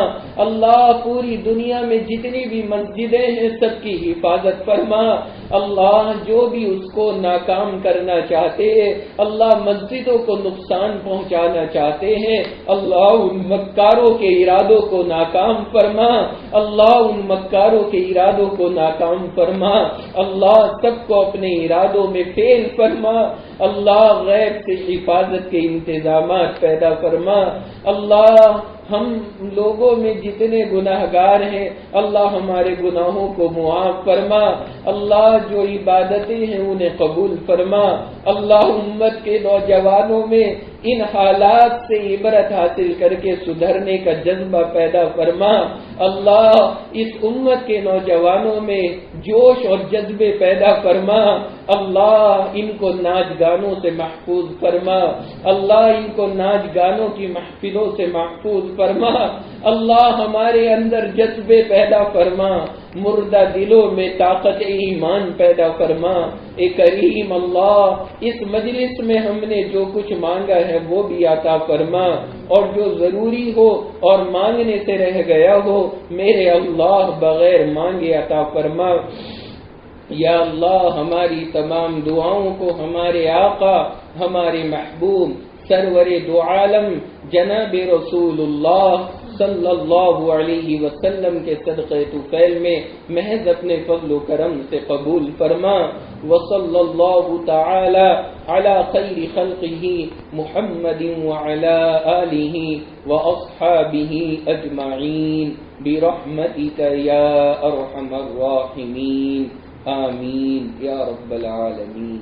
اللہ پوری دنیا میں جتنی بھی مسجدیں ہیں سب کی حفاظت فرما، اللہ جو بھی اس کو ناکام کرنا چاہتے ہیں، اللہ مسجدوں کو نقصان پہنچانا چاہتے ہیں، اللہ ان مکاروں کے ارادوں کو ناکام فرما، اللہ ان مکاروں کے ارادوں کو ناکام فرما، اللہ سب کو اپنے ارادوں میں فیل فرما، اللہ غیب سے حفاظت کے انتظامات پیدا فرما، اللہ ہم لوگوں میں جتنے گناہگار ہیں اللہ ہمارے گناہوں کو معاف فرما، اللہ جو عبادتیں ہیں انہیں قبول فرما، اللہ امت کے نوجوانوں میں ان حالات سے عبرت حاصل کر کے سدھرنے کا جذبہ پیدا فرما، اللہ اس امت کے نوجوانوں میں جوش اور جذبے پیدا فرما، اللہ ان کو ناچ گانوں سے محفوظ فرما، اللہ ان کو ناچ گانوں کی محفلوں سے محفوظ فرما، اللہ ہمارے اندر جذبے پیدا فرما، مردہ دلوں میں طاقت ایمان پیدا فرما۔ اے کریم اللہ اس مجلس میں ہم نے جو کچھ مانگا ہے وہ بھی عطا فرما، اور جو ضروری ہو اور مانگنے سے رہ گیا ہو میرے اللہ بغیر مانگے عطا فرما۔ یا اللہ ہماری تمام دعاؤں کو ہمارے آقا ہمارے محبوب سرور دو عالم جناب رسول اللہ صلی اللہ علیہ وسلم کے صدقے طفیل میں محض اپنے فضل و کرم سے قبول فرما۔ وصلی اللہ تعالی علی خیر خلقہ محمد وعلی آلہ واصحابہ اجمعین برحمتک یا ارحم الراحمین، آمین یا رب العالمین۔